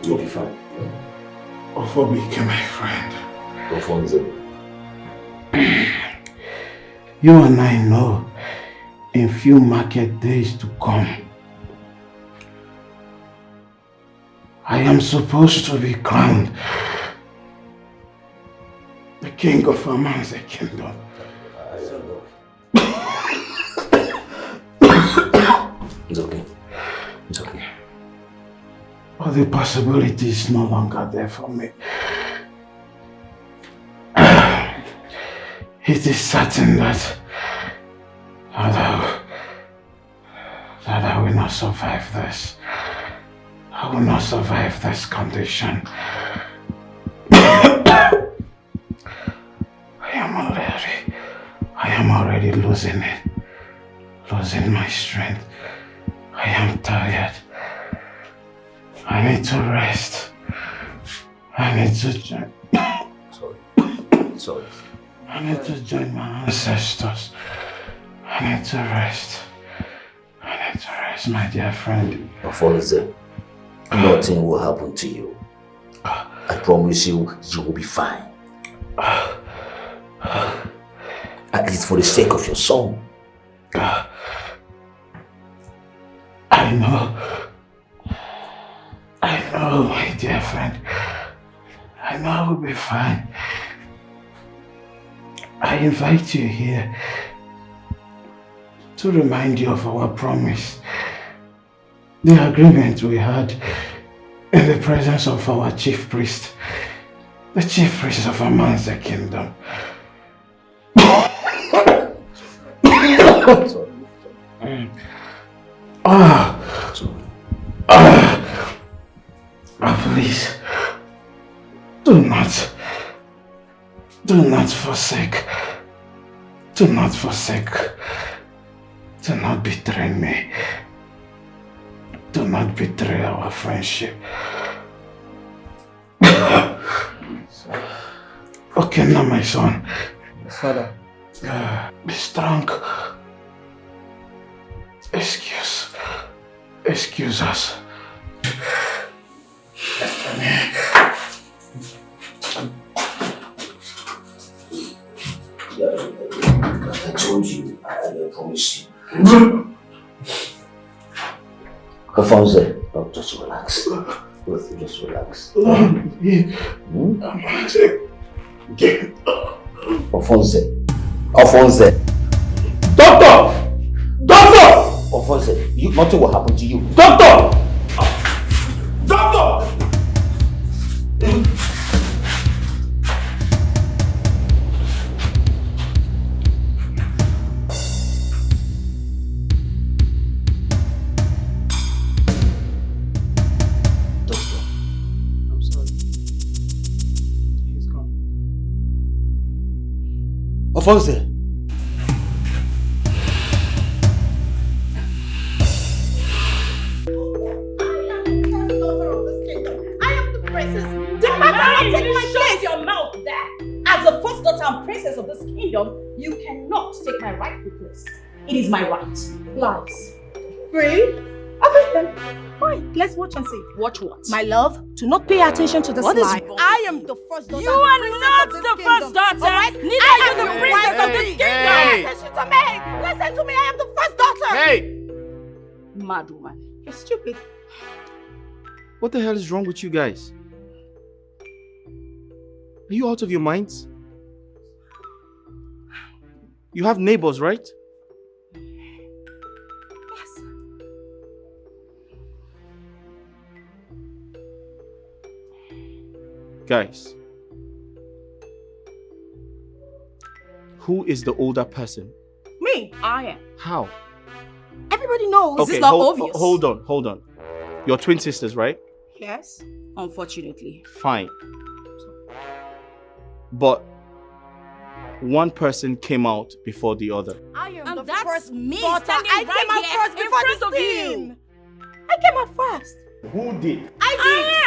You'll be fine. Ofobike, my friend. Alfonso. You and I know in few market days to come, I am supposed to be crowned the king of Aman's kingdom. It's okay. It's okay. But the possibility is no longer there for me. It is certain that I will not survive this. I will not survive this condition. I am already losing it. Losing my strength. I am tired. I need to rest. I need to join. Sorry. I need to join my ancestors. I need to rest. I need to rest, my dear friend. Alfonso, nothing will happen to you. I promise you, you will be fine. At least for the sake of your soul. I know, my dear friend. I know I will be fine. I invite you here to remind you of our promise. The agreement we had in the presence of our chief priest. The chief priest of Aman's kingdom. Please, do not forsake, do not betray me, do not betray our friendship. Okay, now my son. Father. Be strong. Excuse us. I told you, I promise you. Alfonso, just relax. Just relax. Alfonso. Doctor! Alfonso, nothing will happen to you. Doctor! Alfonso. I am the princess. The man cannot take my place. Shut your mouth there. As the first daughter and princess of this kingdom, you cannot take my rightful place. It is my right. Lies. Really? Okay then. Fine. Let's watch and see. Watch what? My love, do not pay attention to this lie. I am the first daughter. You are not the first daughter. Right? Neither are you the princess of this kingdom. Pay attention to me. Listen to me. I am the first daughter. Hey! Mad woman. You're stupid. What the hell is wrong with you guys? Are you out of your minds? You have neighbors, right? Yes. Guys, who is the older person? Me. I am. How? Everybody knows. Is this not obvious? Hold on. You're twin sisters, right? Yes. Unfortunately. Fine. But one person came out before the other. I am And the that's first me daughter. standing I right came out here first in before front this of team. you. I came out first. Who did? I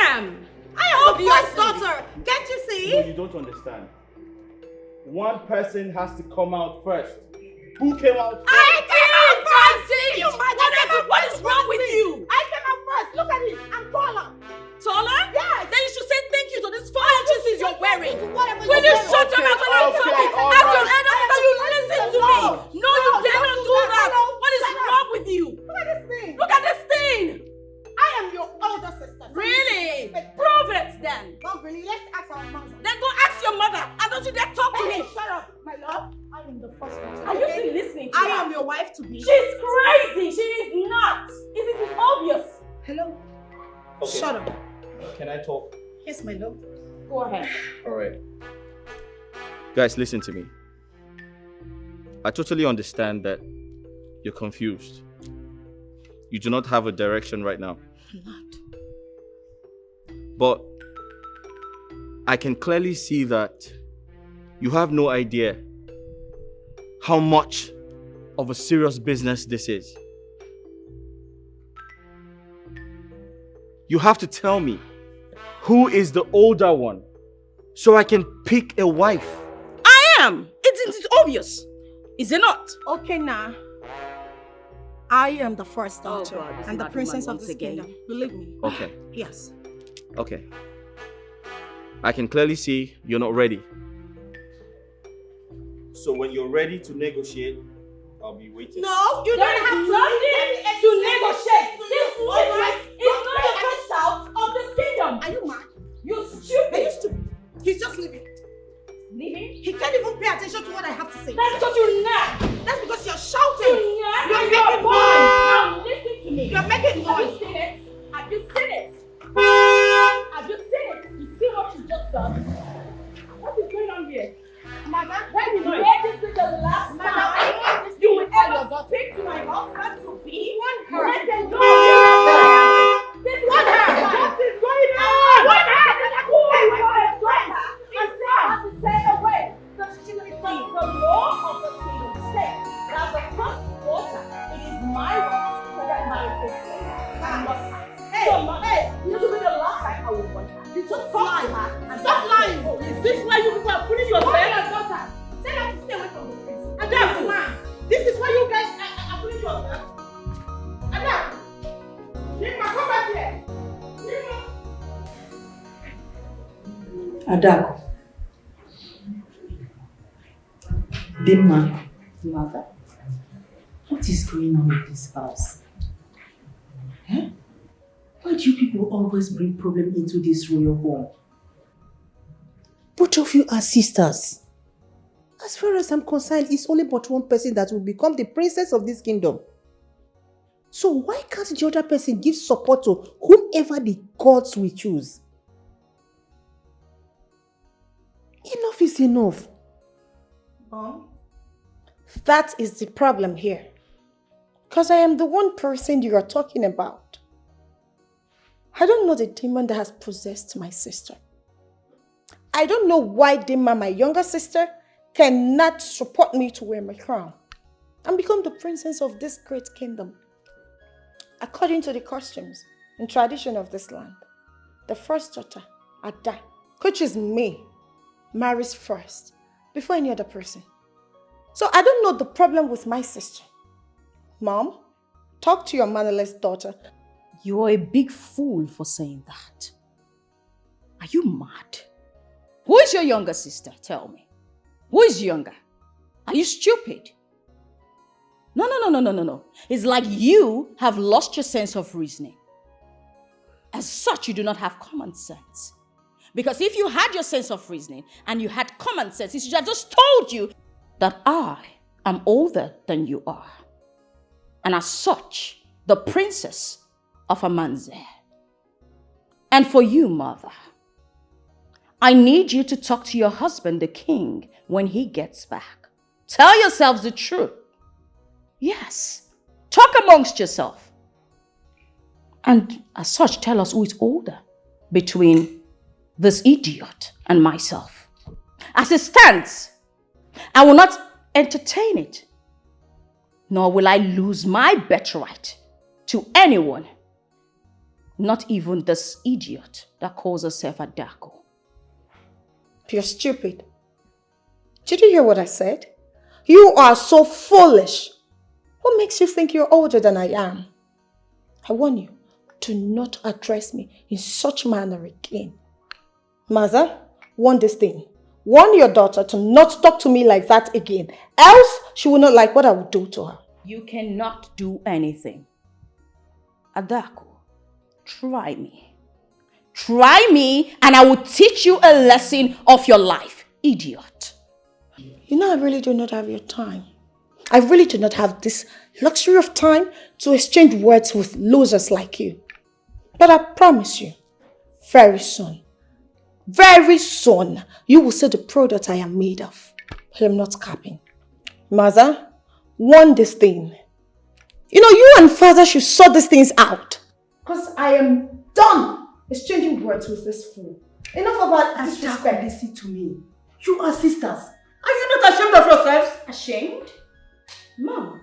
am. am the first Obviously. daughter. Can't you see? No, you don't understand. One person has to come out first. Who came out first? I came out first. That's it. You might What is wrong with you? I came out first. wife to be. She's crazy! She is not! Isn't it obvious? Hello? Okay. Shut up. Can I talk? Yes, my love. Go ahead. Alright. Guys, listen to me. I totally understand that you're confused. You do not have a direction right now. I'm not. But I can clearly see that you have no idea how much of a serious business this is. You have to tell me who is the older one so I can pick a wife. I am! Isn't it obvious? Is it not? Okay, now. I am the first daughter God, this and the mad princess woman of this once again. kingdom. Believe me. Okay, Yes. okay. I can clearly see you're not ready. So when you're ready to negotiate, I'll be waiting. No, you There don't is have nothing to negotiate. This woman is not the first child of this kingdom. Are you mad? You Are stupid. you stupid? He's just leaving. Leaving? He can't even pay attention to what I have to say. That's because you're not. That's because you're shouting. You're making making noise. noise. Now listen to me. You're making Have you noise. seen it? Have you seen it? Have you seen it? You see what you just done? What is going on here? Mother, When you noise. hear this is the last Mother, time you you will will tell your ever daughter. speak to my husband to be. her. Let them know. No. This is Warn her. what is going on. Warn her. Who is going to I still have to say away. The law of the kingdom says that the first daughter, it is my right to get married to her. Hey, this will be the last time I will want her. You just talk to her and Stop lying. Is this why you people are putting your Warn bed? your daughter. Tell her to stay away from the prince. Adaku. This is why you guys are putting yourself. Adaku. Nima, come back here. Nima. Adaku. Dimma, mother, what is going on with this house? Eh? Why do you people always bring problem into this royal home? Both of you are sisters. As far as I'm concerned, it's only but one person that will become the princess of this kingdom. So why can't the other person give support to whomever the gods will choose? Enough is enough. Mom, That is the problem here. Because I am the one person you are talking about. I don't know the demon that has possessed my sister. I don't know why Dimma, my younger sister, cannot support me to wear my crown and become the princess of this great kingdom. According to the customs and tradition of this land, the first daughter, Ada, which is me, marries first before any other person. So I don't know the problem with my sister. Mom, talk to your mannerless daughter. You are a big fool for saying that. Are you mad? Who is your younger sister? Tell me. Who is younger? Are you stupid? No. It's like you have lost your sense of reasoning. As such, you do not have common sense. Because if you had your sense of reasoning and you had common sense, it should have just told you that I am older than you are. And as such, the princess of Amanze. And for you, mother, I need you to talk to your husband, the king, when he gets back. Tell yourselves the truth. Yes, talk amongst yourself. And as such, tell us who is older between this idiot and myself. As it stands, I will not entertain it, nor will I lose my birthright to anyone, not even this idiot that calls herself Adaku. You're stupid. Did you hear what I said? You are so foolish. What makes you think you're older than I am? I warn you, do not address me in such manner again. Mother, warn this thing. Warn your daughter to not talk to me like that again. Else, she will not like what I will do to her. You cannot do anything. Adaku, try me. Try me and I will teach you a lesson of your life, idiot. You know I really do not have your time. I really do not have this luxury of time to exchange words with losers like you. But I promise you, very soon, you will see the product I am made of. I am not capping. Mother, warn this thing. You and father should sort these things out. Because I am done exchanging words with this fool. Enough about disrespect. Listen to me. You are sisters. Are you not ashamed of yourselves? Ashamed? Mom,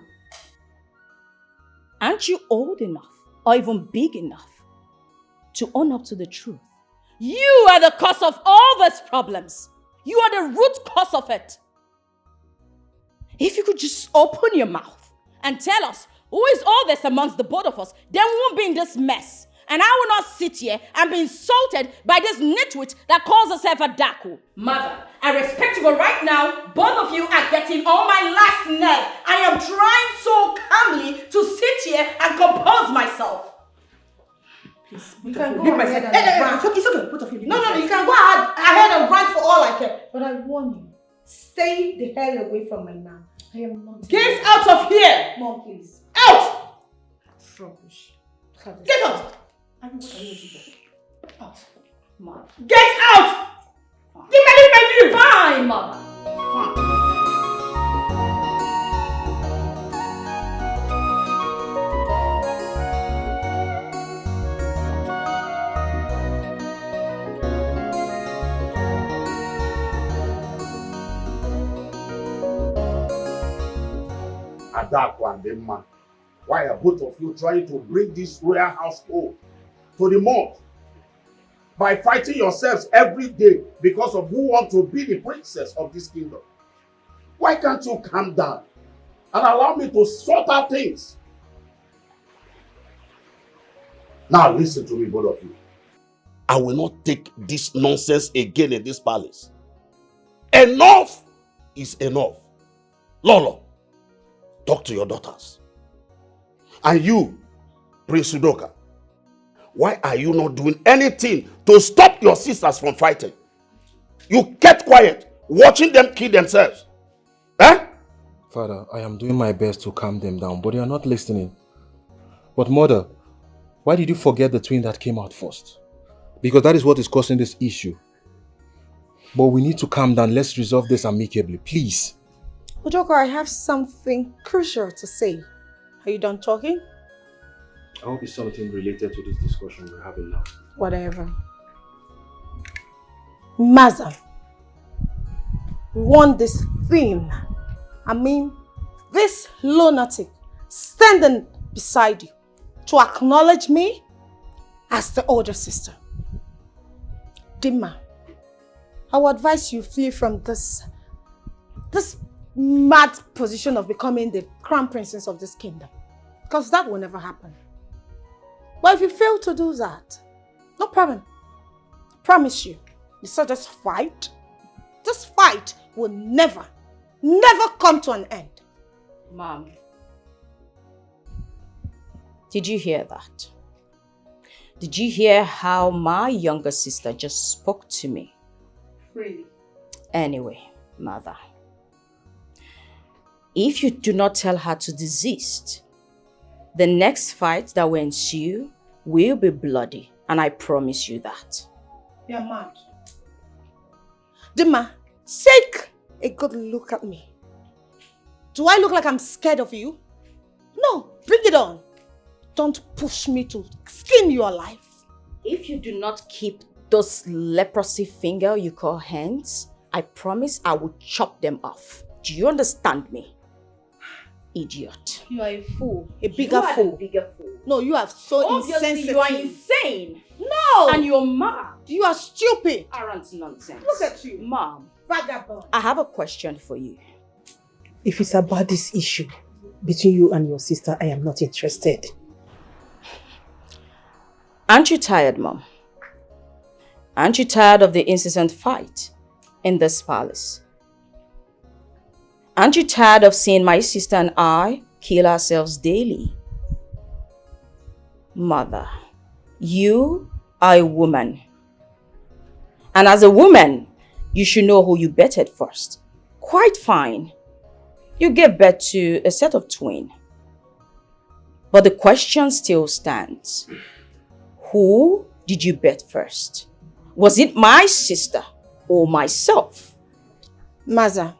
aren't you old enough or even big enough to own up to the truth? You are the cause of all these problems. You are the root cause of it. If you could just open your mouth and tell us who is all this amongst the both of us, then we won't be in this mess. And I will not sit here and be insulted by this nitwit that calls herself Adaku. Mother, I respect you, but right now, both of you are getting on my last nerve. I am trying so calmly to sit here and compose myself. Please, You can go leave my ahead side. and rant. It's okay, both of you. No, you can go ahead and rant for all I care. But I warn you, stay the hell away from my man. I am not. Get out of here! Mom, please. Out! Rubbish. Get out! What are you doing? Out. Mom. Get out! Give me my view! Fine, Mother. Fine. Adaku and them man, why are both of you trying to bring this royal household to the mud by fighting yourselves every day because of who wants to be the princess of this kingdom? Why can't you calm down and allow me to sort out things? Now listen to me, both of you. I will not take this nonsense again in this palace. Enough is enough. Lolo, talk to your daughters. And you, Prince Udoka, why are you not doing anything to stop your sisters from fighting? You kept quiet, watching them kill themselves. Eh? Father, I am doing my best to calm them down, but they are not listening. But Mother, why did you forget the twin that came out first? Because that is what is causing this issue. But we need to calm down. Let's resolve this amicably, please. Udoka, I have something crucial to say. Are you done talking? I hope it's something related to this discussion we're having now. Whatever. Maza, want this thing. This lunatic standing beside you to acknowledge me as the older sister. Dima, I would advise you flee from this mad position of becoming the crown princess of this kingdom. Because that will never happen. But if you fail to do that, no problem. I promise you, this fight will never come to an end. Mom, did you hear that? Did you hear how my younger sister just spoke to me? Really? Anyway, Mother, if you do not tell her to desist, the next fight that will ensue will be bloody, and I promise you that. You're mad. Dima, take a good look at me. Do I look like I'm scared of you? No, bring it on. Don't push me to skin your life. If you do not keep those leprosy finger you call hands, I promise I will chop them off. Do you understand me? Idiot. You are a fool. A bigger fool. Bigger fool. No, you are so Obviously, insensitive. you are insane. No! And you're mad. You are stupid. Arrant nonsense. Look at you. Mom, Vagabond. I have a question for you. If it's about this issue between you and your sister, I am not interested. Aren't you tired, Mom? Aren't you tired of the incessant fight in this palace? Aren't you tired of seeing my sister and I kill ourselves daily? Mother, you are a woman. And as a woman, you should know who you betted first. Quite fine. You gave birth to a set of twins. But the question still stands. Who did you birth first? Was it my sister or myself? Maza,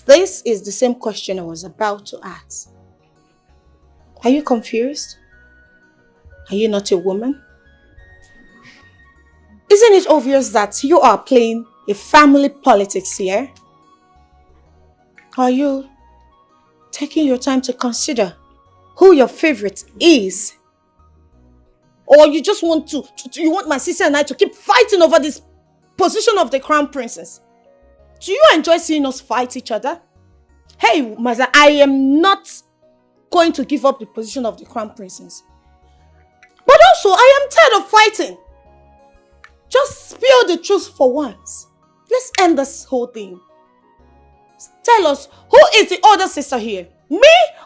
this is the same question I was about to ask. Are you confused? Are you not a woman? Isn't it obvious that you are playing a family politics here? Are you taking your time to consider who your favorite is? Or you just want you want my sister and I to keep fighting over this position of the crown princess? Do you enjoy seeing us fight each other? Hey, Maza, I am not going to give up the position of the crown princess. But also, I am tired of fighting. Just spill the truth for once. Let's end this whole thing. Tell us, who is the older sister here? Me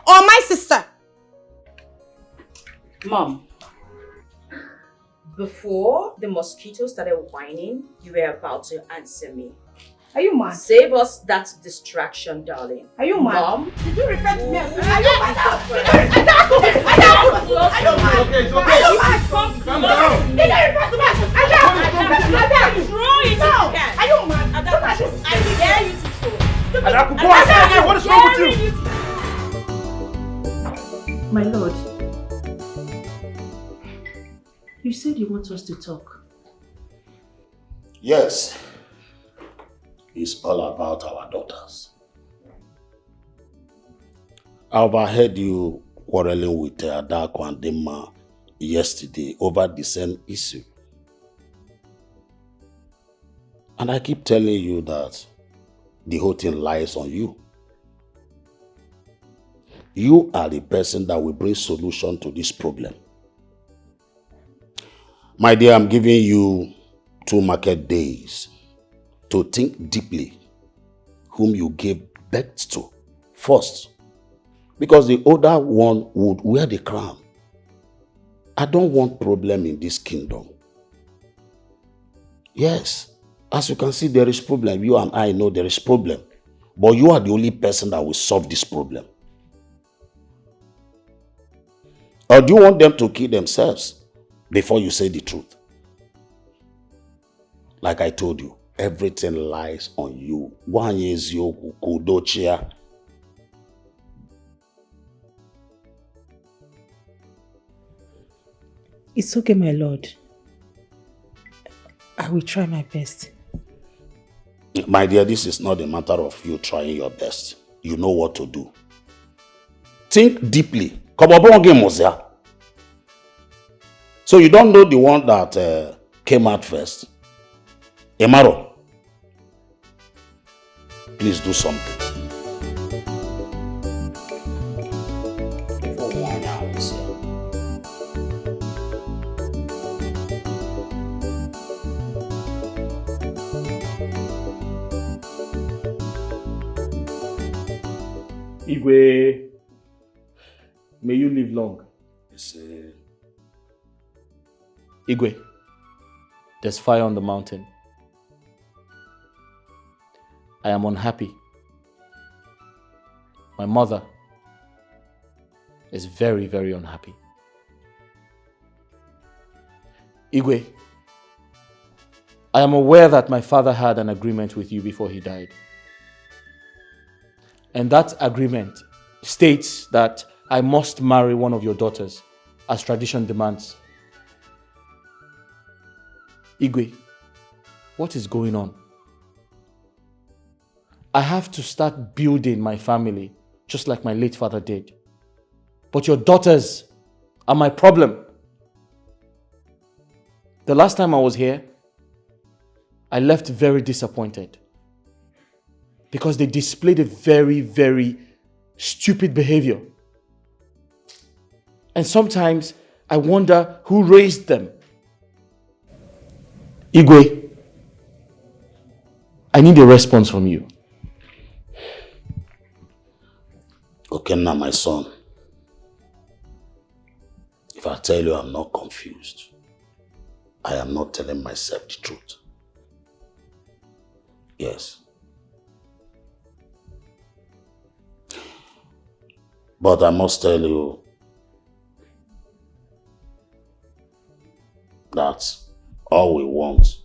or my sister? Mom, before the mosquitoes started whining, you were about to answer me. Are you mad? Save us that distraction, darling. Are you mad? Mom? Did you refer to me as... Are you mad? Adaku! Are you mad? Okay, it's okay. Are you mad? Calm down. Did you refer to me as... Adaku! Throw it if you can. Are you mad? Adaku, I dare you to throw. Adaku, go outside. What is wrong with you? My lord, you said you want us to talk. Yes. It's all about our daughters. I overheard you quarreling with Adaku and Dima yesterday over the same issue. And I keep telling you that the whole thing lies on you. You are the person that will bring solution to this problem. My dear, I'm giving you 2 market days to think deeply whom you gave birth to first. Because the older one would wear the crown. I don't want problem in this kingdom. Yes, as you can see, there is problem. You and I know there is problem. But you are the only person that will solve this problem. Or do you want them to kill themselves before you say the truth? Like I told you, everything lies on you. One is your kudochia. It's okay, my lord. I will try my best. My dear, this is not a matter of you trying your best. You know what to do. Think deeply. So you don't know the one that came out first? Emaro, please do something. Before one hour, Igwe, may you live long. Yes, Igwe, there's fire on the mountain. I am unhappy. My mother is very, very unhappy. Igwe, I am aware that my father had an agreement with you before he died. And that agreement states that I must marry one of your daughters as tradition demands. Igwe, what is going on? I have to start building my family just like my late father did. But your daughters are my problem. The last time I was here, I left very disappointed because they displayed a very, very stupid behavior. And sometimes I wonder who raised them. Igwe, I need a response from you. Okay, now my son. If I tell you I'm not confused, I am not telling myself the truth. Yes. But I must tell you that all we want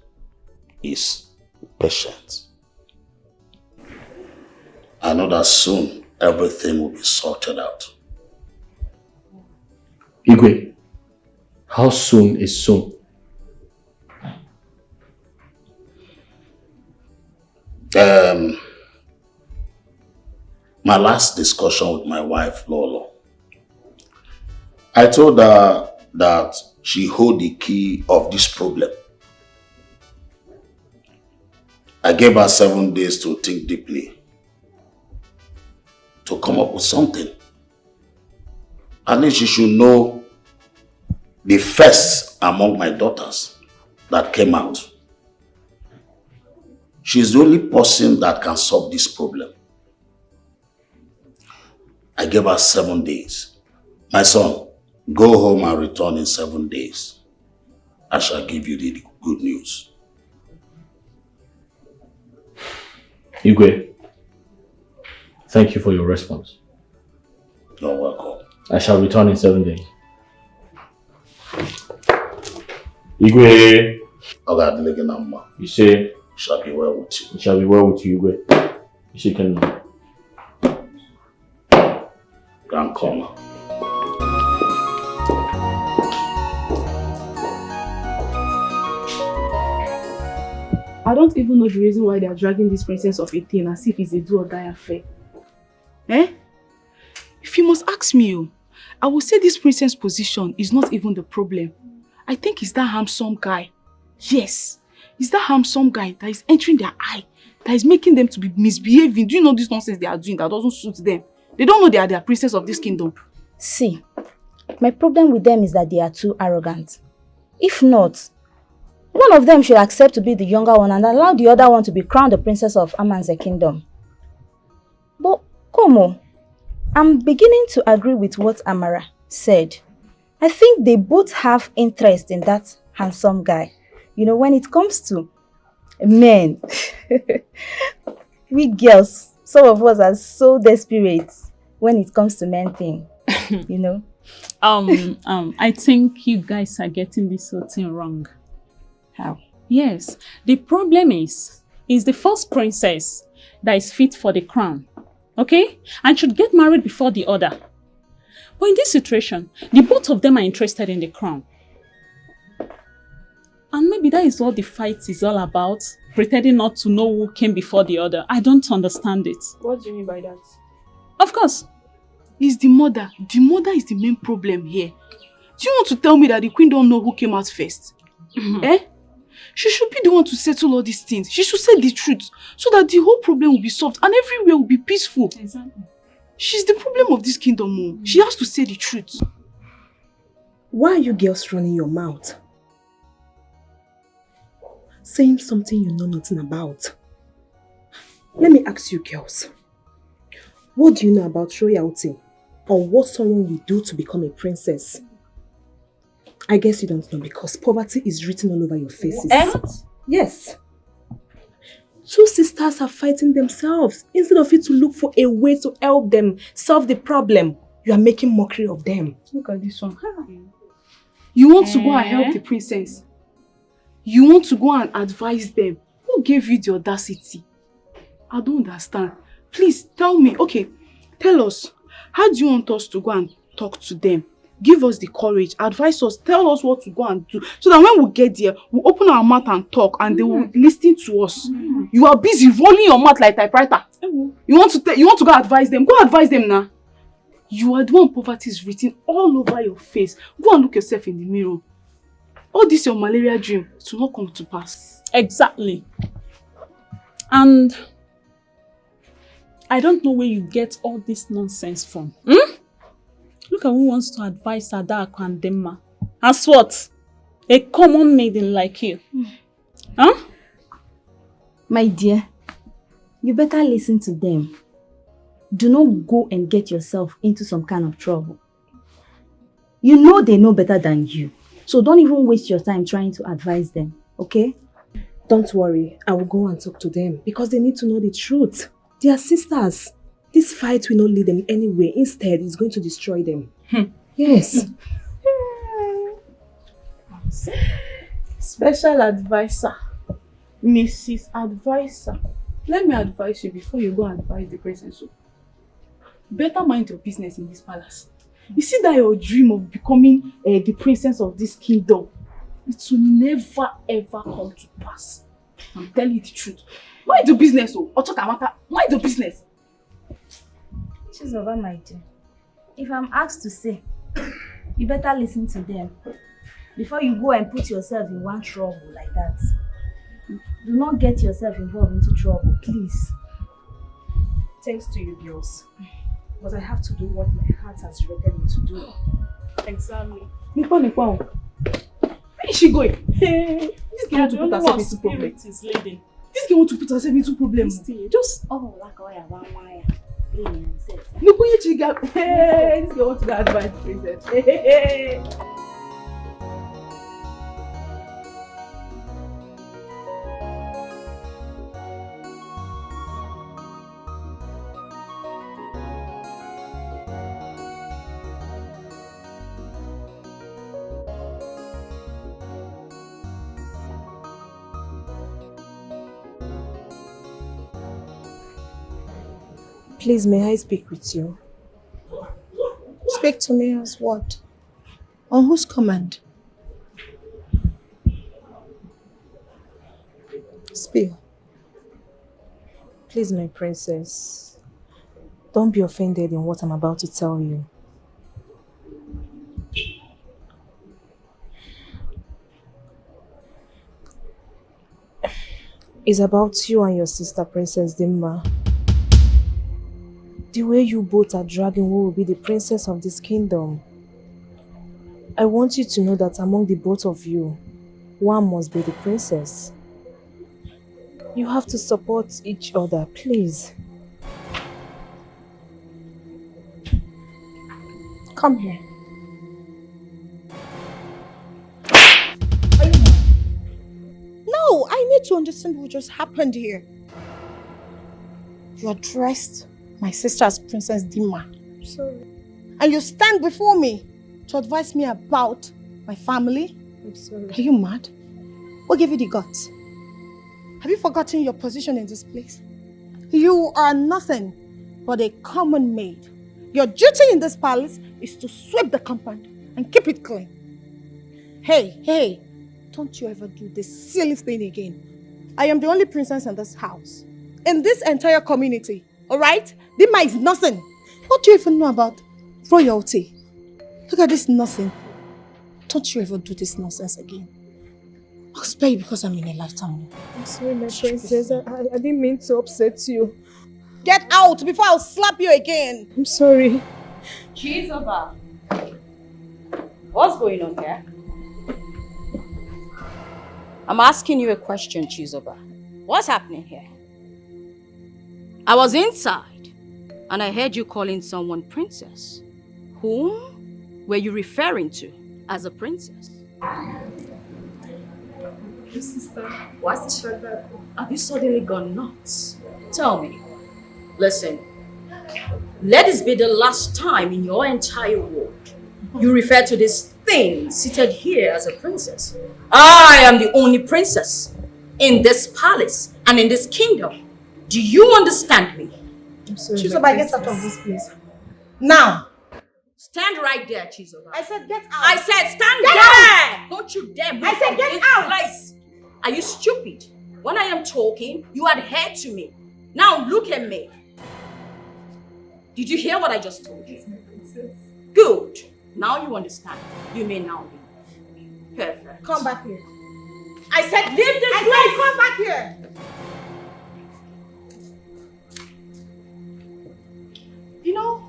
is patience. I know that soon everything will be sorted out. Igwe, how soon is soon? My last discussion with my wife, Lolo, I told her that she hold the key of this problem. I gave her 7 days to think deeply, to come up with something. At least she should know the first among my daughters that came out. She's the only person that can solve this problem. I gave her 7 days. My son, go home and return in 7 days. I shall give you the good news. Igwe, thank you for your response. You're welcome. I shall return in 7 days. Igwe! You say, shall be well with you. It shall be well with you, Igwe. You can. Grand corner. I don't even know the reason why they are dragging this princess of 18 as if it's a do or die affair. Eh? If you must ask me, I will say this princess position is not even the problem. I think it's that handsome guy. Yes, it's that handsome guy that is entering their eye, that is making them to be misbehaving. Do you know this nonsense they are doing that doesn't suit them? They don't know they are the princess of this kingdom. See, my problem with them is that they are too arrogant. If not, one of them should accept to be the younger one and allow the other one to be crowned the princess of Amanze kingdom. But, Komo, I'm beginning to agree with what Amara said. I think they both have interest in that handsome guy. You know, when it comes to men, we girls, some of us are so desperate when it comes to men thing, you know. I think you guys are getting this whole thing wrong. How? Yes, the problem is the first princess that is fit for the crown, okay? And should get married before the other. But in this situation, the both of them are interested in the crown. And maybe that is what the fight is all about, pretending not to know who came before the other. I don't understand it. What do you mean by that? Of course. It's the mother. The mother is the main problem here. Do you want to tell me that the queen don't know who came out first? Eh? She should be the one to settle all these things. She should say the truth so that the whole problem will be solved and everywhere will be peaceful. Exactly. She's the problem of this kingdom. She has to say the truth. Why are you girls running your mouth? Saying something you know nothing about. Let me ask you girls. What do you know about royalty? Or what someone will do to become a princess? I guess you don't know because poverty is written all over your faces. Yes. Two sisters are fighting themselves. Instead of you to look for a way to help them solve the problem, you are making mockery of them. Look at this one. You want to go and help the princess? You want to go and advise them? Who gave you the audacity? I don't understand. Please tell me. Okay, tell us. How do you want us to go and talk to them? Give us the courage, advise us, tell us what to go and do. So that when we get there, we'll open our mouth and talk and they will listen to us. You are busy rolling your mouth like typewriter. You want to go advise them? Go advise them now. You are the one poverty is written all over your face. Go and look yourself in the mirror. All this your malaria dream to not come to pass. Exactly. And I don't know where you get all this nonsense from. Look at who wants to advise Adaku and Demma. As what? A common maiden like you. Huh? My dear, you better listen to them. Do not go and get yourself into some kind of trouble. You know they know better than you. So don't even waste your time trying to advise them, okay? Don't worry, I will go and talk to them because they need to know the truth. They are sisters. This fight will not lead them anywhere. Instead, it's going to destroy them. Yes. Special advisor. Mrs. Advisor. Let me advise you before you go and advise the princess. Better mind your business in this palace. You see that your dream of becoming the princess of this kingdom, it will never ever come to pass. I'm telling you the truth. Mind your business, mind your business. Choose over my dear. If I'm asked to say, you better listen to them before you go and put yourself in one trouble like that. Do not get yourself involved into trouble, please. Thanks to you girls. But I have to do what my heart has directed me to do. Exactly. Nipa. Where is she going? This girl want to put herself into problem. This girl want to put herself into problem. Just this girl want to go advise the princess. Please, may I speak with you? Speak to me as what? On whose command? Speak. Please, my princess, don't be offended in what I'm about to tell you. It's about you and your sister, Princess Dimma. The way you both are dragging who will be the princess of this kingdom. I want you to know that among the both of you, one must be the princess. You have to support each other, please. Come here. No, I need to understand what just happened here. You are dressed my sister as Princess Dimma. Sorry. And you stand before me to advise me about my family? I'm sorry. Are you mad? What gave you the guts? Have you forgotten your position in this place? You are nothing but a common maid. Your duty in this palace is to sweep the compound and keep it clean. Hey, don't you ever do this silly thing again. I am the only princess in this house, in this entire community. Alright? Dimma is nothing. What do you even know about royalty? Look at this nothing. Don't you ever do this nonsense again. I'll spare you because I'm in a lifetime. I'm sorry, my princess. I didn't mean to upset you. Get out before I'll slap you again. I'm sorry. Chizoba. What's going on here? I'm asking you a question, Chizoba. What's happening here? I was inside and I heard you calling someone princess. Whom were you referring to as a princess? Sister. What? Have you suddenly gone nuts? Tell me. Listen, let this be the last time in your entire world you refer to this thing seated here as a princess. I am the only princess in this palace and in this kingdom. Do you understand me? I'm sorry. Chizoba, get out of this place. Now. Stand right there, Chizoba. I said get out. I said stand get there. Out. Don't you dare move I said from get this out. place. Are you stupid? When I am talking, you adhere to me. Now look at me. Did you hear what I just told you? Good. Now you understand. You may now leave. Perfect. Come back here. I said leave this place. I said come back here. You know,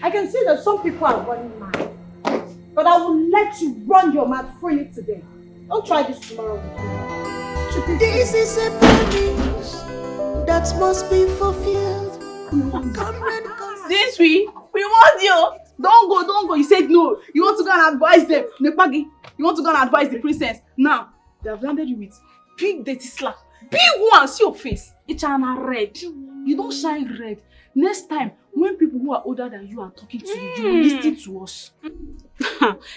I can see that some people are running mad. But I will let you run your mouth freely today. Don't try this tomorrow with me. This is a promise that must be fulfilled. Since we want you. Don't go. You said no. You want to go and advise them. Nepagi, you want to go and advise the princess. Now, they have landed you with big dirty slap. Big one. See your face. It's an red. You don't shine red. Next time, when people who are older than you are talking to you, you will listen to us.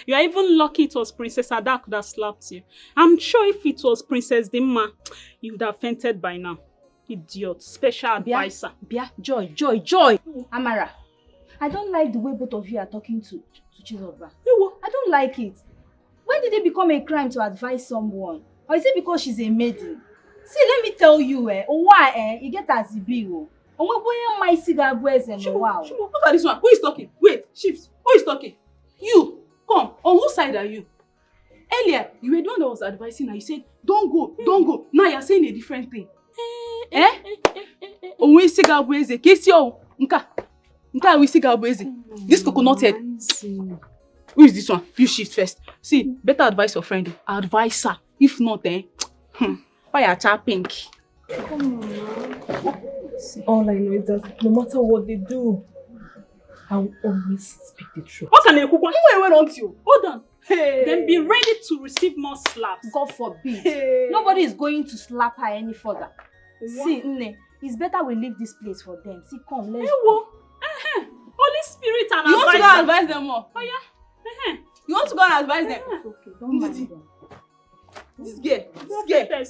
You are even lucky it was Princess Adaku that slapped you. I'm sure if it was Princess Dimma, you would have fainted by now. Idiot. Special advisor. Bia, Joy. Amara, I don't like the way both of you are talking to Chizoba. I don't like it. When did it become a crime to advise someone? Or is it because she's a maiden? See, let me tell you, why you get as a big. Look at this one. Who is talking? Wait, shift. Who is talking? You. Come. On whose side are you? Earlier, you were the one that was advising her. You said, don't go. Now you're saying a different thing. This coconut head. Who is this one? You shift first. See, better advise your friend. Advise her. If not, why are you pink? All I know is that no matter what they do, I will always speak the truth. What can you cook? Hold on. Hey. Then be ready to receive more slaps. God forbid. Hey. Nobody is going to slap her any further. What? See, Nne, it's better we leave this place for them. See, come, let's go. Holy Spirit and you want to go and advise them more? Oh yeah. You want to go and advise them? Okay, don't mind them. This girl.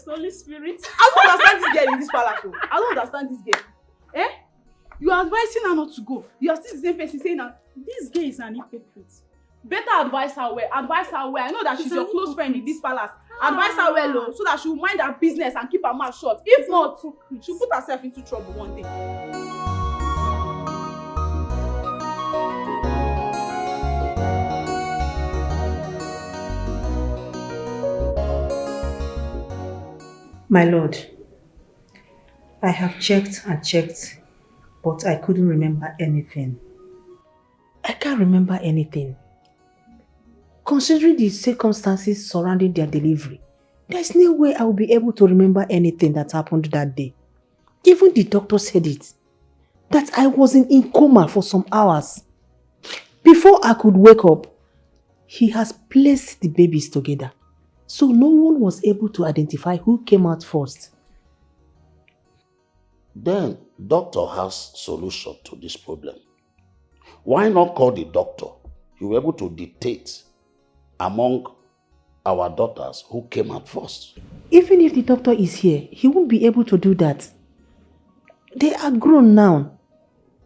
Holy Spirit. I don't understand this girl in this palace. I don't understand this girl. You are advising her not to go. You are still the same person saying that this girl is an hypocrite. Better advise her well. I know that she's your close friend in this palace. Advise her well, so that she will mind her business and keep her mouth shut. If not, she'll put herself into trouble one day. My lord, I have checked and checked, but I couldn't remember anything. I can't remember anything. Considering the circumstances surrounding their delivery, there's no way I will be able to remember anything that happened that day. Even the doctor said it, that I was in coma for some hours. Before I could wake up, he has placed the babies together. So no one was able to identify who came out first. Then, doctor has solution to this problem. Why not call the doctor? He will be able to dictate among our daughters who came out first. Even if the doctor is here, he won't be able to do that. They are grown now.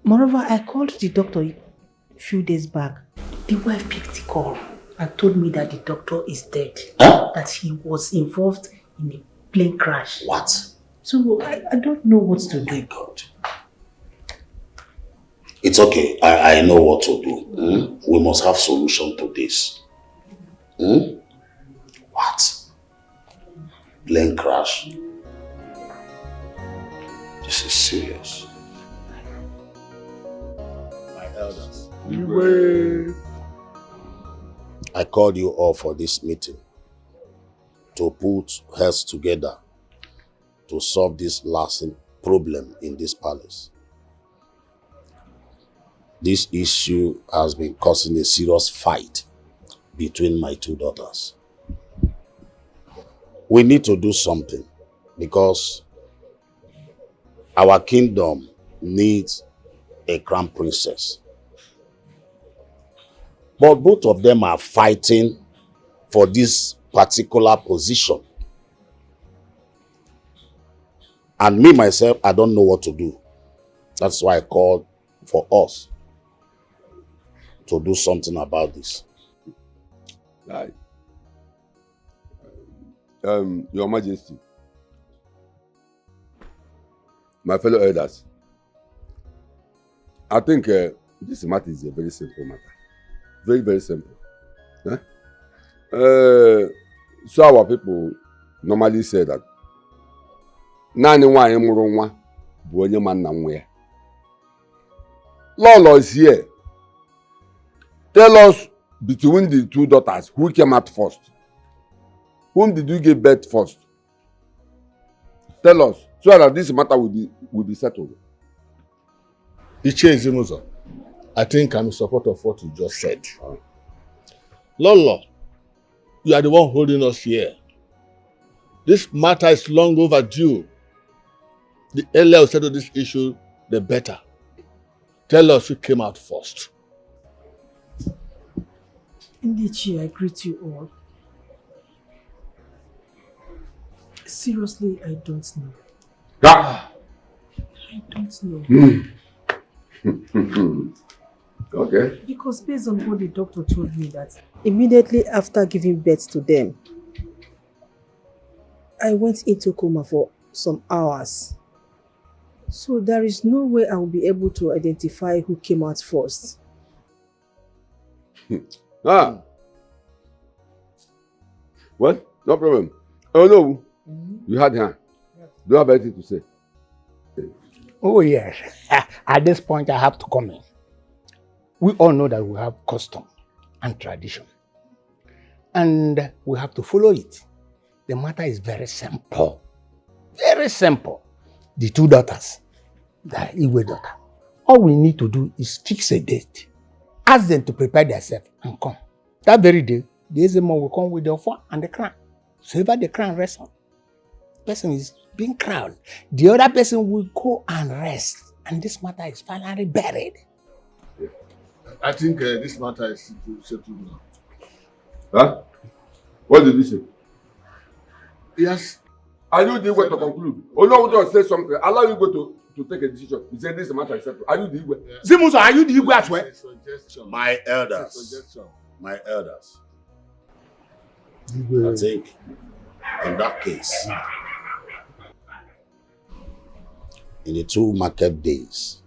Moreover, I called the doctor a few days back. The wife picked the call and told me that the doctor is dead. Huh? That he was involved in a plane crash. What? So I don't know what to do. My God. It's okay. I know what to do. We must have solution to this. What? Plane crash. This is serious. My elders. I called you all for this meeting to put heads together to solve this lasting problem in this palace. This issue has been causing a serious fight between my two daughters. We need to do something because our kingdom needs a crown princess. But both of them are fighting for this particular position. And me, myself, I don't know what to do. That's why I called for us to do something about this. Right. Your Majesty, my fellow elders, I think this matter is a very simple matter. Very, very simple. So our people normally say that Lolo is here. Tell us between the two daughters who came out first. Whom did you give birth first? Tell us so that this matter will be settled. Ichie Zimuzo, I think I'm in support of what you just said. Lolo, you are the one holding us here. This matter is long overdue. The earlier we settle this issue, the better. Tell us who came out first. Ndichi, I greet you all. Seriously, I don't know. Ah. I don't know. Okay. Because based on what the doctor told me that immediately after giving birth to them, I went into coma for some hours. So there is no way I will be able to identify who came out first. Ah. What? No problem. Oh no. You had her. Do you have anything to say? Oh yes. At this point I have to comment. We all know that we have custom and tradition. And we have to follow it. The matter is very simple. Very simple. The two daughters, the Iwe daughter. All we need to do is fix a date. Ask them to prepare themselves and come. That very day, the Ezemo will come with the offer and the crown. So ever the crown rests on, the person is being crowned. The other person will go and rest. And this matter is finally buried. I think this matter is settled now. Huh? What did you say? Yes. Are you the way to conclude? Oh no, just say something. Allow you go to take a decision. You say this matter is settled. Are you the way? Zimuzo, are you the way as well? My elders. My elders. I think in that case, in the 2 market days,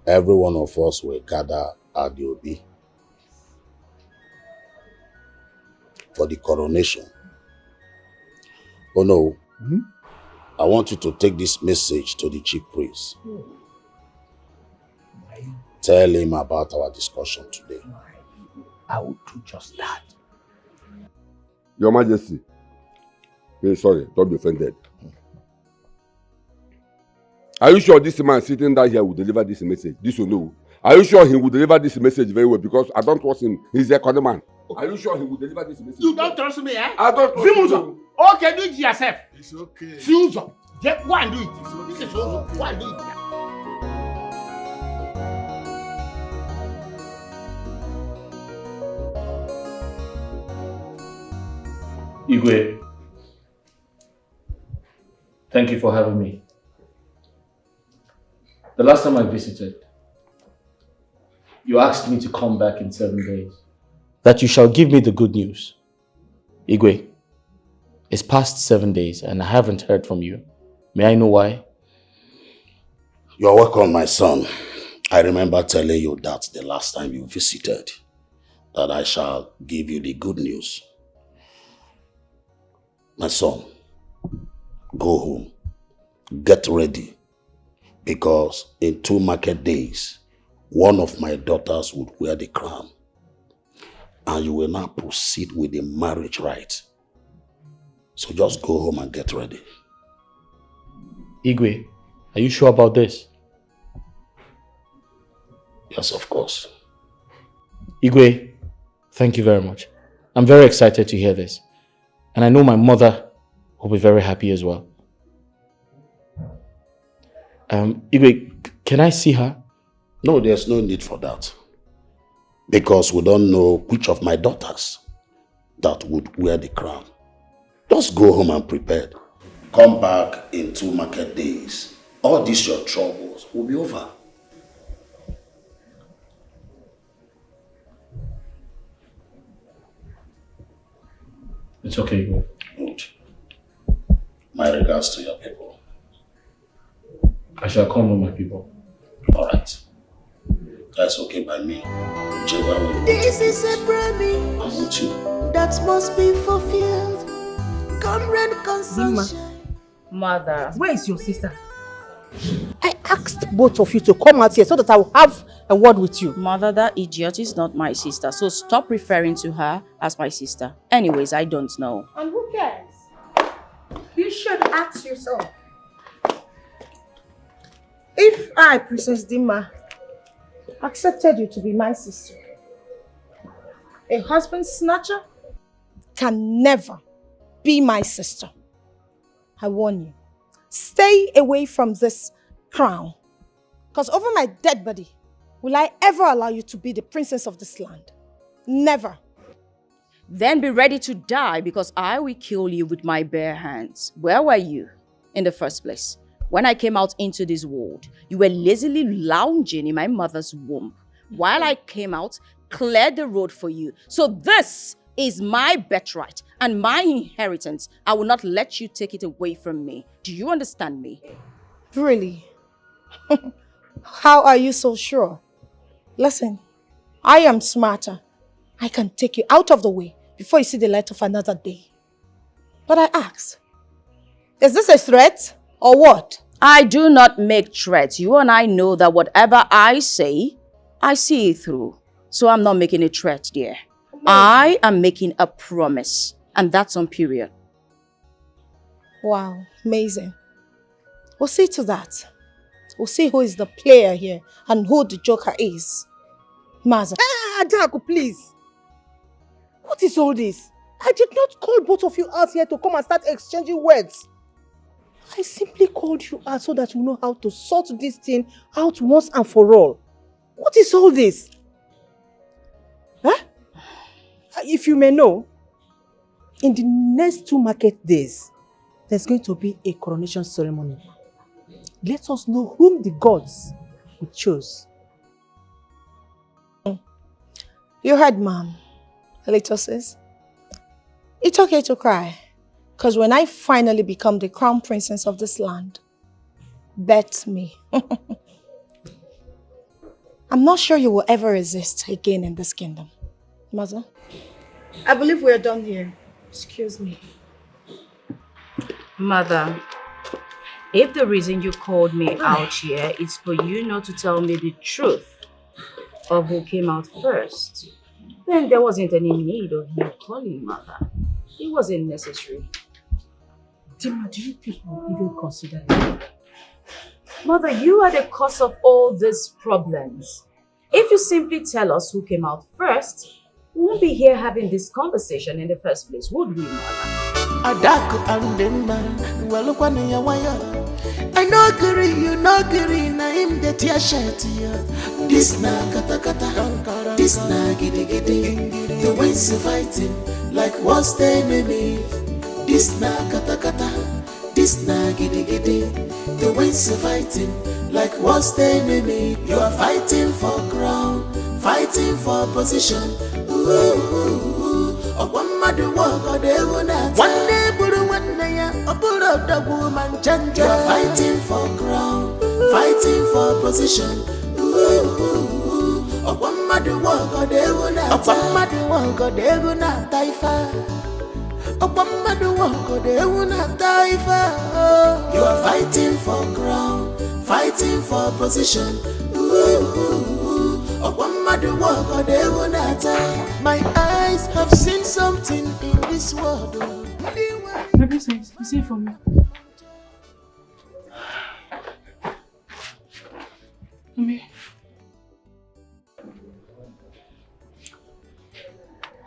every one of us will gather at the Obi for the coronation. Oh no, I want you to take this message to the chief priest. Tell him about our discussion today. I will do just that. Your Majesty. Sorry, don't be offended. Are you sure this man sitting down here will deliver this message? This will know. Are you sure he will deliver this message very well? Because I don't trust him. He's a con man. Okay. Are you sure he will deliver this message? You don't trust me, eh? I don't trust Zimuzo, okay, do it yourself. It's okay. Zimuzo, go and do it. This is Zimuzo, go and do it. Igwe, thank you for having me. The last time I visited, you asked me to come back in 7 days. That you shall give me the good news. Igwe, it's past 7 days and I haven't heard from you. May I know why? You're welcome, my son. I remember telling you that the last time you visited, that I shall give you the good news. My son, go home, get ready, because in 2 market days, one of my daughters would wear the crown, and you will now proceed with the marriage rite. So just go home and get ready. Igwe, are you sure about this? Yes, of course. Igwe, thank you very much. I'm very excited to hear this. And I know my mother will be very happy as well. Igwe, can I see her? No, there's no need for that. Because we don't know which of my daughters that would wear the crown. Just go home and prepare. Come back in 2 market days. All these your troubles will be over. It's okay, Igwe. Good. My regards to your people. I shall come with my people. All right. That's okay by me. Whichever way. This is a promise I'm with you. that must be fulfilled. Comrade Consolidating. Mother, where is your sister? I asked both of you to come out here so that I will have a word with you. Mother, that idiot is not my sister, so stop referring to her as my sister. Anyways, I don't know. And who cares? You should ask yourself. If I, Princess Dima, accepted you to be my sister, a husband snatcher can never be my sister. I warn you, stay away from this crown. Because over my dead body, will I ever allow you to be the princess of this land? Never. Then be ready to die because I will kill you with my bare hands. Where were you in the first place? When I came out into this world, you were lazily lounging in my mother's womb. While I came out, cleared the road for you. So this is my birthright and my inheritance. I will not let you take it away from me. Do you understand me? Really? How are you so sure? Listen, I am smarter. I can take you out of the way before you see the light of another day. But I ask, is this a threat or what? I do not make threats. You and I know that whatever I say, I see it through. So I'm not making a threat, dear. I am making a promise. And that's on period. Wow, amazing. We'll see to that. We'll see who is the player here and who the joker is. Maza. Adaku, please. What is all this? I did not call both of you out here to come and start exchanging words. I simply called you out so that you know how to sort this thing out once and for all. What is all this? Huh? If you may know, in the next 2 market days, there's going to be a coronation ceremony. Let us know whom the gods will choose. You heard, Mom. Little sis. It's okay to cry. Because when I finally become the crown princess of this land, bet me. I'm not sure you will ever resist again in this kingdom. Mother, I believe we're done here. Excuse me. Mother, if the reason you called me out here is for you not to tell me the truth of who came out first, then there wasn't any need of you calling Mother. It wasn't necessary. Dima, do you people even consider it? Mother, you are the cause of all these problems. If you simply tell us who came out first, we won't be here having this conversation in the first place, would we, Mother? Adaku and Dima, well, look on your wire. I know Giri, you know Giri, na him the tia shirt. This na kata kata, this na giddy giddy. The ways you fighting, like what's the enemy? This na kata kata, this na giddy giddy. The ways you fighting, like what's the enemy? You are fighting for crown, fighting for position. Ooh, one mother walk or they will not. One day, one day, a pull up the woman change. You are fighting for crown, fighting for position. Ooh, one mother walk or they will not. One mother walk or they will not die far. One mother walk or they will not die far. You are fighting for crown, fighting for position. Ooh, one mother walk or they will not die. My eyes have seen something in this world. My princess, you say it for me. Mommy.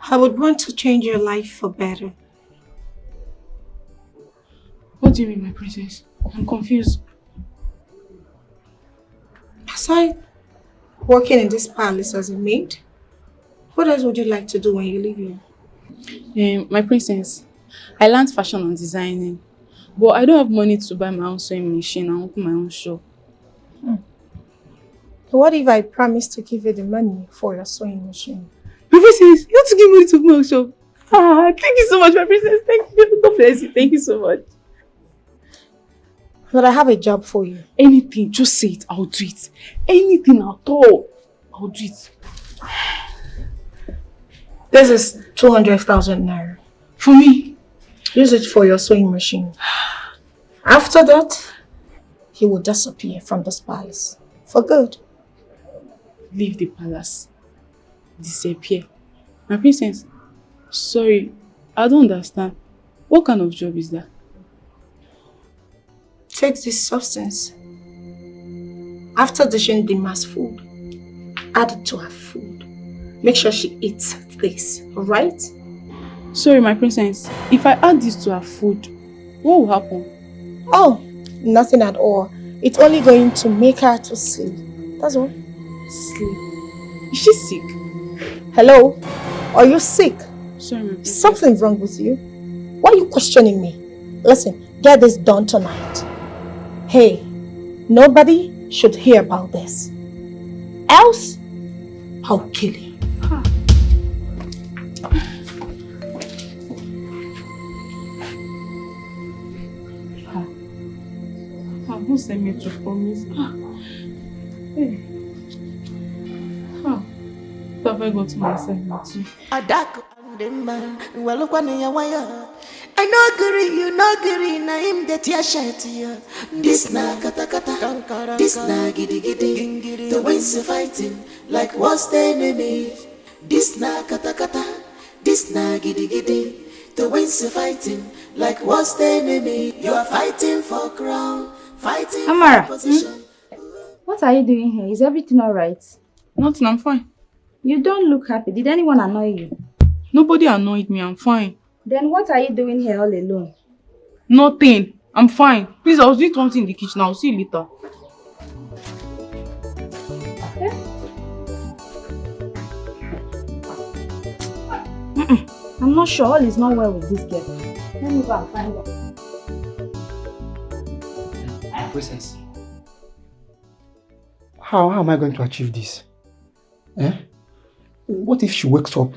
I would want to change your life for better. What do you mean, my princess? I'm confused. Aside working in this palace as a maid, what else would you like to do when you leave here? My princess, I learned fashion and designing, but I don't have money to buy my own sewing machine and open my own shop. What if I promise to give you the money for your sewing machine? My princess, you want to give money to open my own shop? Thank you so much, my princess. Thank you. God bless you. Thank you so much. But I have a job for you. Anything, just say it, I'll do it. Anything at all, I'll do it. This is 200,000 naira. For me? Use it for your sewing machine. After that, he will disappear from this palace. For good. Leave the palace. Disappear. My princess, sorry, I don't understand. What kind of job is that? Take this substance. After dishing Dima's food, add it to her food. Make sure she eats this, alright? Sorry, my princess. If I add this to her food, what will happen? Oh, nothing at all. It's only going to make her to sleep. That's all. Sleep? Is she sick? Hello? Are you sick? Sorry, my princess. Something's wrong with you. Why are you questioning me? Listen, get this done tonight. Hey, nobody should hear about this. Else, I'll kill you. Who sent me to promise? Hey. What have I got to myself now too? Adaku and the man, well, look on your wire. I know agree, you know agree, na him the tia shirt here. This na kata kata, this na giddy giddy. The winds are fighting like what's the enemy? This na kata kata, this na giddy giddy. The winds are fighting like what's the enemy? You are fighting for crown, fighting Amara, for position. What are you doing here? Is everything alright? Nothing, I'm fine. You don't look happy. Did anyone annoy you? Nobody annoyed me, I'm fine. Then what are you doing here all alone? Nothing, I'm fine. Please, I was doing something in the kitchen. I'll see you later. I'm not sure. All is not well with this girl. Let me go and find her. Princess. How am I going to achieve this? What if she wakes up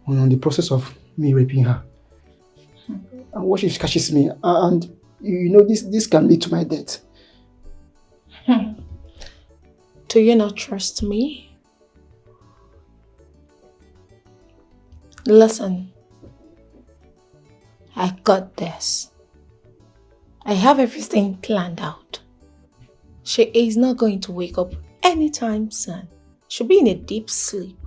on the process of me raping her? And what if she catches me? And you know this can lead to my death. Do you not trust me? Listen, I got this. I have everything planned out. She is not going to wake up anytime soon. She'll be in a deep sleep.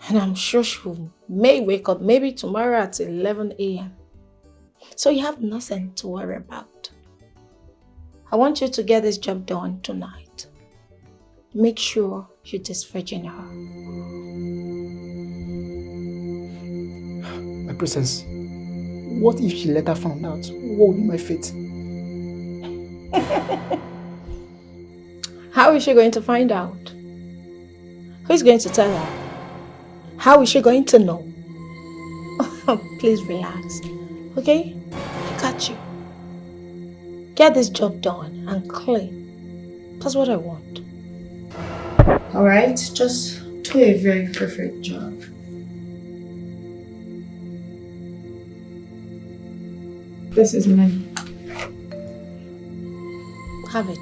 And I'm sure she may wake up maybe tomorrow at 11 a.m. So you have nothing to worry about. I want you to get this job done tonight. Make sure you disvirgin her. My princess, what if she later found out? What would be my fate? How is she going to find out? Who is going to tell her? How is she going to know? Please relax, okay? I got you. Get this job done and clean. That's what I want. Alright, just do a very perfect job. This is money. Have it.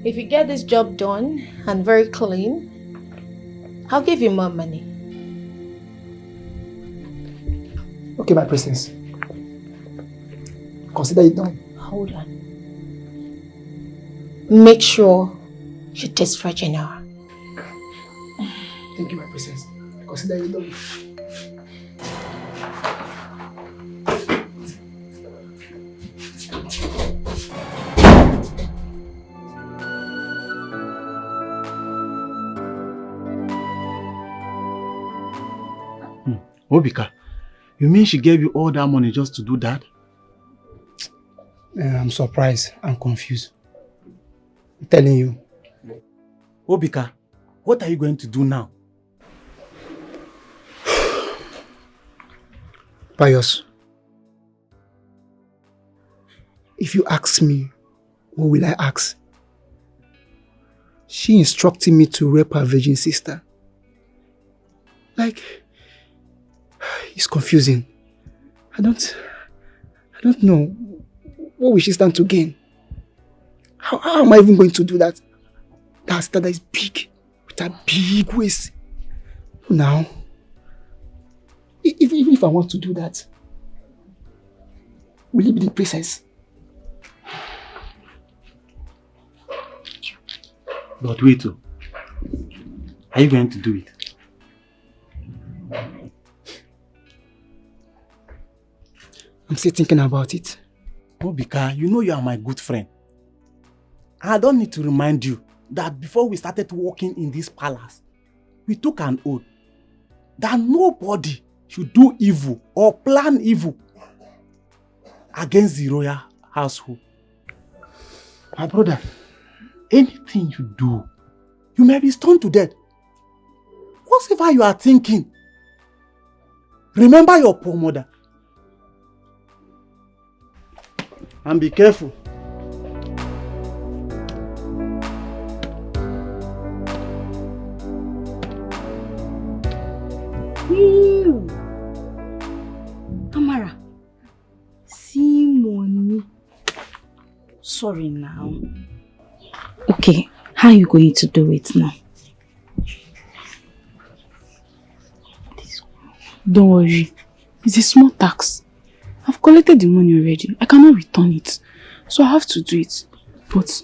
If you get this job done and very clean, I'll give you more money. Okay, my princess. Consider it done. Hold on. Make sure you disvirgin her. Thank you, my princess. Consider it done. Obika, you mean she gave you all that money just to do that? I'm surprised and confused. I'm telling you. Obika, what are you going to do now? Pius, if you ask me, what will I ask? She instructed me to rape her virgin sister. Like, it's confusing. I don't know. What will she stand to gain? How am I even going to do that? That sister that is big, with a big waist. Now, even if I want to do that, will it be the princess? But wait, are you going to do it? I'm still thinking about it. Obika, you know you are my good friend. I don't need to remind you that before we started working in this palace, we took an oath that nobody should do evil or plan evil against the royal household. My brother, anything you do, you may be stoned to death. Whatever you are thinking, remember your poor mother. And be careful. Amara, see money. Sorry now. Okay, how are you going to do it now? Don't worry. It's a small tax. I've collected the money already. I cannot return it. So I have to do it. But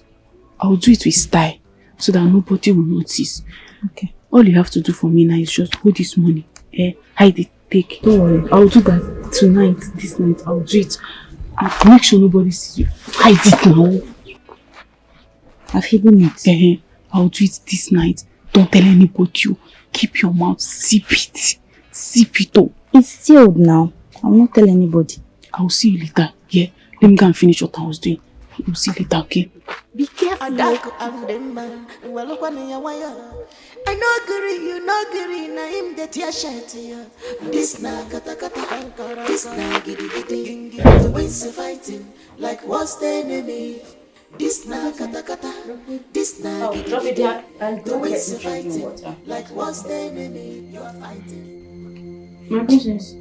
I'll do it with style so that nobody will notice. Okay. All you have to do for me now is just hold this money. Hide it. Take. Don't worry. I'll do that tonight, this night. I'll do it. I'll make sure nobody sees you. Hide it now. I've hidden it. I'll do it this night. Don't tell anybody. Keep your mouth. Zip it. Zip it up. It's sealed now. I'll not tell anybody. I'll see you later. Yeah. Let me go and finish what I was doing. We'll see you later, okay? Be careful. Adaku and them man. Well, look on your wire. I know agree, you know agree. Na him that ya shit here. This na kata kata. This na giddy giddy. The ways of fighting like what's the enemy. This na kata kata. This na giddy giddy. The ways of fighting like what's the enemy. You are fighting. My princess,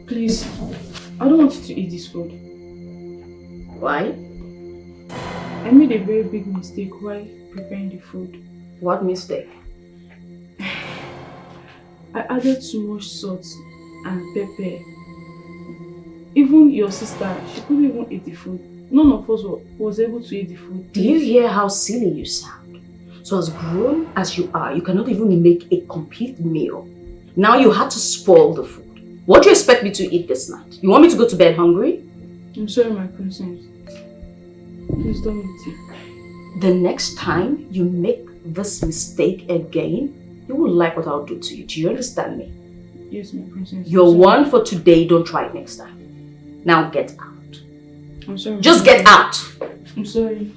please. I don't want you to eat this food. Why? I made a very big mistake while preparing the food. What mistake? I added too much salt and pepper. Even your sister, she couldn't even eat the food. None of us was able to eat the food. Do you hear how silly you sound? So as grown as you are, you cannot even make a complete meal. Now you had to spoil the food. What do you expect me to eat this night? You want me to go to bed hungry? I'm sorry, my princess. Please don't eat it. The next time you make this mistake again, you will like what I'll do to you. Do you understand me? Yes, my princess. You're one for today, don't try it next time. Now get out. I'm sorry. Just get out! I'm sorry.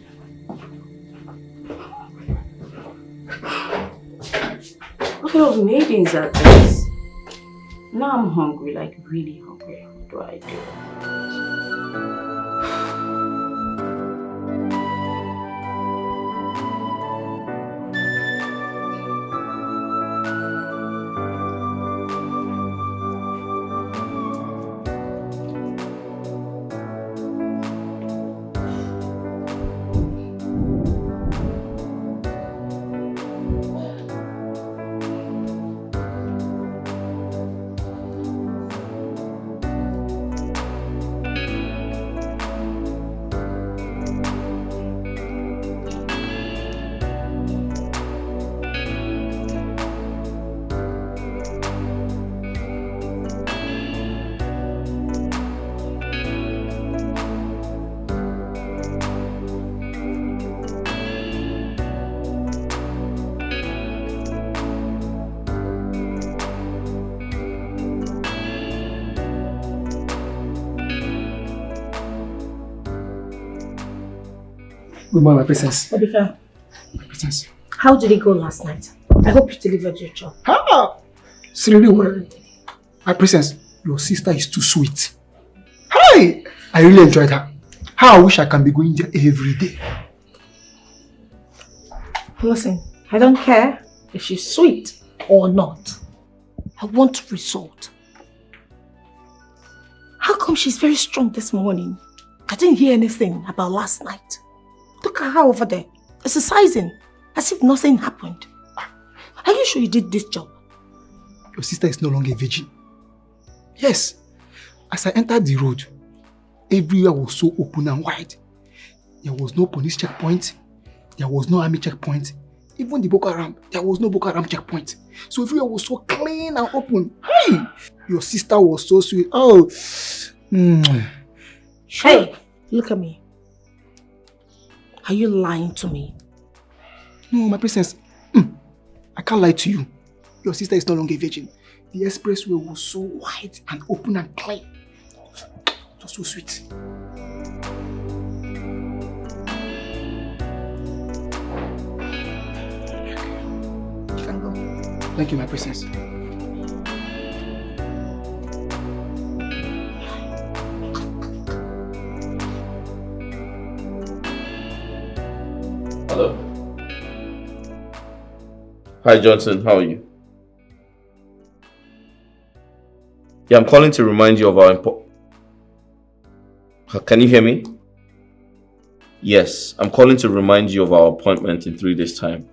What kind of maidens are these? Now I'm hungry, like really hungry. What do I do? Good morning, my princess. Odika, My princess. how did it go last night? I hope you delivered your job. Ah! It's really well. My princess, your sister is too sweet. Hi! I really enjoyed her. How I wish I can be going there every day. Listen, I don't care if she's sweet or not. I want result. How come she's very strong this morning? I didn't hear anything about last night. Look at her over there, exercising, as if nothing happened. Are you sure you did this job? Your sister is no longer a virgin. Yes. As I entered the road, everywhere was so open and wide. There was no police checkpoint. There was no army checkpoint. Even the Boko Haram, there was no Boko Haram checkpoint. So everywhere was so clean and open. Hey! Your sister was so sweet. Oh. Hey, look at me. Are you lying to me? No, my princess. I can't lie to you. Your sister is no longer a virgin. The expressway was so wide and open and clean. It was so sweet. Thank you, my princess. Hello? Hi, Johnson. How are you? Yeah, I'm calling to remind you of our Can you hear me? Yes, I'm calling to remind you of our appointment in 3 days' time.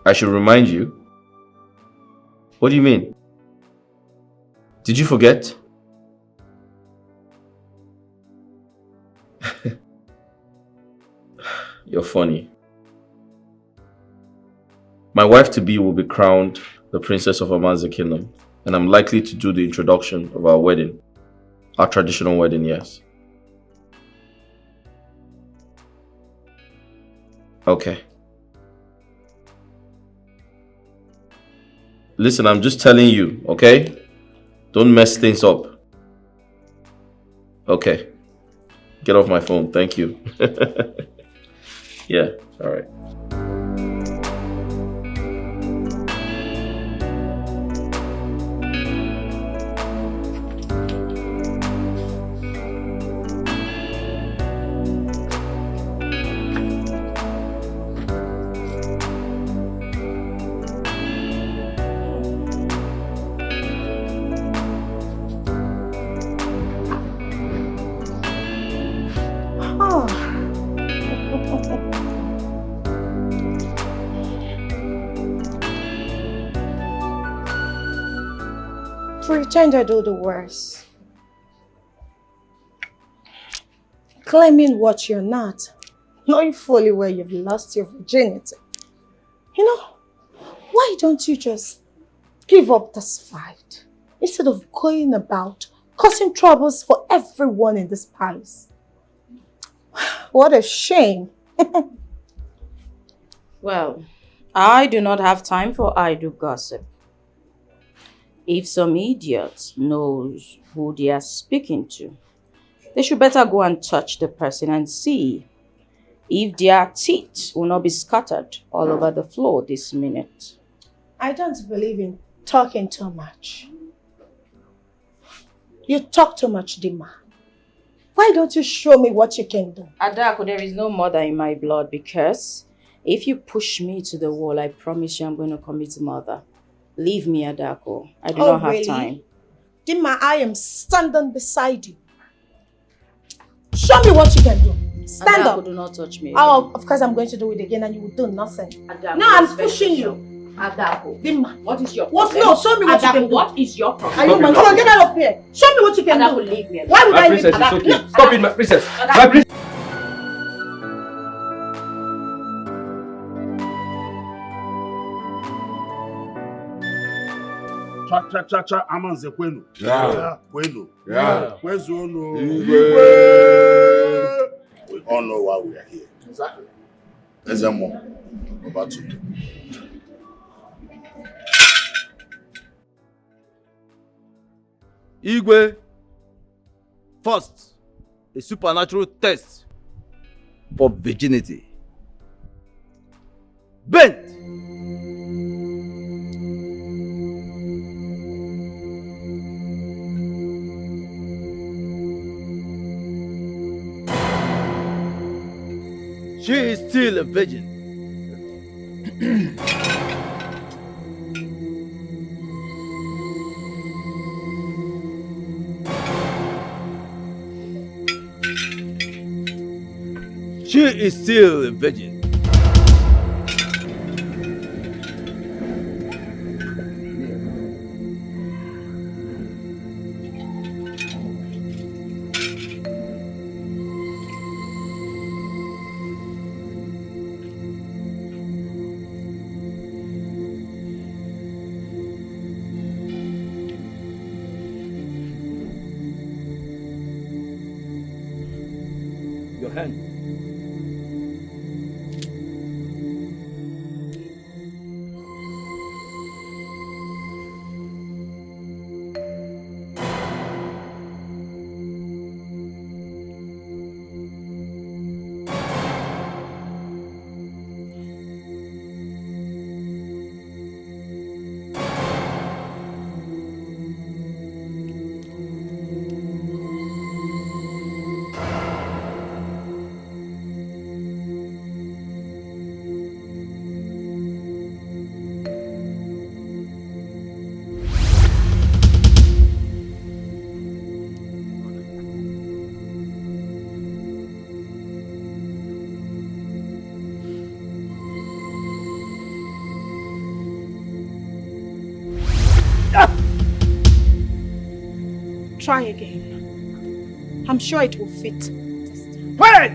I should remind you? What do you mean? Did you forget? You're funny. My wife-to-be will be crowned the Princess of Amanze Kingdom, and I'm likely to do the introduction of our wedding. Our traditional wedding, yes. Okay. Listen, I'm just telling you, okay? Don't mess things up. Okay. Get off my phone, thank you. Yeah, alright. Pretend I do the worst. Claiming what you're not, knowing fully well you've lost your virginity. You know, why don't you just give up this fight instead of going about causing troubles for everyone in this palace? What a shame. Well, I do not have time for idle gossip. If some idiot knows who they are speaking to, they should better go and touch the person and see if their teeth will not be scattered all over the floor this minute. I don't believe in talking too much. You talk too much, Dima. Why don't you show me what you can do? Adaku, there is no murder in my blood because if you push me to the wall, I promise you I'm going to commit murder. Leave me, Adaku. I do not have time. Dima, I am standing beside you. Show me what you can do. Stand Adaku, up. do not touch me. Oh, of course I'm going to do it again and you will do nothing. Adaku, No, I'm pushing you. Adaku, Dima, what is your what? problem? No, show me what you can do. What is your problem? Are you man? Come on, get out of here. Show me what you can Adaku, do. leave me. Why would My I princess, leave? it's okay. Stop it, my princess. My princess. Cha Amanze kwenu. Yeah. Kwenu. Yeah. Kwezuonu. Igwe. We all know why we are here. Exactly. Ezemo. About to. Igwe. First, a supernatural test for virginity. Bent. She is still a virgin. She is still a virgin. Your hand. Try again. I'm sure it will fit. Wait!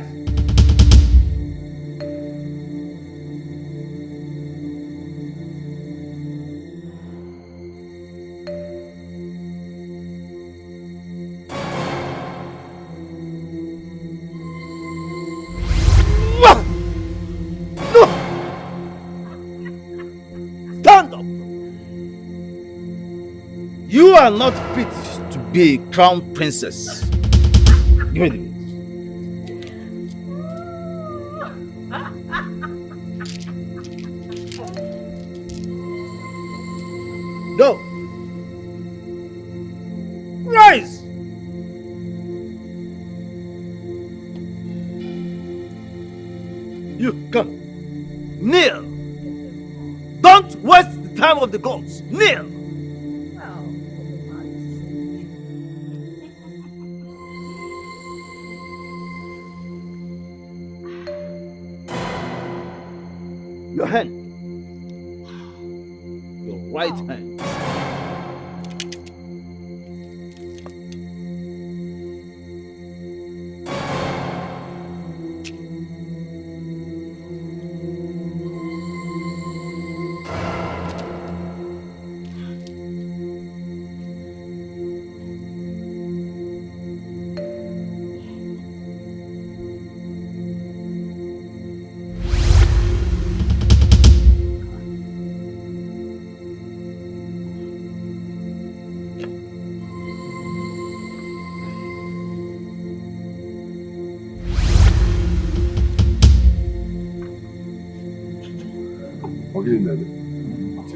Stand up! You are not fit to be a crown princess. Give me the book. Go! Rise! You, come. Kneel! Don't waste the time of the gods. Kneel! Your hand. Your right hand.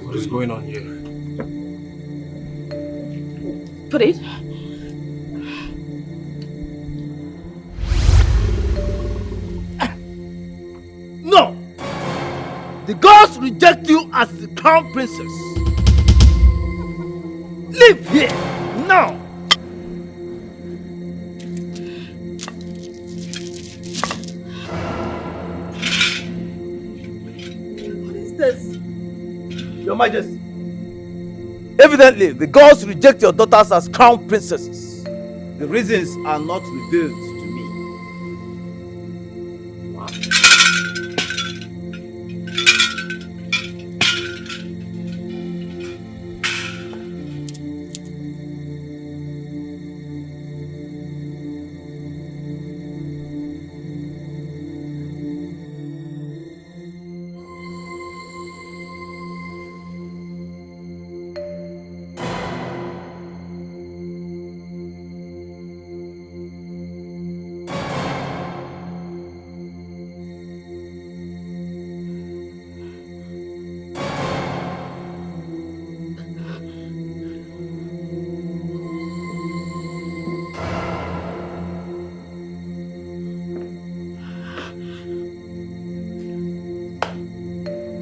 What is going on here? Put it. No! The gods reject you as the crown princess. Leave here now! What is this? Your Majesty, evidently the gods reject your daughters as crown princesses. The reasons are not revealed to me.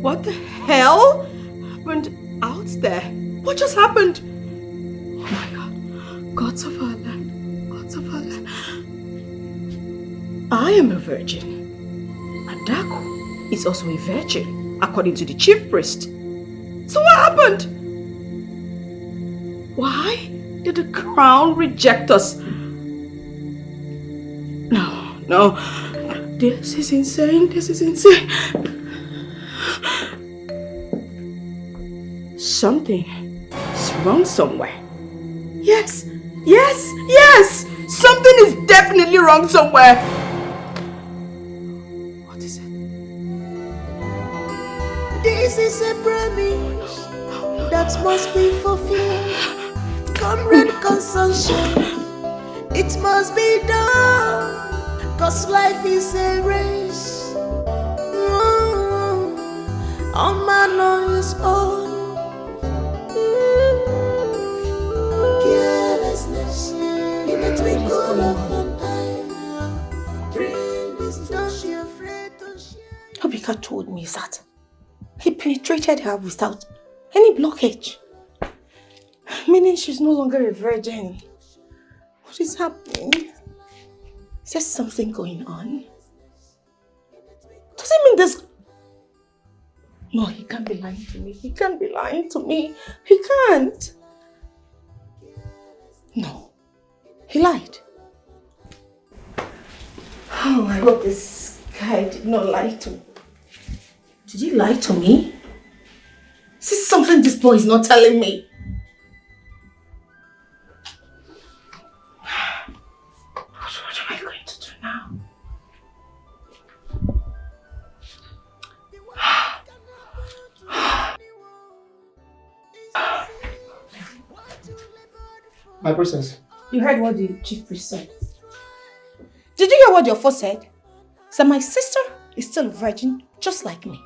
What the hell happened out there? What just happened? Oh my god. Gods of our land. Gods of our land. I am a virgin. Adaku is also a virgin, according to the chief priest. So what happened? Why did the crown reject us? No. This is insane. This is insane. Something is wrong somewhere. Yes. Something is definitely wrong somewhere. What is it? This is a promise that must be fulfilled. Comrade consumption, it must be done. 'Cause life is a race. All man on his own. Carelessness in the twinkle of an eye. Bring this, don't be afraid to share. Obika told me that he penetrated her without any blockage. Meaning she's no longer a virgin. What is happening? Is there something going on? Does it mean this? No, he can't be lying to me. He can't be lying to me. He can't. No. He lied. Oh, I hope this guy did not lie to me. Did he lie to me? Is this something this boy is not telling me? What am I going to do now? My princess. You heard what the chief priest said. Did you hear what your first said? Said my sister is still a virgin, just like me.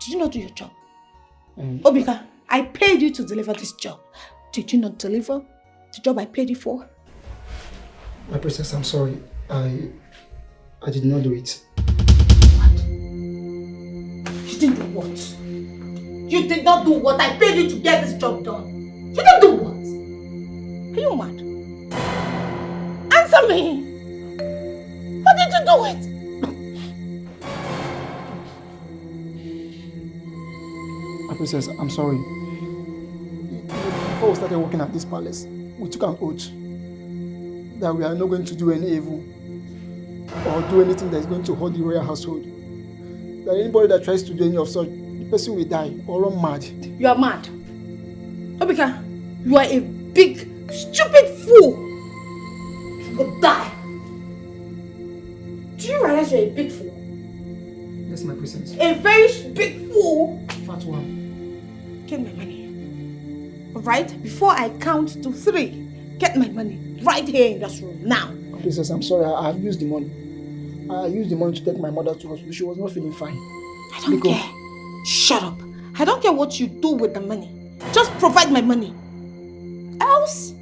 Did you not do your job? Obika, I paid you to deliver this job. Did you not deliver the job I paid you for? My princess, I'm sorry. I did not do it. You didn't do what? You did not do what? I paid you to get this job done. You didn't do what? Are you mad? Answer me! Why did you do it? My princess, I'm sorry. Before we started working at this palace, we took an oath that we are not going to do any evil or do anything that is going to hurt the royal household. That anybody that tries to do any of such, the person will die or run mad. You are mad. Obika, you are a big, stupid fool. You will die. Do you realize you're a big fool? Yes, my princess. A very big fool. Fat one. Get my money. Alright? Before I count to 3, get my money right here in this room now. Princess, I'm sorry. I have used the money. I used the money to take my mother to hospital. She was not feeling fine. I don't care. Shut up. I don't care what you do with the money. Just provide my money. Else,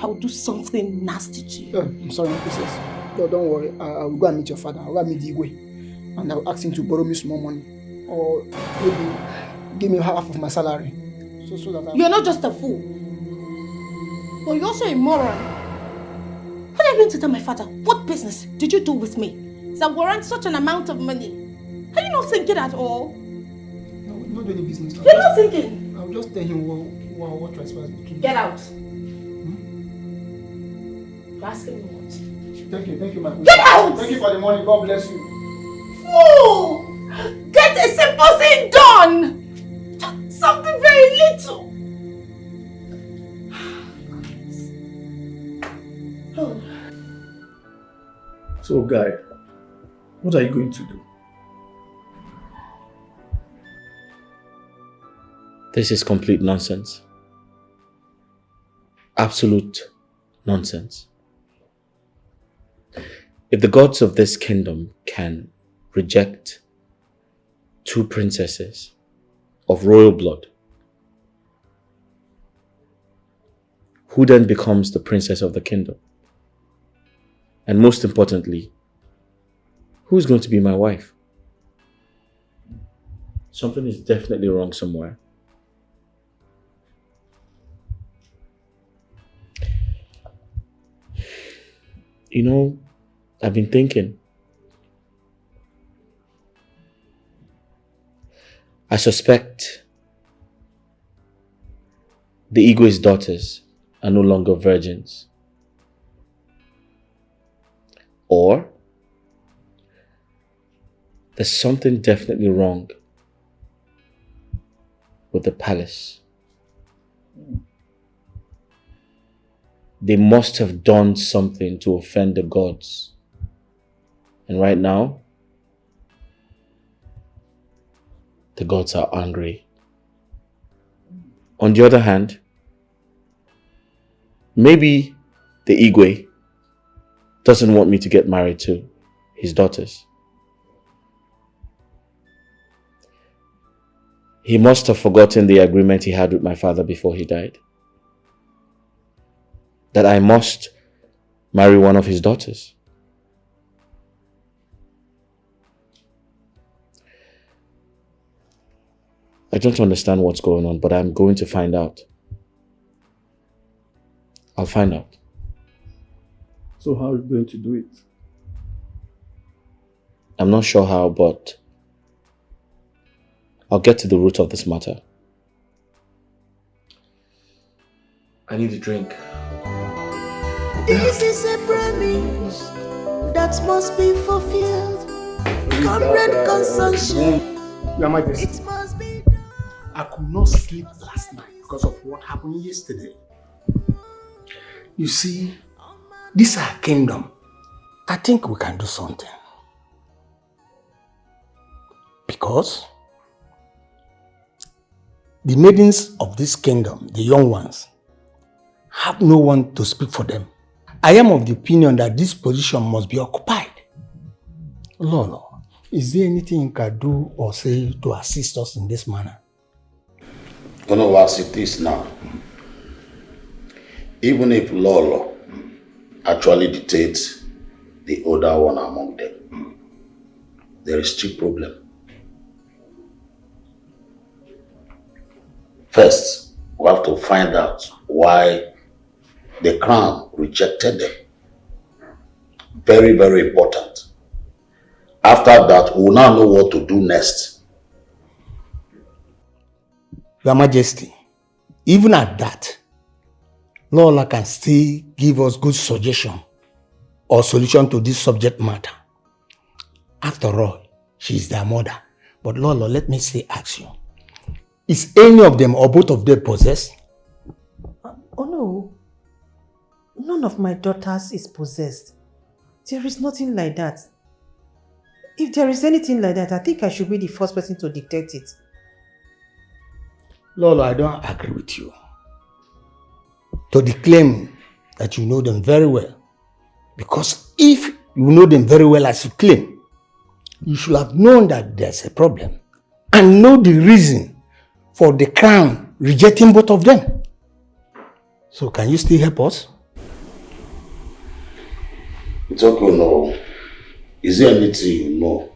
I will do something nasty to you. I'm sorry, princess. No, don't worry. I will go and meet your father. I will go and meet Igwe. And I will ask him to borrow me some more money. Or maybe give me half of my salary. So that You're not just a fool. But you're also a moron. What are you going to tell my father? What business did you do with me? That warrants such an amount of money? Are you not thinking at all? No, not doing any business. You're not thinking? I'll just tell him what trespass between. Get out. You're asking me what? Thank you, my princess. Get out! Thank you for the money. God bless you. Fool! Get a simple thing done! Something very little. Oh. So, guy, what are you going to do? This is complete nonsense. Absolute nonsense. If the gods of this kingdom can reject 2 princesses of royal blood, who then becomes the princess of the kingdom? And most importantly, who's going to be my wife? Something is definitely wrong somewhere. You know, I've been thinking. I suspect the Igwe's daughters are no longer virgins. Or there's something definitely wrong with the palace. They must have done something to offend the gods. And right now, the gods are angry. On the other hand, maybe the Igwe doesn't want me to get married to his daughters. He must have forgotten the agreement he had with my father before he died. That I must marry one of his daughters. I don't understand what's going on, but I'm going to find out. I'll find out. So how are you going to do it? I'm not sure how, but I'll get to the root of this matter. I need a drink. This is a promise that must be fulfilled. Comrade consumption. Your Majesty, It must be. I could not sleep last night because of what happened yesterday. You see, this is our kingdom. I think we can do something. Because the maidens of this kingdom, the young ones, have no one to speak for them. I am of the opinion that this position must be occupied. Lolo, is there anything you can do or say to assist us in this manner? You know, as it is now, even if Lolo actually dictates the older one among them, there is still problem. First, we have to find out why the crown rejected them. Very, very important. After that, we will now know what to do next. Your Majesty, even at that, Lola can still give us good suggestion or solution to this subject matter. After all, she is their mother. But Lola, let me ask you, is any of them or both of them possessed? Oh no. None of my daughters is possessed. There is nothing like that. If there is anything like that, I think I should be the first person to detect it. Lolo, I don't agree with you. To the claim that you know them very well. Because if you know them very well as you claim, you should have known that there's a problem and know the reason for the crown rejecting both of them. So can you still help us? It's okay, no. Is there anything you know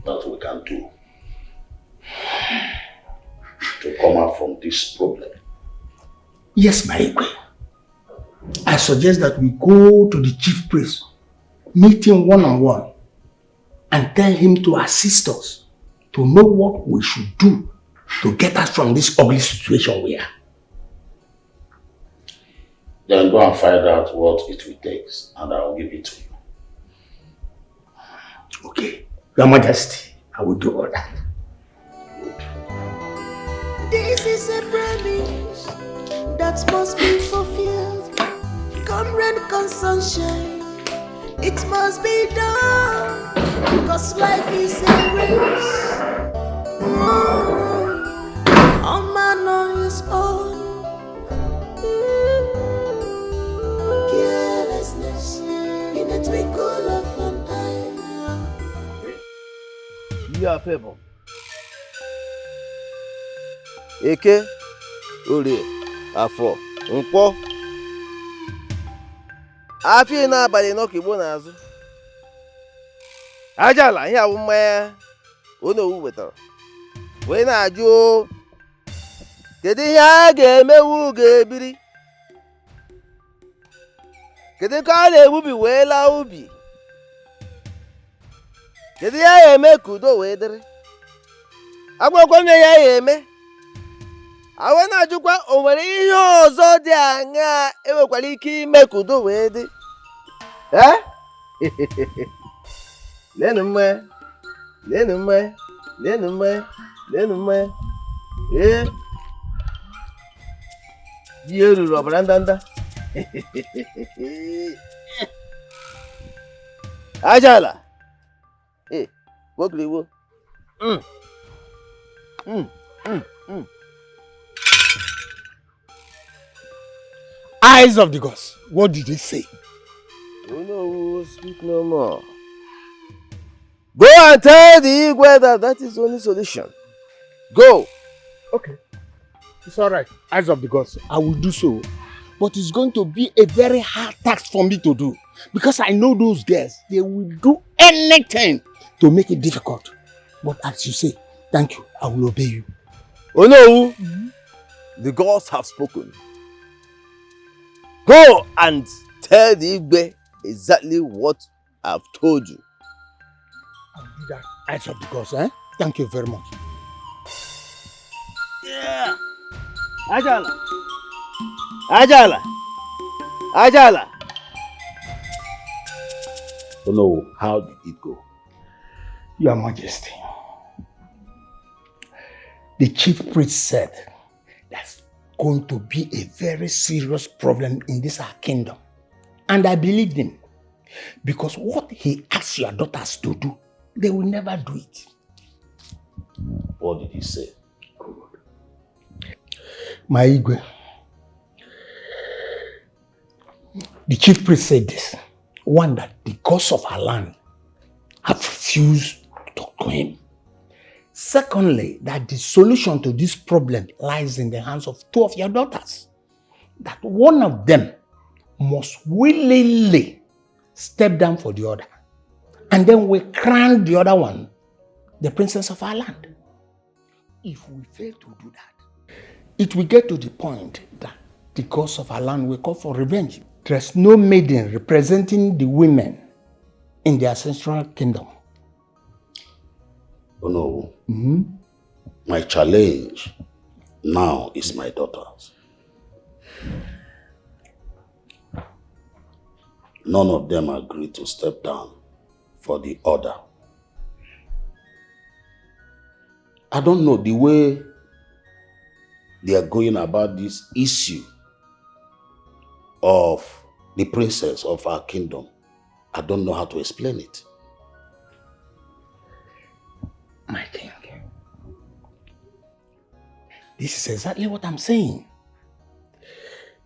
that we can do to come out from this problem? Yes, my Igwe. I suggest that we go to the chief priest, meet him one-on-one, and tell him to assist us to know what we should do to get us from this ugly situation we are. Then go and find out what it will take, and I will give it to you. Okay, Your Majesty, I will do all that. This is a promise that must be fulfilled. Comrade consumption, it must be done. Cause life is a race. A man on his own. Carelessness in a twinkle of an eye. You are favor. Eke, Orie, Afọ, Nkwọ. Afọ n'abalị n'ọkigbo n'azụ. Ajala ihe awụ mmanya onye owu wetara. Wee na-ajụ kedu ihe a ga-emewu ga-ebiri? Kedu ka a na-egbubi wee laa ubi? Kedu ihe a ga-eme ka udo wee dịrị? Agwakwa nne ya ga-eme. Awe na-ajụkwa o nwere ihe ọzọ dị aṅaa enwekwara ike ime ka udo wee dị? Leenụ mmanya, leenụ mmanya, leenụ mmanya, leenụ mmanya. Ji eruru ọbara ndanda. Ajala. Wokiriwo. Eyes of the gods, what did they say? Oh no, speak no more. Go and tell the Igwe that is the only solution. Go. Okay. It's all right. Eyes of the gods, I will do so. But it's going to be a very hard task for me to do. Because I know those girls, they will do anything to make it difficult. But as you say, thank you, I will obey you. Oh no, the gods have spoken. Go and tell the Igwe exactly what I've told you. I'll do that. Eyes of the gods, eh? Thank you very much. Yeah. Ajala. Ajala. Ajala. So no, how did it go? Your Majesty, the chief priest said that's going to be a very serious problem in this our kingdom. And I believed him. Because what he asked your daughters to do, they will never do it. What did he say? My Igwe, the chief priest said this. One, that the gods of our land have refused to talk to him. Secondly, that the solution to this problem lies in the hands of two of your daughters. That one of them must willingly step down for the other. And then we crown the other one the princess of our land. If we fail to do that, it will get to the point that the gods of our land will call for revenge. There's no maiden representing the women in the ancestral kingdom. Oh no. My challenge now is my daughters. None of them agreed to step down for the order. I don't know the way they are going about this issue of the princess of our kingdom. I don't know how to explain it. My king, this is exactly what I'm saying.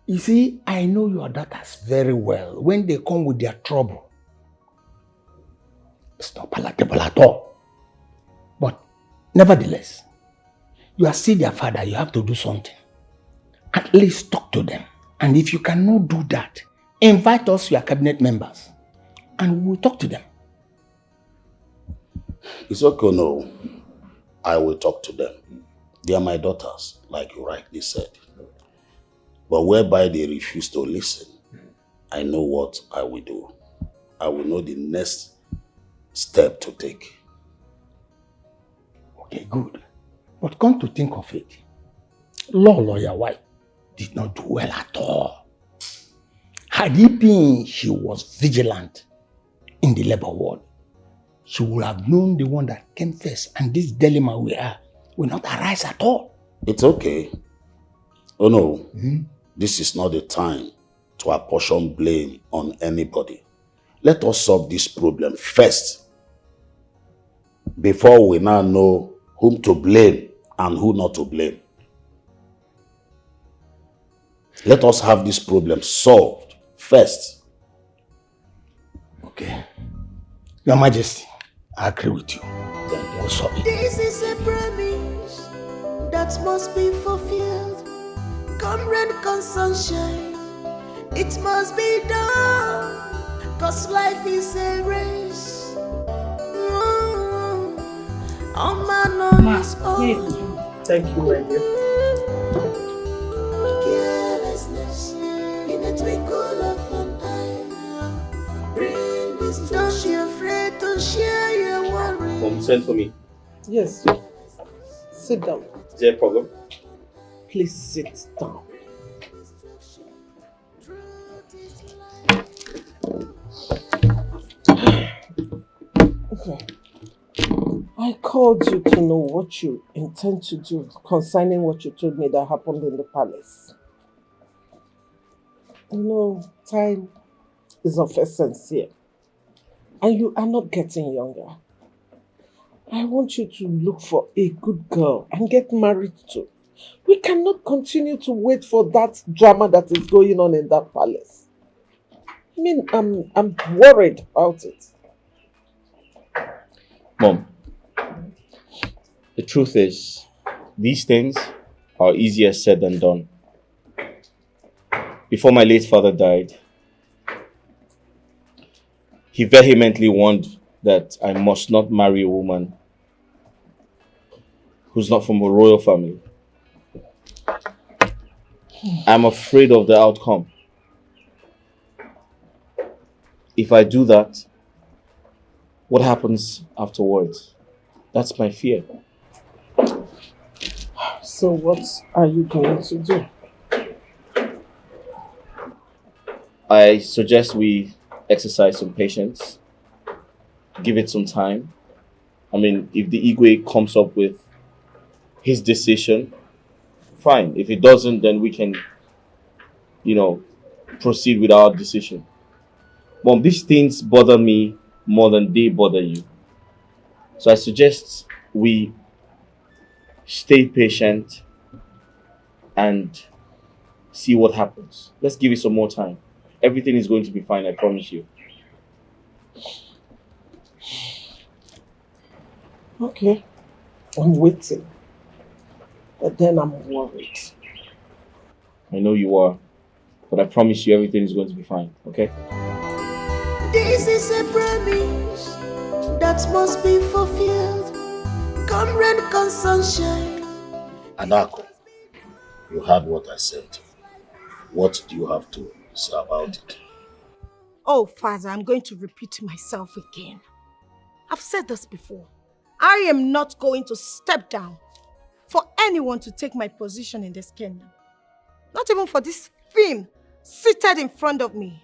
You see, I know your daughters very well. When they come with their trouble, it's not palatable at all. But nevertheless, you are still their father. You have to do something. At least talk to them. And if you cannot do that, invite us, your cabinet members, and we'll talk to them. It's okay, no. I will talk to them. They are my daughters, like you rightly said. But whereby they refuse to listen, I know what I will do. I will know the next step to take. Okay, good. But come to think of it, Lolo, your wife, did not do well at all. Had it been she was vigilant in the labor ward, she would have known the one that came first, and this dilemma we are will not arise at all. It's okay. Oh no, this is not the time to apportion blame on anybody. Let us solve this problem first, before we now know whom to blame and who not to blame. Let us have this problem solved first. Okay. Your Majesty, I agree with you. Then we'll solve it. This is a promise that must be fulfilled. Come rain, come sunshine, it must be done. Cause life is a race. All man is all. Thank you, my dear. Carelessness in a twinkle of an eye. Bring this. Don't be afraid to share your worries. Mom, send for me. Yes. Sit down. Is there a problem? Please sit down. Okay. I called you to know what you intend to do concerning what you told me that happened in the palace. You know, time is of essence here. And you are not getting younger. I want you to look for a good girl and get married to. We cannot continue to wait for that drama that is going on in that palace. I mean, I'm worried about it. Mom, the truth is, these things are easier said than done. Before my late father died, he vehemently warned that I must not marry a woman who's not from a royal family. I'm afraid of the outcome. If I do that, what happens afterwards? That's my fear. So what are you going to do? I suggest we exercise some patience give it some time. I mean, if the Igwe comes up with his decision, fine. If it doesn't, then we can, proceed with our decision. But these things bother me more than they bother you. So I suggest we stay patient and see what happens. Let's give it some more time. Everything is going to be fine, I promise you. Okay, I'm waiting. But then I'm worried. I know you are, but I promise you everything is going to be fine, okay? This is a promise that must be fulfilled. Come rain, come sunshine. Adaku, you heard what I said. What do you have to say about it? Oh, Father, I'm going to repeat myself again. I've said this before. I am not going to step down for anyone to take my position in this kingdom. Not even for this film seated in front of me.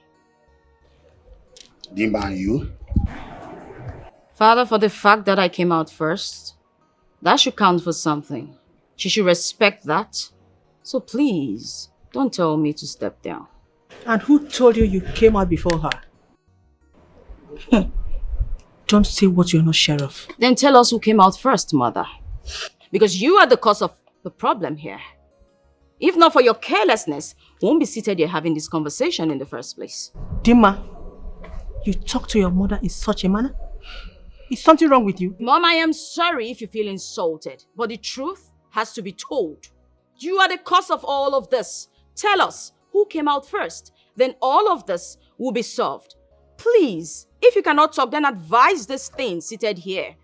Dimma, and you? Father, for the fact that I came out first, that should count for something. She should respect that. So please, don't tell me to step down. And who told you you came out before her? Don't say what you're not sure of. Then tell us who came out first, Mother. Because you are the cause of the problem here. If not for your carelessness, we won't be seated here having this conversation in the first place. Dimma, you talk to your mother in such a manner? Is something wrong with you? Mom, I am sorry if you feel insulted, but the truth has to be told. You are the cause of all of this. Tell us who came out first. Then all of this will be solved. Please, if you cannot talk, then advise this thing seated here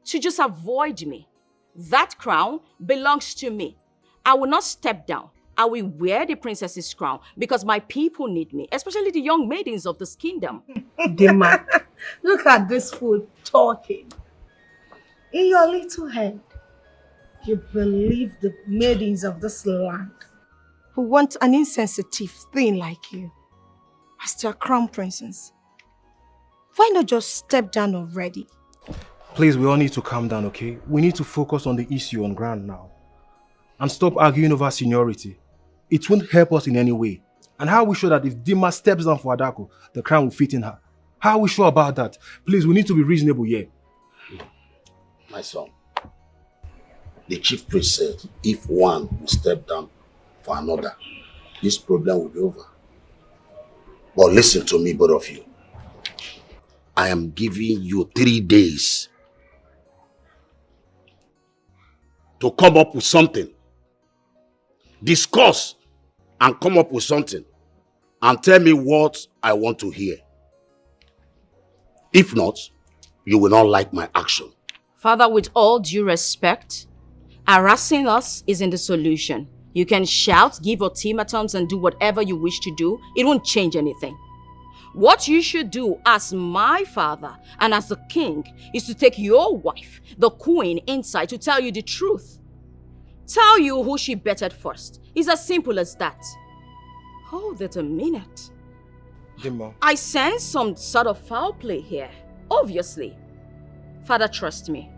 to just avoid me. That crown belongs to me. I will not step down. I will wear the princess's crown because my people need me, especially the young maidens of this kingdom. Dimma, look at this fool talking. In your little head, you believe the maidens of this land who want an insensitive thing like you as their crown princess. Why not just step down already? Please, we all need to calm down, okay? We need to focus on the issue on ground now. And stop arguing over seniority. It won't help us in any way. And how are we sure that if Dimma steps down for Adaku, the crown will fit in her? How are we sure about that? Please, we need to be reasonable here. My son, the chief priest said if one will step down for another, this problem will be over. But listen to me, both of you. I am giving you 3 days to come up with something. Discuss and come up with something and tell me what I want to hear. If not, you will not like my action. Father, with all due respect, harassing us isn't the solution. You can shout, give ultimatums, and do whatever you wish to do. It won't change anything. What you should do as my father and as the king is to take your wife, the queen, inside to tell you the truth. Tell you who she betted first. It's as simple as that. Hold it a minute. Dimma. I sense some sort of foul play here. Obviously. Father, trust me.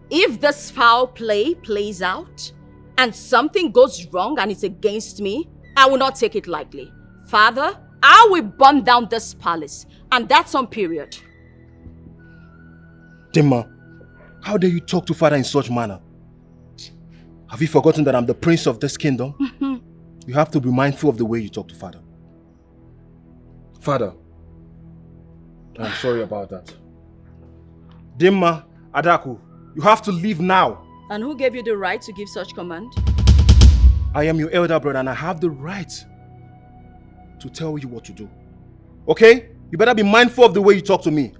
If this foul play plays out and something goes wrong and it's against me, I will not take it lightly. Father, I will burn down this palace, and that's on period. Dimma, how dare you talk to Father in such manner? Have you forgotten that I'm the prince of this kingdom? You have to be mindful of the way you talk to Father. Father, I'm sorry about that. Dimma, Adaku, you have to leave now. And who gave you the right to give such command? I am your elder brother and I have the right to tell you what to do. Okay? You better be mindful of the way you talk to me.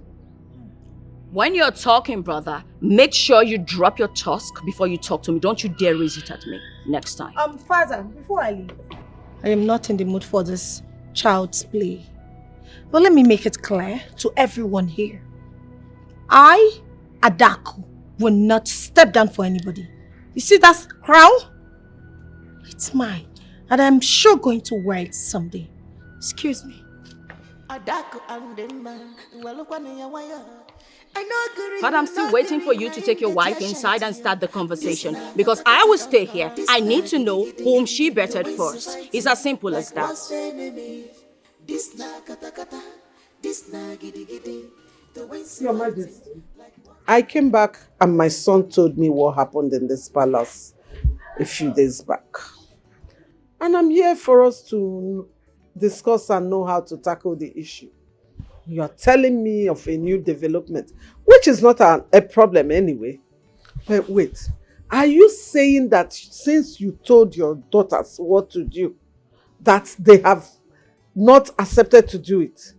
When you're talking, brother, make sure you drop your tusk before you talk to me. Don't you dare raise it at me next time. Father, before I leave, I am not in the mood for this child's play. But let me make it clear to everyone here. I, Adaku, will not step down for anybody. You see that crown? It's mine. And I'm sure going to wear it someday. Excuse me. Adaku and Dima. But I'm still waiting for you to take your wife inside and start the conversation. Because I will stay here. I need to know whom she bettered first. It's as simple as that. Your Majesty, I came back and my son told me what happened in this palace a few days back. And I'm here for us to discuss and know how to tackle the issue. You're telling me of a new development, which is not a problem anyway. But wait, are you saying that since you told your daughters what to do, that they have not accepted to do it?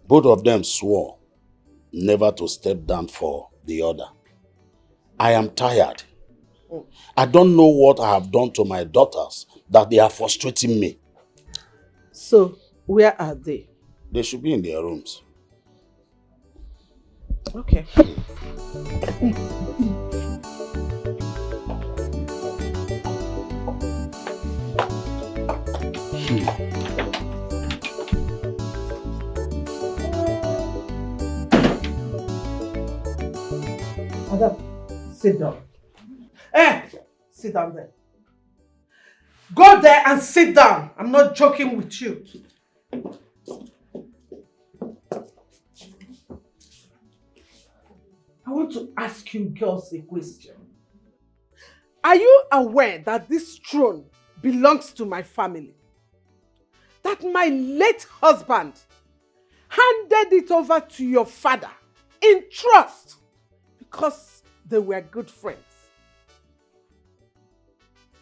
Both of them swore never to step down for the other. I am tired. I don't know what I have done to my daughters that they are frustrating me. So, where are they? They should be in their rooms. Okay. Madam, sit down. Sit down there. Go there and sit down. I'm not joking with you. I want to ask you girls a question. Are you aware that this throne belongs to my family? That my late husband handed it over to your father in trust because they were good friends.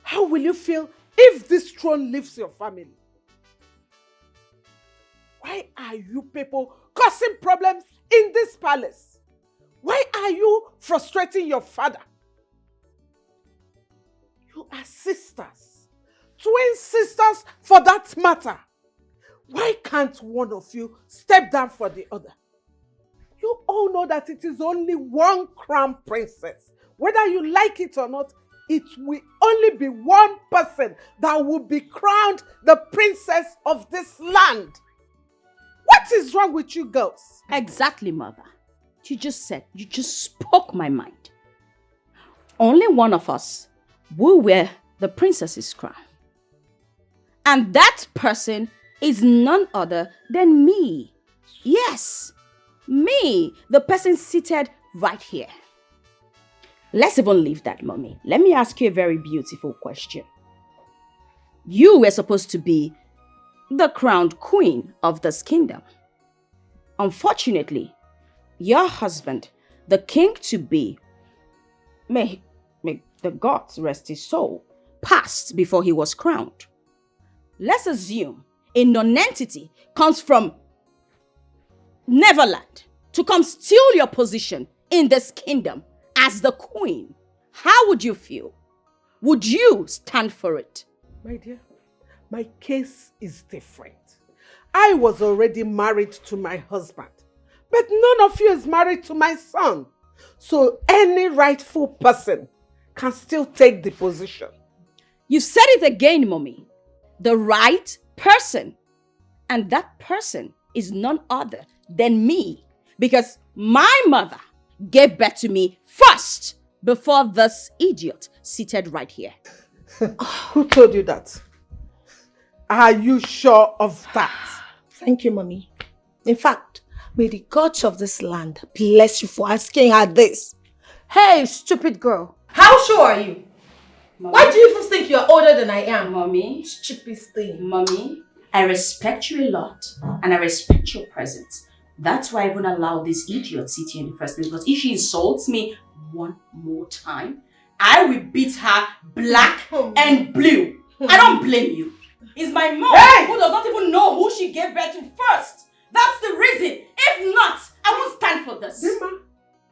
How will you feel if this throne leaves your family? Why are you people causing problems in this palace? Why are you frustrating your father? You are sisters, twin sisters for that matter. Why can't one of you step down for the other? You all know that it is only one crown princess. Whether you like it or not, it will only be one person that will be crowned the princess of this land. What is wrong with you girls? Exactly, mother. You just spoke my mind. Only one of us will wear the princess's crown. And that person is none other than me. Yes, me, the person seated right here. Let's even leave that, mommy. Let me ask you a very beautiful question. You were supposed to be the crowned queen of this kingdom. Unfortunately, your husband, the king-to-be, may the gods rest his soul, passed before he was crowned. Let's assume a non-entity comes from Neverland to come steal your position in this kingdom as the queen. How would you feel? Would you stand for it? My dear, my case is different. I was already married to my husband, but none of you is married to my son. So any rightful person can still take the position. You said it again, mommy. The right person. And that person is none other than me. Because my mother gave birth to me first before this idiot seated right here. Who told you that? Are you sure of that? Thank you, mommy. In fact, may the gods of this land bless you for asking her this. Hey, stupid girl. How sure are you? Mommy? Why do you even think you're older than I am? Mommy? Stupid thing. Mommy, I respect you a lot and I respect your presence. That's why I even allowed this idiot sit here in the first place. Because if she insults me one more time, I will beat her black and blue. I don't blame you. It's my mom who does not even know who she gave birth to first. That's the reason. If not, I won't stand for this. Dima,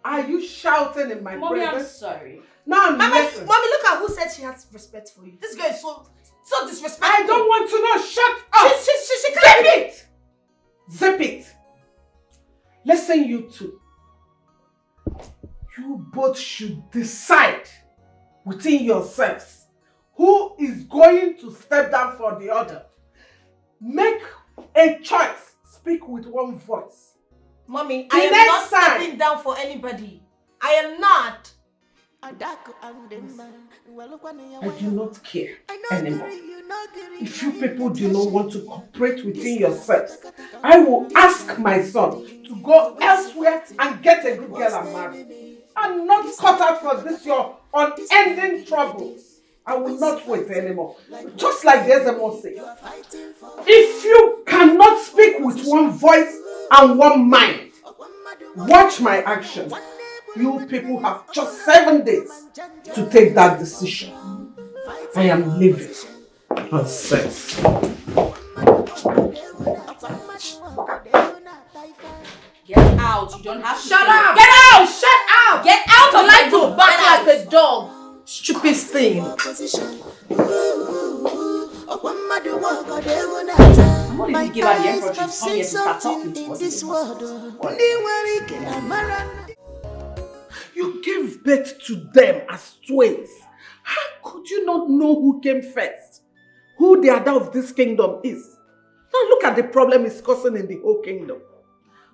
are you shouting in my Mommy, presence? I'm sorry. Now Mommy, listen. look at who said she has respect for you. This girl is so disrespectful. I don't want to know. Shut up. She Zip can't. it. Zip it. Listen, you two. You both should decide within yourselves who is going to step down for the other. Make a choice. speak with one voice. Mommy, The I am next not time- stepping down for anybody. I am not. I do not care anymore. If you people do not want to cooperate within yourselves, I will ask my son to go elsewhere and get a good girl and marry. I'm not cut out for this your unending troubles. I will not wait anymore. Just like the SMO say, if you cannot speak with one voice and one mind, watch my action. You people have just 7 days to take that decision. I am leaving. Nonsense. Get out. You don't have to Shut stay. up! Get out! Shut up! Get out of You my like room. to bark Get out. like a dog. Stupid thing. I'm not even give her the effort. She's come here to start talking to us. You gave birth to them as twins. How could you not know who came first? Who the other of this kingdom is? Now look at the problem it's causing in the whole kingdom.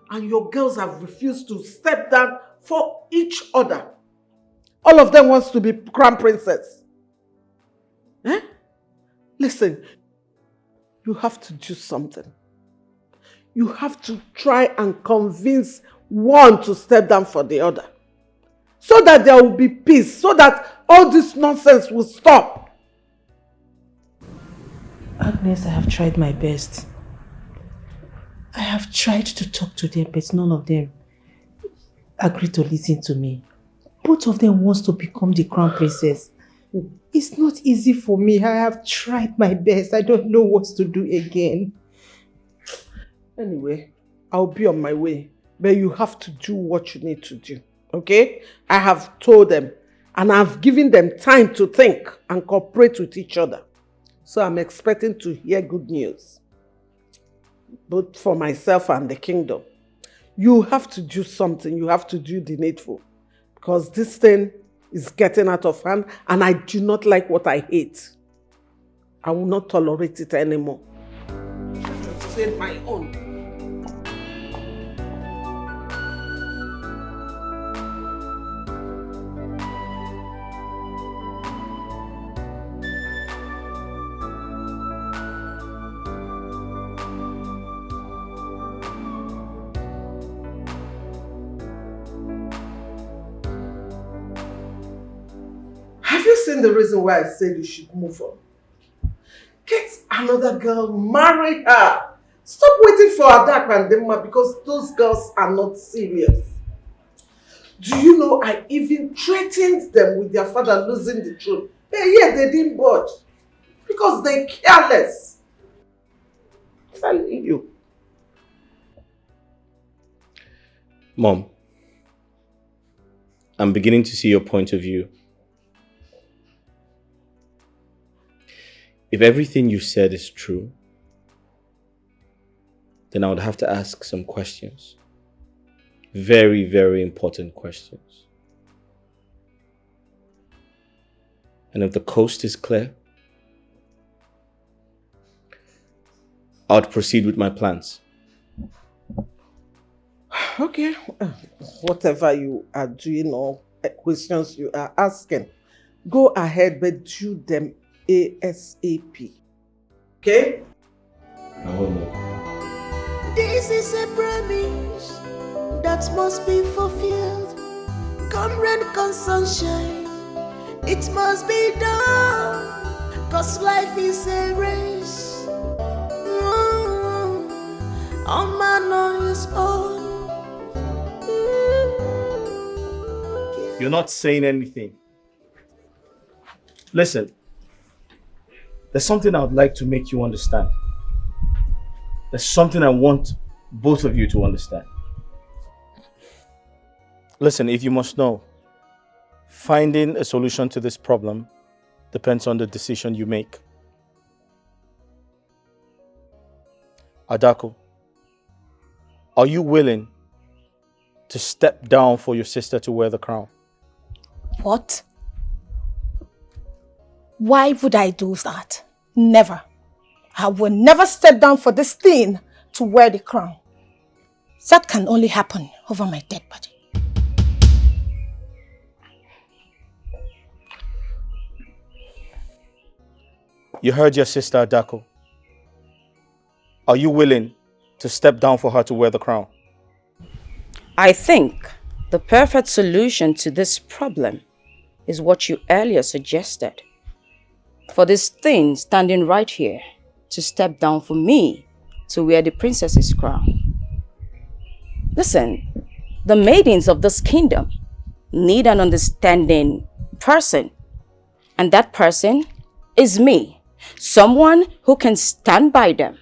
And your girls have refused to step down for each other. All of them wants to be crown princess. Eh? Listen, you have to do something. You have to try and convince one to step down for the other. So that there will be peace. So that all this nonsense will stop. Agnes, I have tried my best. I have tried to talk to them, but none of them agreed to listen to me. Both of them wants to become the crown princess. It's not easy for me. I have tried my best. I don't know what to do again. Anyway, I'll be on my way. But you have to do what you need to do. Okay? I have told them. And I've given them time to think and cooperate with each other. So I'm expecting to hear good news. Both for myself and the kingdom. You have to do something. You have to do the needful. Because this thing is getting out of hand and I do not like what I hate. I will not tolerate it anymore. I've said my own. Have you seen the reason why I said you should move on? Get another girl, marry her. Stop waiting for Adaku and Demma because those girls are not serious. Do you know I even threatened them with their father losing the throne? Yet they didn't budge. Because they're careless. I'm telling you. Mom, I'm beginning to see your point of view. If everything you said is true, then I would have to ask some questions. Very, very important questions. And if the coast is clear, I would proceed with my plans. Okay. Whatever you are doing or questions you are asking, go ahead but do them ASAP. Okay? I will know. This is a promise that must be fulfilled. Come rain, come sunshine, it must be done. Cause life is a race. All man on his own. You're not saying anything. Listen, there's something I would like to make you understand. There's something I want both of you to understand. Listen, if you must know, finding a solution to this problem depends on the decision you make. Adaku, are you willing to step down for your sister to wear the crown? What? Why would I do that? Never. I will never step down for this thing to wear the crown. That can only happen over my dead body. You heard your sister, Adaku. Are you willing to step down for her to wear the crown? I think the perfect solution to this problem is what you earlier suggested. For this thing standing right here to step down for me to wear the princess's crown. Listen, the maidens of this kingdom need an understanding person. And that person is me. Someone who can stand by them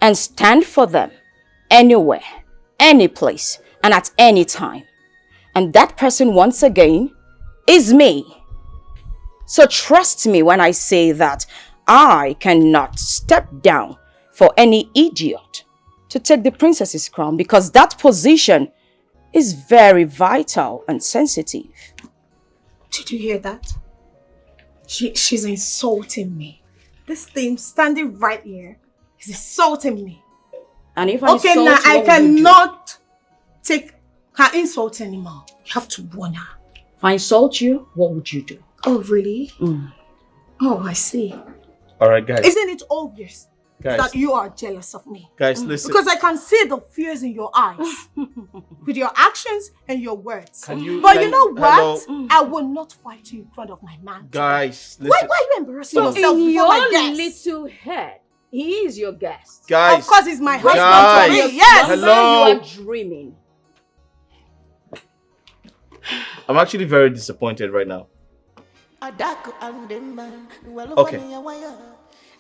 and stand for them anywhere, any place, and at any time. And that person, once again, is me. So trust me when I say that I cannot step down for any idiot to take the princess's crown, because that position is very vital and sensitive. Did you hear that? She's insulting me. This thing standing right here is insulting me. And if I okay, insult now you, I what will you do? cannot take her insult anymore. You have to warn her. If I insult you, what would you do? Oh, really? Oh, I see. All right, guys. Isn't it obvious Guys. that you are jealous of me? Guys, listen. Because I can see the fears in your eyes with your actions and your words. Can you- but can- you know what? hello? I will not fight you in front of my man. Guys, listen. Why are you embarrassing yourself in before my your guests? little head, he is your guest. Guys. Of course, he's my husband Guys. to me. Yes. Hello. You are dreaming. I'm actually very disappointed right now. Okay.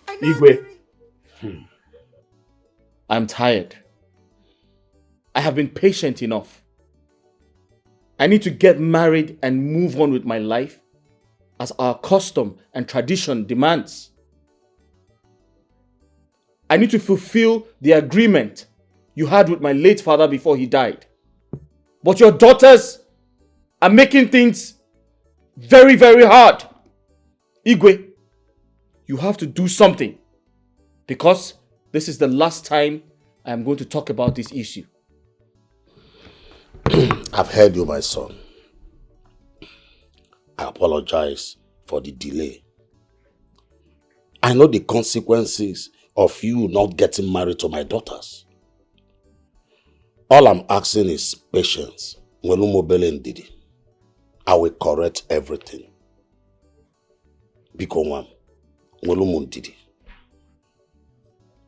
Igwe. I'm tired. I have been patient enough. I need to get married and move on with my life as our custom and tradition demands. I need to fulfill the agreement you had with my late father before he died. But your daughters are making things very, very hard. Igwe, you have to do something, because this is the last time I am going to talk about this issue. I've heard you, my son. I apologize for the delay. I know the consequences of you not getting married to my daughters. All I'm asking is patience. I will correct everything.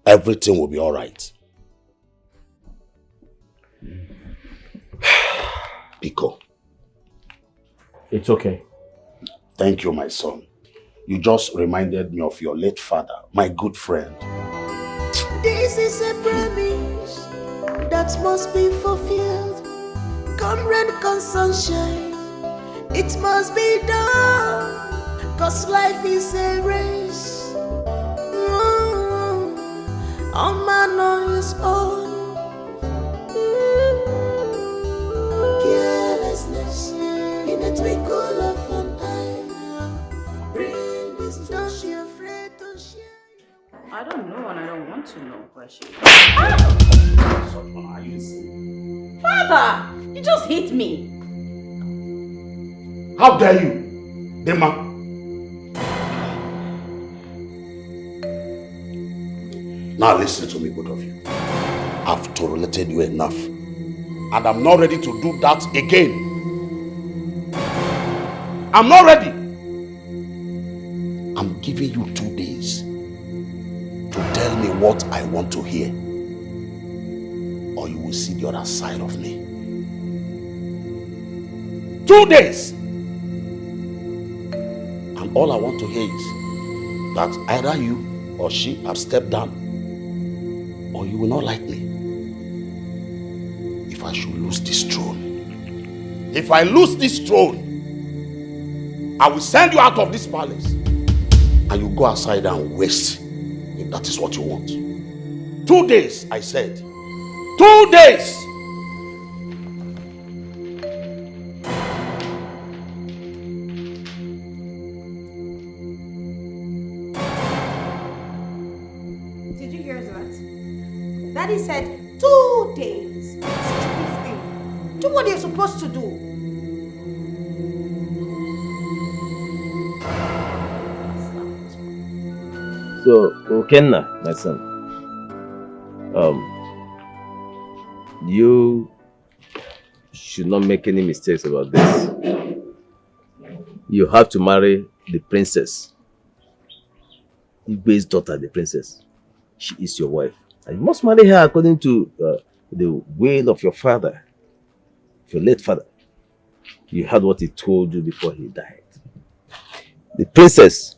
Everything will be all right. Pico. It's okay. Thank you, my son. You just reminded me of your late father, my good friend. This is a promise that must be fulfilled. Come rain, come sunshine, it must be done. Cause life is a race. All man on his own. Carelessness in a twinkle of an eye. Bring this, don't she afraid to share. I don't know and I don't want to know where she is. Father, you just hit me. How dare you, Dema? Now listen to me, both of you. I've tolerated you enough. And I'm not ready to do that again. I'm not ready. I'm giving you 2 days to tell me what I want to hear. Or you will see the other side of me. 2 days. And all I want to hear is that either you or she have stepped down, or you will not like me. If I should lose this throne, if I lose this throne, I will send you out of this palace and you go outside and waste, if that is what you want. 2 days, I said. 2 days. Daddy said 2 days. Do what you're supposed to do. So, Okenna, my son, you should not make any mistakes about this. You have to marry the princess. Igwe's daughter, the princess. She is your wife. And you must marry her according to the will of your father, your late father. You heard what he told you before he died. The princess,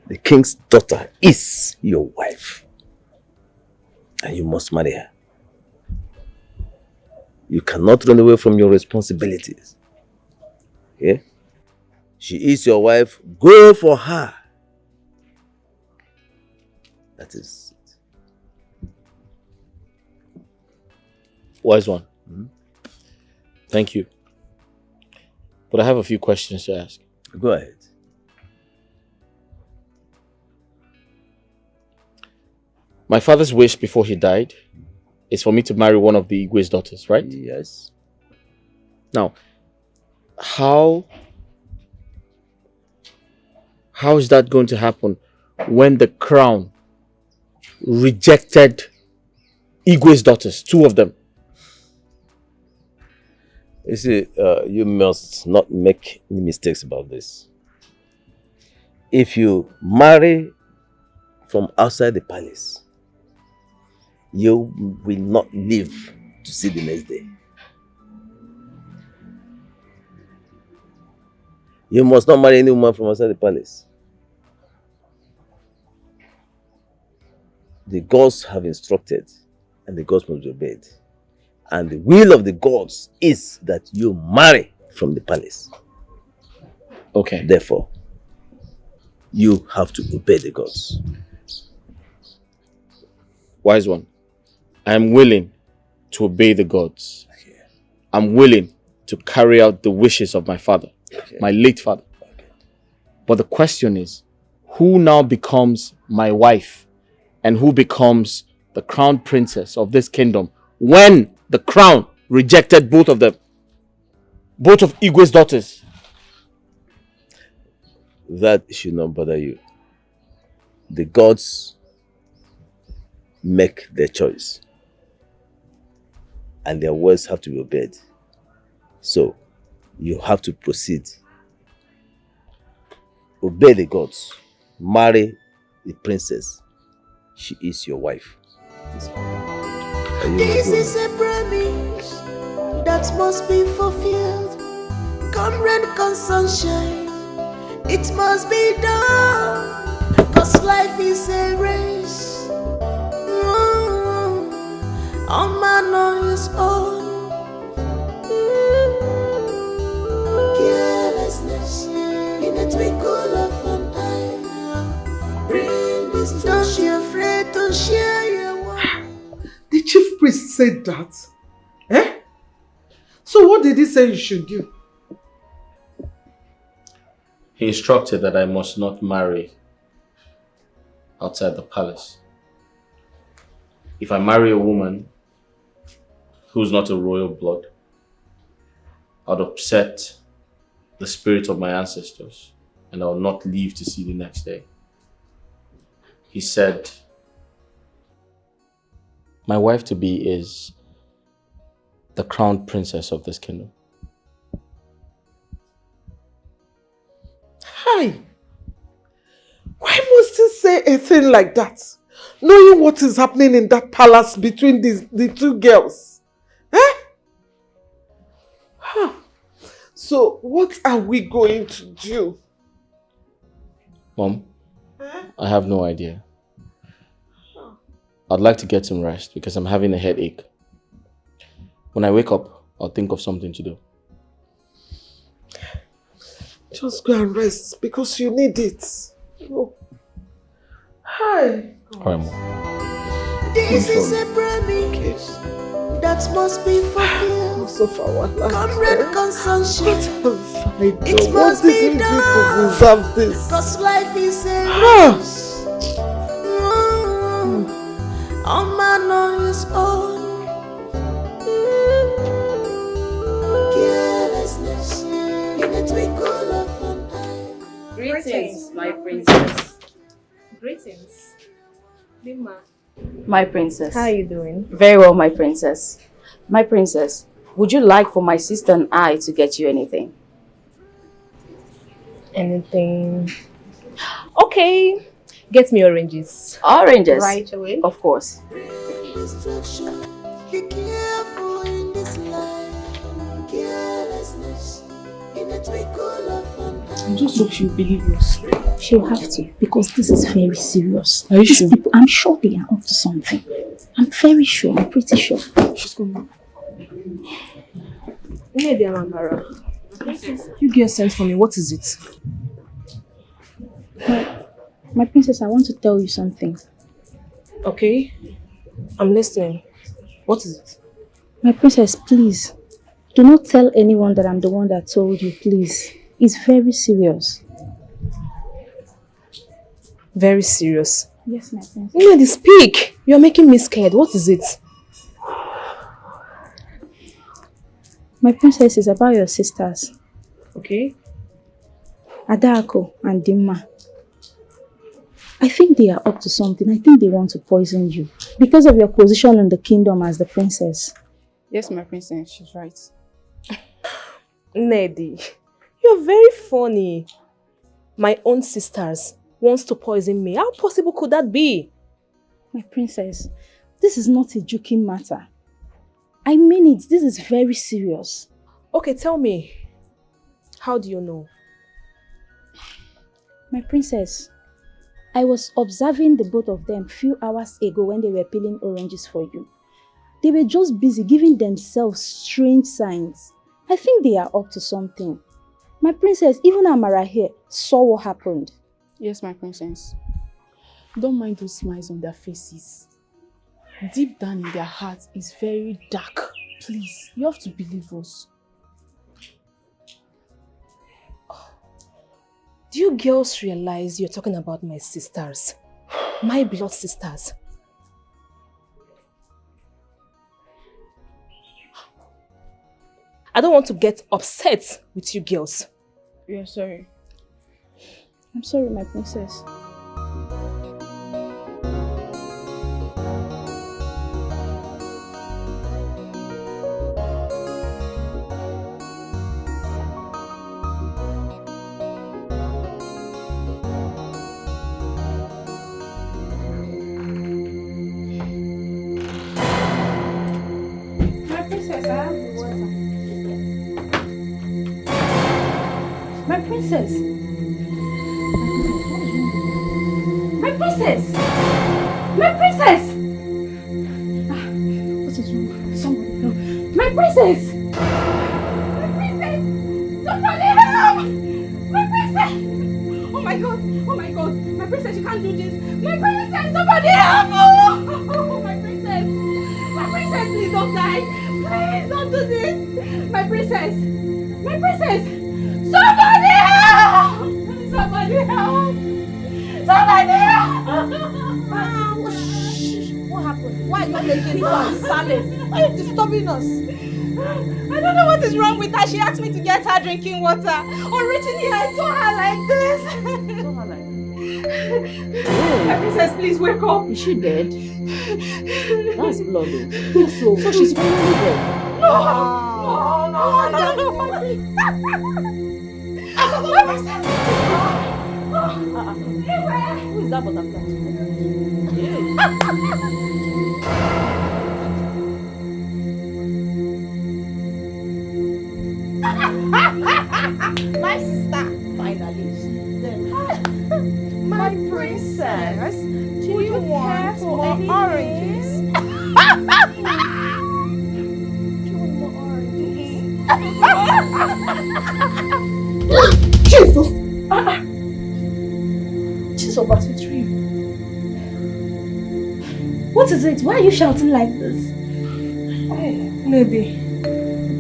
the king's daughter, is your wife. And you must marry her. You cannot run away from your responsibilities. Yeah? She is your wife. Go for her. That is it. Wise one. Thank you. But I have a few questions to ask. Go ahead. My father's wish before he died is for me to marry one of the Igwe's daughters, right? Yes. Now, how is that going to happen when the crown rejected Igwe's daughters, 2 of them? You see, you must not make any mistakes about this. If you marry from outside the palace, you will not live to see the next day. You must not marry any woman from outside the palace. The gods have instructed, and the gods must be obeyed. And the will of the gods is that you marry from the palace. Okay. Therefore, you have to obey the gods. Wise one, I am willing to obey the gods. I'm willing to carry out the wishes of my father, my late father. But the question is, who now becomes my wife and who becomes the crown princess of this kingdom when the crown rejected both of them? Both of Igwe's daughters. That should not bother you. The gods make their choice. And their words have to be obeyed. So, you have to proceed. Obey the gods. Marry the princess. She is your wife. This is a promise that must be fulfilled. Come rain, come sunshine, it must be done. Cause life is a race. All man on his own. Carelessness in a twinkle of an eye. Bring this. Don't be afraid to share your one. The chief priest said that? Eh? So what did he say you should do? He instructed that I must not marry outside the palace. If I marry a woman who's not a royal blood, I'd upset the spirit of my ancestors and I'll not live to see the next day. He said, my wife to be is the crown princess of this kingdom. Hi! Why must he say a thing like that? Knowing what is happening in that palace between the 2 girls. Eh? Huh. So what are we going to do? Mom, I have no idea. I'd like to get some rest because I'm having a headache. When I wake up, I'll think of something to do. Just go and rest because you need it. Oh. Hi. Alright, Mom. This is a promise that must be fulfilled. Come rain, come sunshine, it must be done. Cause life is a race. All man on his own. Greetings. Dima. My princess. How are you doing? Very well, my princess. My princess, would you like for my sister and I to get you anything? Anything? Okay. Get me oranges. Oranges? Right away. Of course. Be careful in this life. Carelessness in a twinkle of an eye. I just hope she'll believe us. She'll have to, because this is very serious. Are you These sure? people, I'm sure they are up to something. I'm very sure. I'm pretty sure. She's coming. Hey there, Mambara. You get sent for me. What is it? My princess, I want to tell you something. Okay. I'm listening. What is it? My princess, please. Do not tell anyone that I'm the one that told you, please. It's very serious. Very serious. Yes, my princess. Nedi, speak! You're making me scared. What is it? My princess is about your sisters. Okay. Adaku and Dimma. I think they are up to something. I think they want to poison you because of your position in the kingdom as the princess. Yes, my princess. She's right. Nedi, you're very funny. My own sisters wants to poison me. How possible could that be? My princess, this is not a joking matter. I mean it. This is very serious. Okay, tell me. How do you know? My princess, I was observing the both of them few hours ago when they were peeling oranges for you. They were just busy giving themselves strange signs. I think they are up to something. My princess, even Amara here saw what happened. Yes, my princess. Don't mind those smiles on their faces. Deep down in their hearts is very dark. Please, you have to believe us. Do you girls realize you're talking about my sisters? My blood sisters. I don't want to get upset with you girls. Yeah, sorry. I'm sorry, my princess. My princess! My princess! My princess! What is wrong? Somebody help! My princess! My princess! Somebody help! My princess! Oh my god! Oh my god! My princess, you can't do this! My princess! Somebody help! Oh, my princess! My princess, please don't die! Please don't do this! My princess! My princess! Somebody help! Somebody help! Somebody help! What happened? Why are you making noise? Silence. Why are you disturbing us? I don't know what is wrong with her. She asked me to get her drinking water. Originally, I saw her like this. My princess, please wake up. Is she dead? That's blood. Yes, so she's finally dead. No, my princess. Who is that butterfly? My sister, finally, she's dead. My princess, do you want more oranges? Do you want more oranges? Jesus! Jesus, but it's real. What is it? Why are you shouting like this? Maybe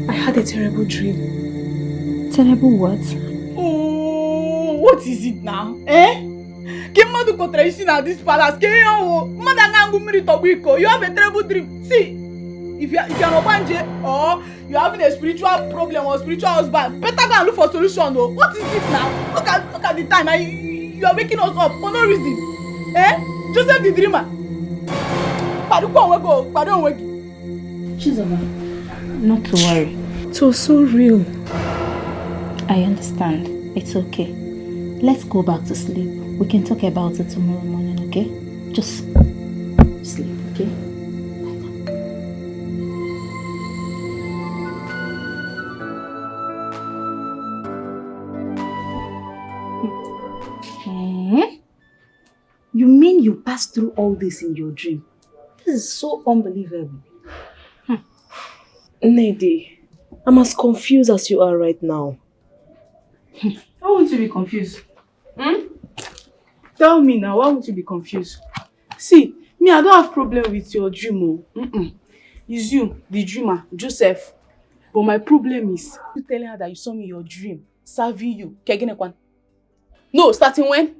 I had a terrible dream. Terrible what? Oh, what is it now? Eh? Madu contradiction at this palace. You have a terrible dream. See, if you're not banje or you're having a spiritual problem or spiritual husband, better go and look for solution though. What is it now? Look at the time. You are waking us up for no reason. Eh? Joseph the dreamer. Chizoba, not to worry. It was so real. I understand. It's okay. Let's go back to sleep. We can talk about it tomorrow morning, okay? Just sleep, okay? You mean you passed through all this in your dream? This is so unbelievable. Nedi, I'm as confused as you are right now. Why won't you be confused? Tell me now, why won't you be confused? See, me, I don't have problem with your dream. It's you, the dreamer, Joseph. But my problem is you telling her that you saw me in your dream, serving you. No, starting when?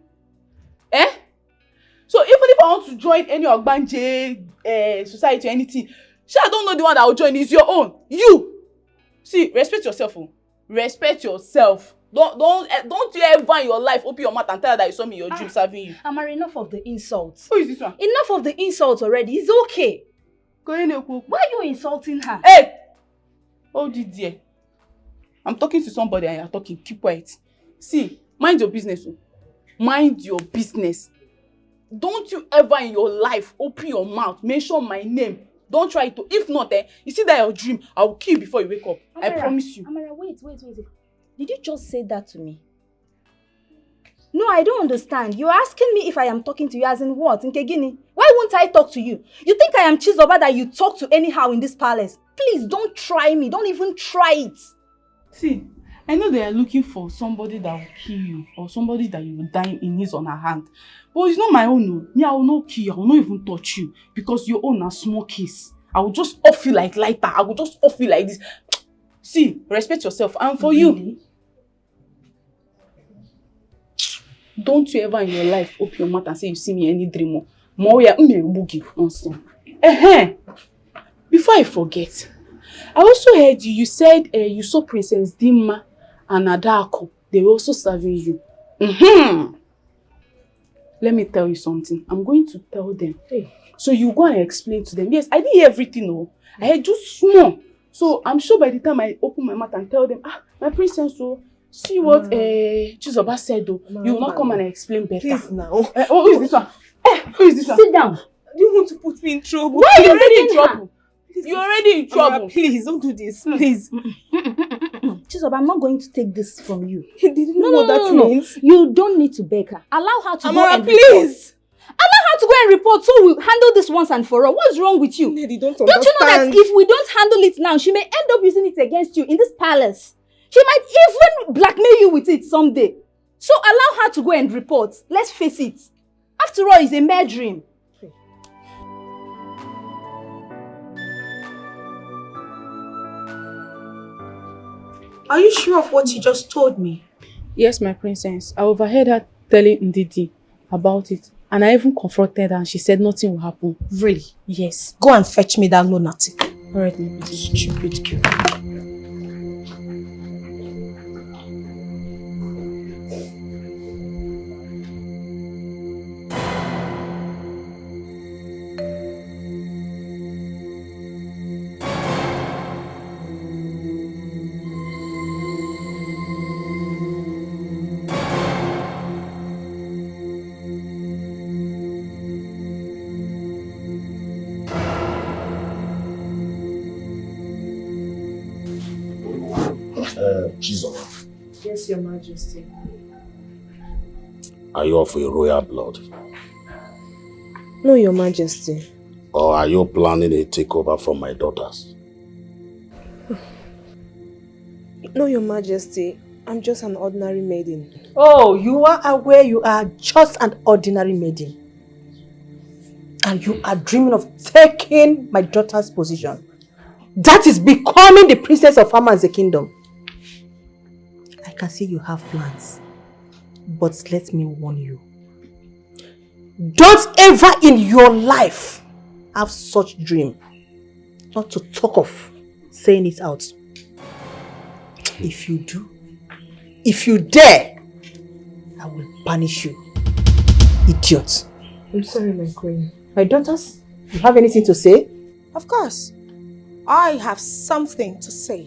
So even if I want to join any Ogbanje society or anything, I don't know the one that will join. It's your own. You. See, respect yourself. Respect yourself. Don't you ever in your life open your mouth and tell her that you saw me in your dream serving you. Amara, enough of the insults. Who is this one? Enough of the insults already. It's okay. Why are you insulting her? Hey! Hold it there. I'm talking to somebody and you're talking. Keep quiet. See, mind your business. Mind your business. Don't you ever in your life open your mouth, mention my name. Don't try to. If not, you see that your dream, I will kill you before you wake up. Amara, I promise you. Amara, wait. Did you just say that to me? No, I don't understand. You're asking me if I am talking to you as in what? In Kegini? Why won't I talk to you? You think I am Chizoba that you talk to anyhow in this palace? Please, don't try me. Don't even try it. See, I know they are looking for somebody that will kill you or somebody that you will die in his or her hand. But it's not my own. No. Me, I will not kill you. I will not even touch you because your own are small kiss. I will just off you like lighter. I will just off you like this. See, respect yourself. And for you, don't you ever in your life open your mouth and say you see me any dream more. Before I forget, I also heard you said you saw Princess Dimma and Adaku. They were also serving you. Let me tell you something. I'm going to tell them. So you go and explain to them. Yes, I did everything. No, I had just small. So I'm sure by the time I open my mouth and tell them, my princess, see what Chizoba said though. You will not come and explain better. Please now. Who is this one? Who is this one? Sit down. You want to put me in trouble? Why are you already in trouble? You're already in trouble. Amara, please don't do this. Please. Chizoba, I'm not going to take this from you. You didn't know what that means. You don't need to beg her. Allow her to Amara, go and please. Allow her to go and report so we'll handle this once and for all. What's wrong with you? Nedi, don't you know that if we don't handle it now, she may end up using it against you in this palace? She might even blackmail you with it someday. So allow her to go and report. Let's face it. After all, it's a mere dream. Are you sure of what you just told me? Yes, my princess. I overheard her telling Ndidi about it. And I even confronted her and she said nothing will happen. Really? Yes. Go and fetch me that lunatic. Alright, my princess. Stupid girl. Jesus. Yes, Your Majesty. Are you of a royal blood? No, Your Majesty. Or are you planning a takeover from my daughters? No, Your Majesty. I'm just an ordinary maiden. Oh, you are aware you are just an ordinary maiden. And you are dreaming of taking my daughter's position. That is becoming the princess of Aman's kingdom. I can see you have plans. But let me warn you. Don't ever in your life have such dream. Not to talk of saying it out. If you do, if you dare, I will punish you. Idiot. I'm sorry, my queen. My daughters, you have anything to say? Of course. I have something to say.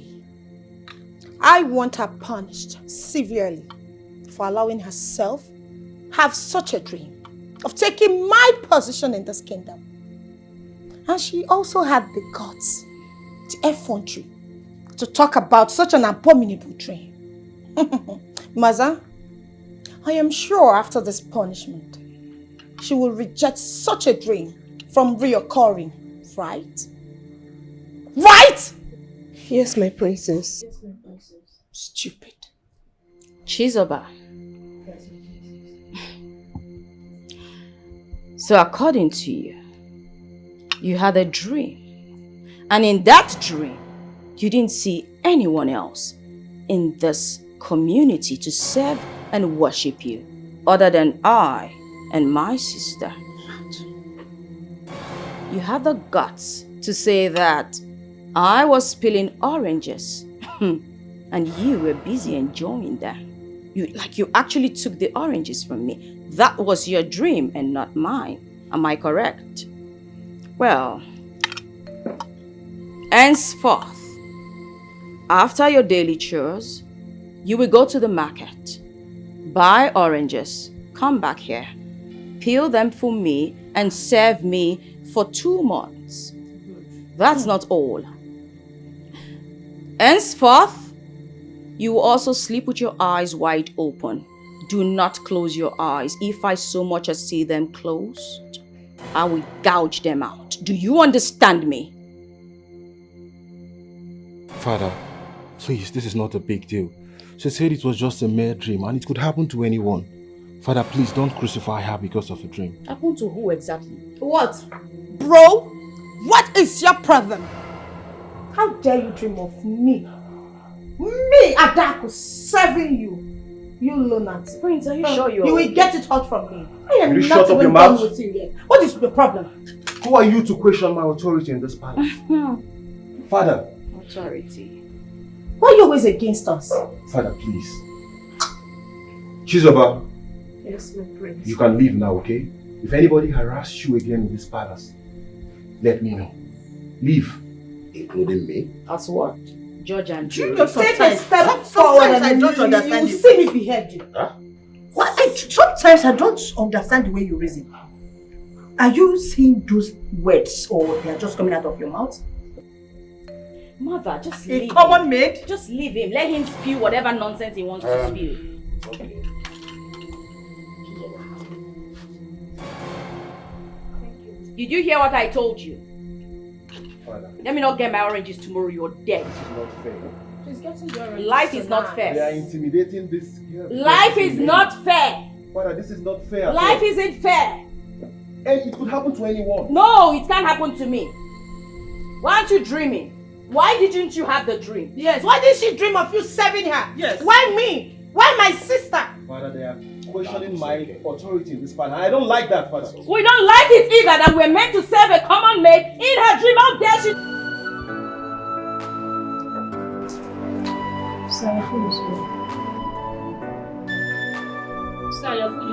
I want her punished severely for allowing herself have such a dream of taking my position in this kingdom. And she also had the guts, the effrontery, to talk about such an abominable dream. Maza, I am sure after this punishment, she will reject such a dream from reoccurring, right? Right? Yes, my princess. Stupid. Chizoba. So according to you, you had a dream. And in that dream, you didn't see anyone else in this community to serve and worship you, other than I and my sister. You had the guts to say that I was peeling oranges and you were busy enjoying that. You actually took the oranges from me. That was your dream and not mine. Am I correct? Well, henceforth, after your daily chores, you will go to the market, buy oranges, come back here, peel them for me and serve me for 2 months. That's not all. Henceforth, you will also sleep with your eyes wide open. Do not close your eyes. If I so much as see them closed, I will gouge them out. Do you understand me? Father, please, this is not a big deal. She said it was just a mere dream and it could happen to anyone. Father, please don't crucify her because of a dream. Happen to who exactly? What? Bro, what is your problem? How dare you dream of me? Me, Adaku, serving you. You lunatic. Prince, are you sure you will get it hot from me. I am Will you not shut up even your done mouth? with you yet. What is the problem? Who are you to question my authority in this palace? Father. Authority. Why are you always against us? Father, please. Chizoba, Yes, my prince. you can leave now, okay? If anybody harasses you again in this palace, let me know. Leave. Including me. As what? Judge and jury. You take a step forward and I don't understand you it. see me behead you. Huh? Sometimes I don't understand the way you reason. Are you saying those words or they are just coming out of your mouth? Mother, just A leave common him. maid? Just leave him. Let him spew whatever nonsense he wants to spew. Okay. Did you hear what I told you? Father. Let me not get my oranges tomorrow. You're dead. This is not fair. She's getting the oranges. Life is not They are fair. intimidating this girl. Life is not fair. Father, this is not fair. at Life all. isn't fair. And it could happen to anyone. No, it can't happen to me. Why aren't you dreaming? Why didn't you have the dream? Yes, why did she dream of you serving her? Yes. Why me? Why my sister? Father, they are questioning my authority in this palace. I don't like that, Father. We don't like it either that we're meant to serve a common maid in her dream. How dare she? Sir, your food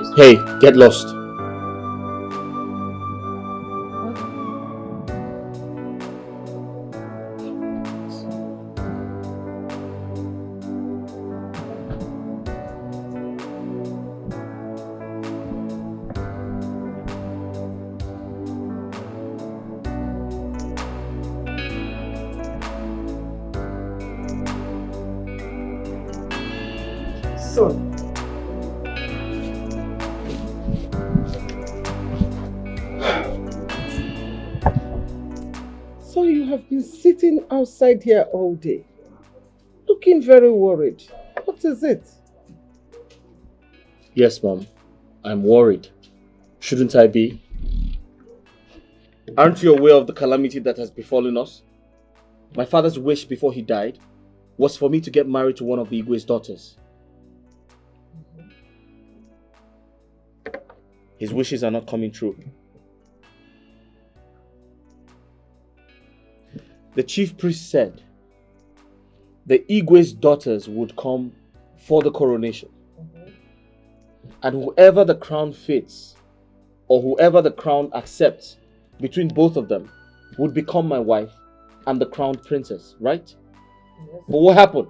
is Hey, get lost. So, so you have been sitting outside here all day, looking very worried. What is it? Yes, Mom. I'm worried. Shouldn't I be? Aren't you aware of the calamity that has befallen us? My father's wish before he died was for me to get married to one of the Igwe's daughters. His wishes are not coming true. The chief priest said the Igwe's daughters would come for the coronation. And whoever the crown fits or whoever the crown accepts between both of them would become my wife and the crowned princess, right? Yes. But what happened?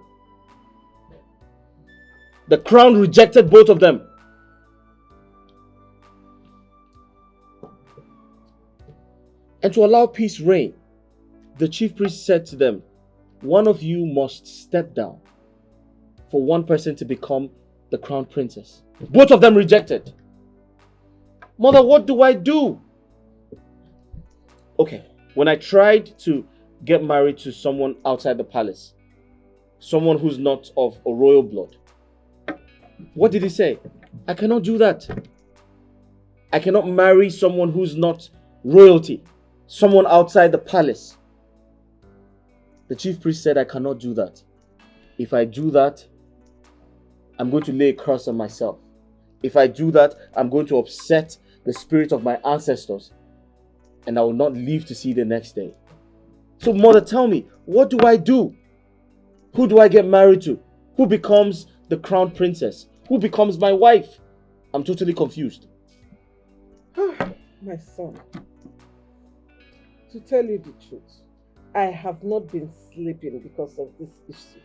The crown rejected both of them. And to allow peace reign, the chief priest said to them, one of you must step down for one person to become the crown princess. Both of them rejected. Mother, what do I do? Okay, when I tried to get married to someone outside the palace, someone who's not of a royal blood, what did he say? I cannot do that. I cannot marry someone who's not royalty, someone outside the palace. The chief priest said I cannot do that. If I do that, I'm going to lay a curse on myself. If I do that, I'm going to upset the spirit of my ancestors, and I will not live to see the next day. So mother, tell me, what do I do? Who do I get married to? Who becomes the crown princess? Who becomes my wife? I'm totally confused. My son, to tell you the truth, I have not been sleeping because of this issue.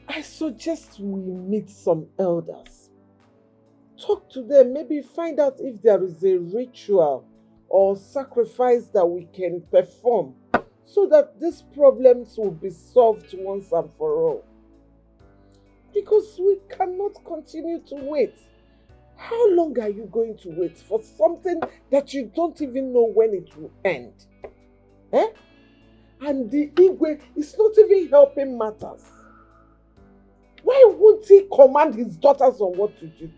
I suggest we meet some elders. Talk to them, maybe find out if there is a ritual or sacrifice that we can perform so that these problems will be solved once and for all. Because we cannot continue to wait. How long are you going to wait for something that you don't even know when it will end? Eh? And the Igwe is not even helping matters. Why won't he command his daughters on what to do?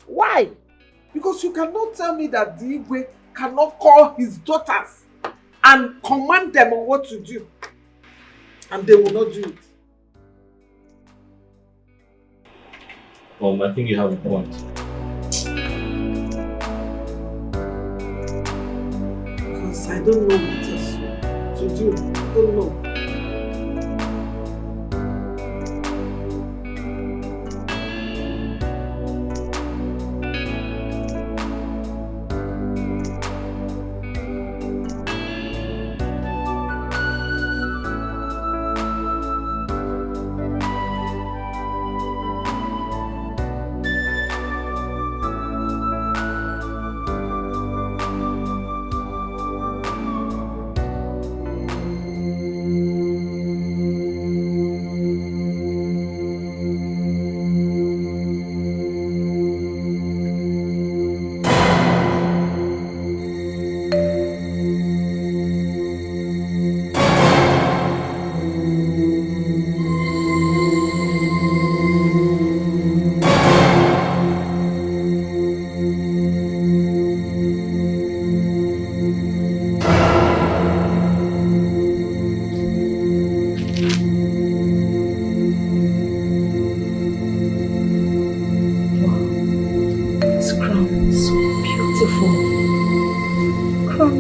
Why? Because you cannot tell me that the Igwe cannot call his daughters and command them on what to do. And they will not do it. I think you have a point. Because I don't know what else to do. I don't know.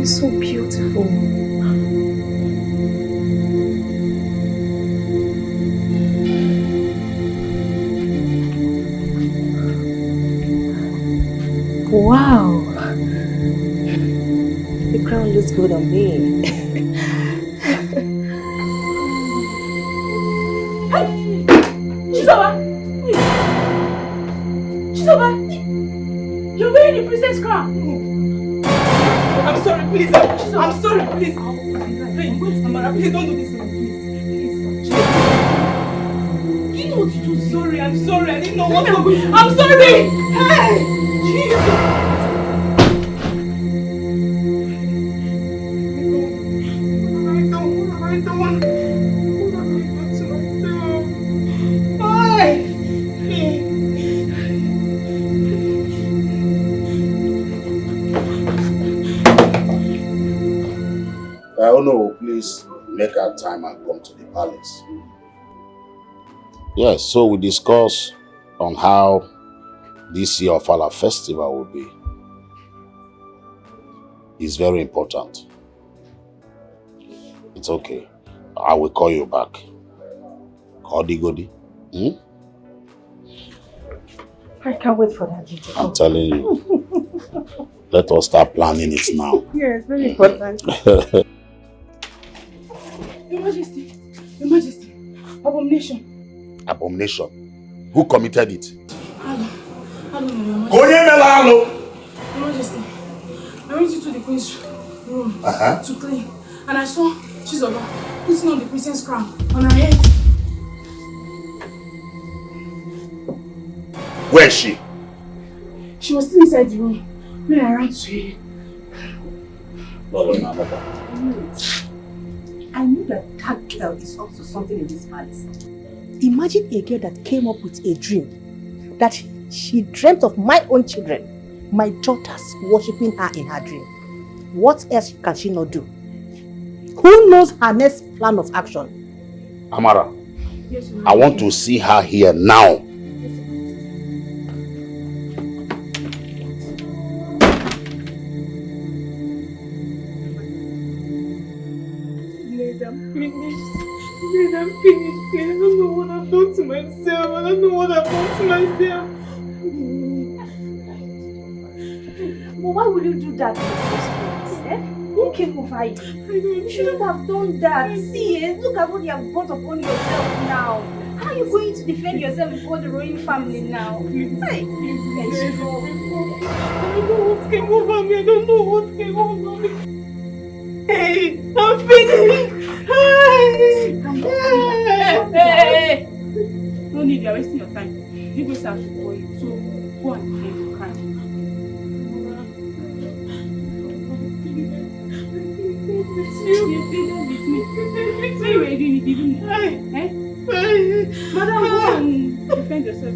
So beautiful. Wow. The crown looks good on me. Hey! Chizoba! Chizoba! You're wearing the princess crown! I'm sorry, please. I'm sorry, please. Please, Amara, please don't do this to me, please. Do you know what to do? Sorry, I'm sorry. I didn't know what to do. I'm sorry! Hey! Jesus! I don't want to myself. Why? I don't know, please make our time and come to the palace. Yes, so we discuss on how this year of our festival will be. It's very important. It's okay. I will call you back. Godi. I can't wait for that. I'm telling you. Let us start planning it now. Yeah, it's very important. Your Majesty, abomination. Abomination. Who committed it? Your Majesty, I went into the queen's room to clean, and I saw Chizoba putting on the princess crown on her head. Where is she? She was still inside the room when I ran to her. I knew that girl is up to something in this palace. Imagine a girl that came up with a dream that she dreamt of my own children, my daughters, worshipping her in her dream. What else can she not do? Who knows her next plan of action? Amara, Yes, I want to see her here now. Maid, I'm finished. Maid, I'm finished. I don't know what I've done to myself. I don't know what I've done to myself. But why would you do that in the first place? Eh? Who came over you? You shouldn't have done that. See, look at what you have brought upon yourself now. How are you going to defend yourself before the royal family now? Hey, I don't know what came over me. I don't know what came over me. Hey, I'm finished. Hey. No need, you're wasting your time. You go start to call you. So go and defend your crime. You pleaded with me. So you were doing it, didn't you? Eh? Madam, go and defend yourself.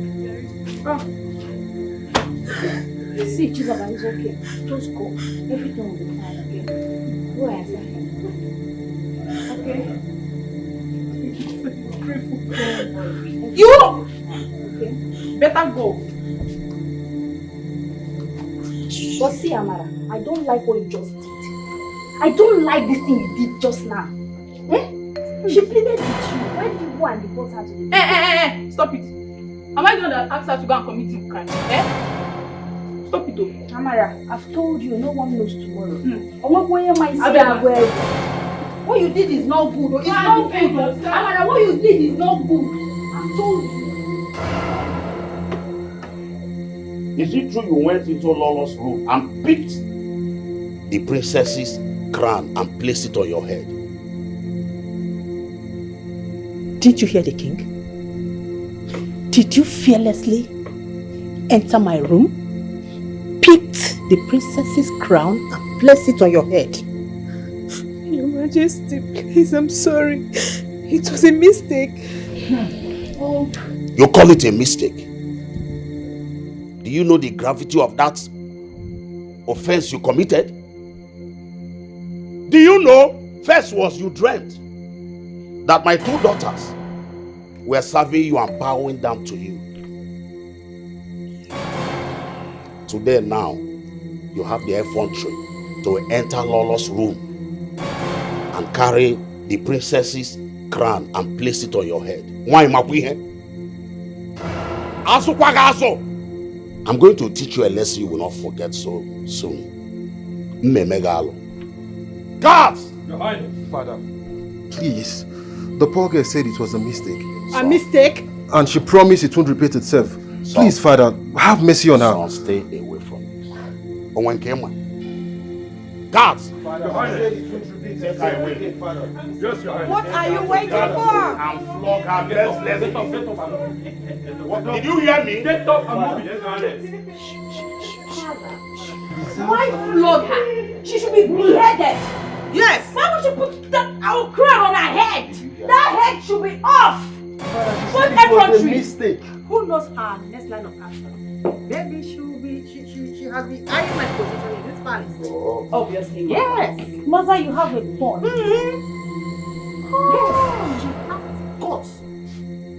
see, Chizoba, it's okay. Just go. Everything will be fine, okay? Go answer him. Okay? Pray for God. You! Okay? Better go. But see, Amara, I don't like what you just did. I don't like this thing you did just now. Eh? She pleaded with you. Why did you go and report her to the Hey, stop it. Am I the one that asked her to go and commit a crime? Eh? Stop it, though. Amara, I've told you, no one knows tomorrow. What you did is not good. It's not good. Amara, what you did is not good. I've told you. Is it true you went into Lolo's room and picked the princess's crown and placed it on your head? Did you hear the king? Did you fearlessly enter my room, picked the princess's crown and placed it on your head? Your Majesty, please, I'm sorry. It was a mistake. Oh. You call it a mistake? Do you know the gravity of that offense you committed? Do you know, first was you dreamt that my two daughters were serving you and bowing down to you. Today now, you have the effrontery to enter Lolo's room and carry the princess's crown and place it on your head. Why am I here? I'm going to teach you a lesson you will not forget so soon. Mmemegalo. Guards! Your Highness. Father, please. The poor girl said it was a mistake. A mistake? And she promised it won't repeat itself. Please, Father, have mercy on her. Son, stay away from this. Owen Kema. Guards! Your Highness. Yes, Your Highness. What are you waiting for? I'm flog her. Let's Did you hear me? Get up and move it. Why flog her? She should be beheaded. Yes. Why would you put that our crown on her head? That head should be off. What effrontery? Mistake. Who knows her next line of action? Maybe she has been eyeing my position in this palace. Obviously, yes. Mother, you have a point. Yes, she has guts.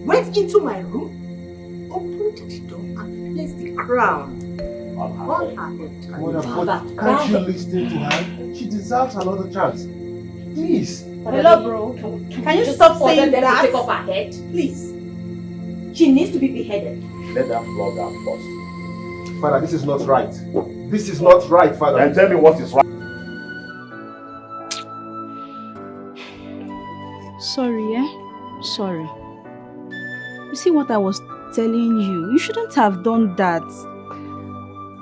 Went into my room, opened the door and placed the crown on her head. Mother, can't you listen to her? She deserves another chance. Please. Hello, bro. Can you stop saying that? that? To take off her head? Please. She needs to be beheaded. Let that flog out first. Father, this is not right. This is not right, Father. And tell me what is right. Sorry, Sorry. You see what I was telling you? You shouldn't have done that.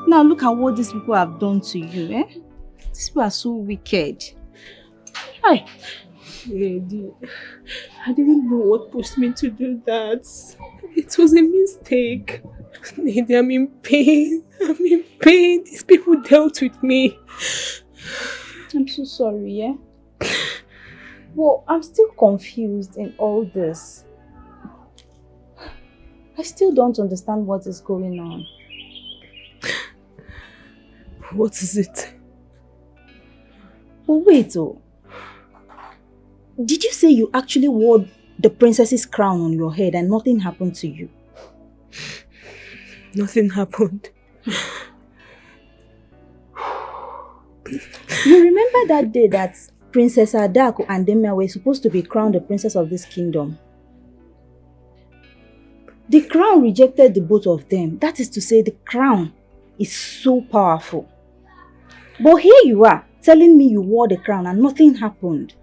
Now look at what these people have done to you, These people are so wicked. Hi. Lady, I didn't know what pushed me to do that. It was a mistake. Lady, I'm in pain. I'm in pain. These people dealt with me. I'm so sorry, Well, I'm still confused in all this. I still don't understand what is going on. What is it? But wait, did you say you actually wore the princess's crown on your head and nothing happened to you? Nothing happened. You remember that day that Princess Adaku and Dikeh were supposed to be crowned the princess of this kingdom? The crown rejected the both of them. That is to say, the crown is so powerful. But here you are, telling me you wore the crown and nothing happened.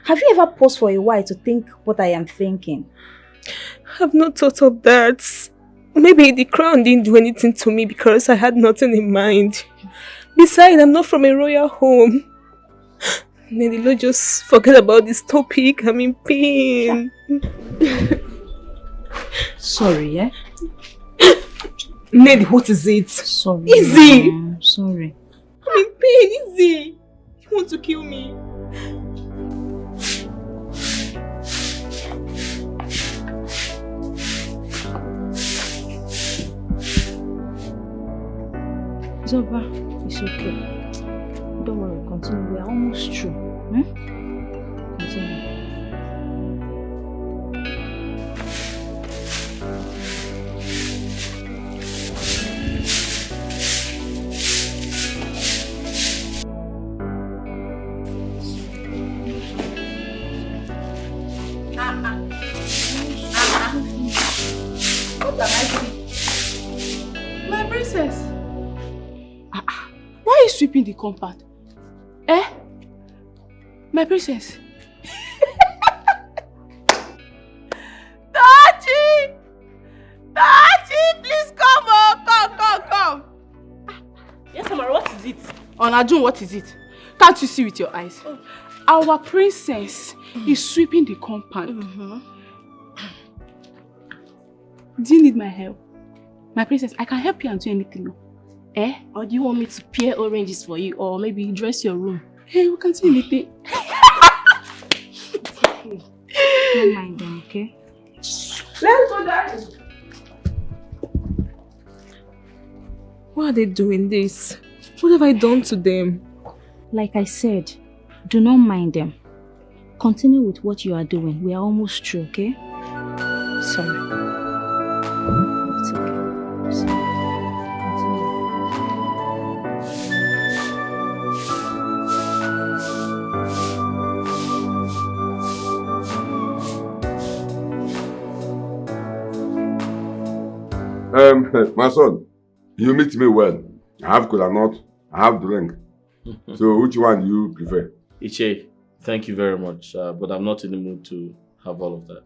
Have you ever paused for a while to think what I am thinking? I've not thought of that. Maybe the crown didn't do anything to me because I had nothing in mind. Besides, I'm not from a royal home. Maybe Lord just forget about this topic. I'm in pain. Sorry, Ned, what is it? Sorry. Easy! Sorry. I'm in pain, easy! You want to kill me? Zoba, it's okay. Don't worry, continue. We are almost through. Continue. What am I doing? My princess! Why are you sweeping the compound? My princess? Tachi! Tachi, please come come. Yes, Amara, what is it? Onajun, what is it? Can't you see with your eyes? Our princess is sweeping the compound. Do you need my help? My princess, I can help you and do anything. Or do you want me to peel oranges for you, or maybe dress your room? Hey, we can do anything. Don't mind them, okay? Let's go, darling. Why are they doing this? What have I done to them? Like I said, do not mind them. Continue with what you are doing. We are almost through, okay? Sorry. It's okay. Sorry. My son, you meet me well. I have cola nut, I have drink. So which one do you prefer? Iche, thank you very much, but I'm not in the mood to have all of that.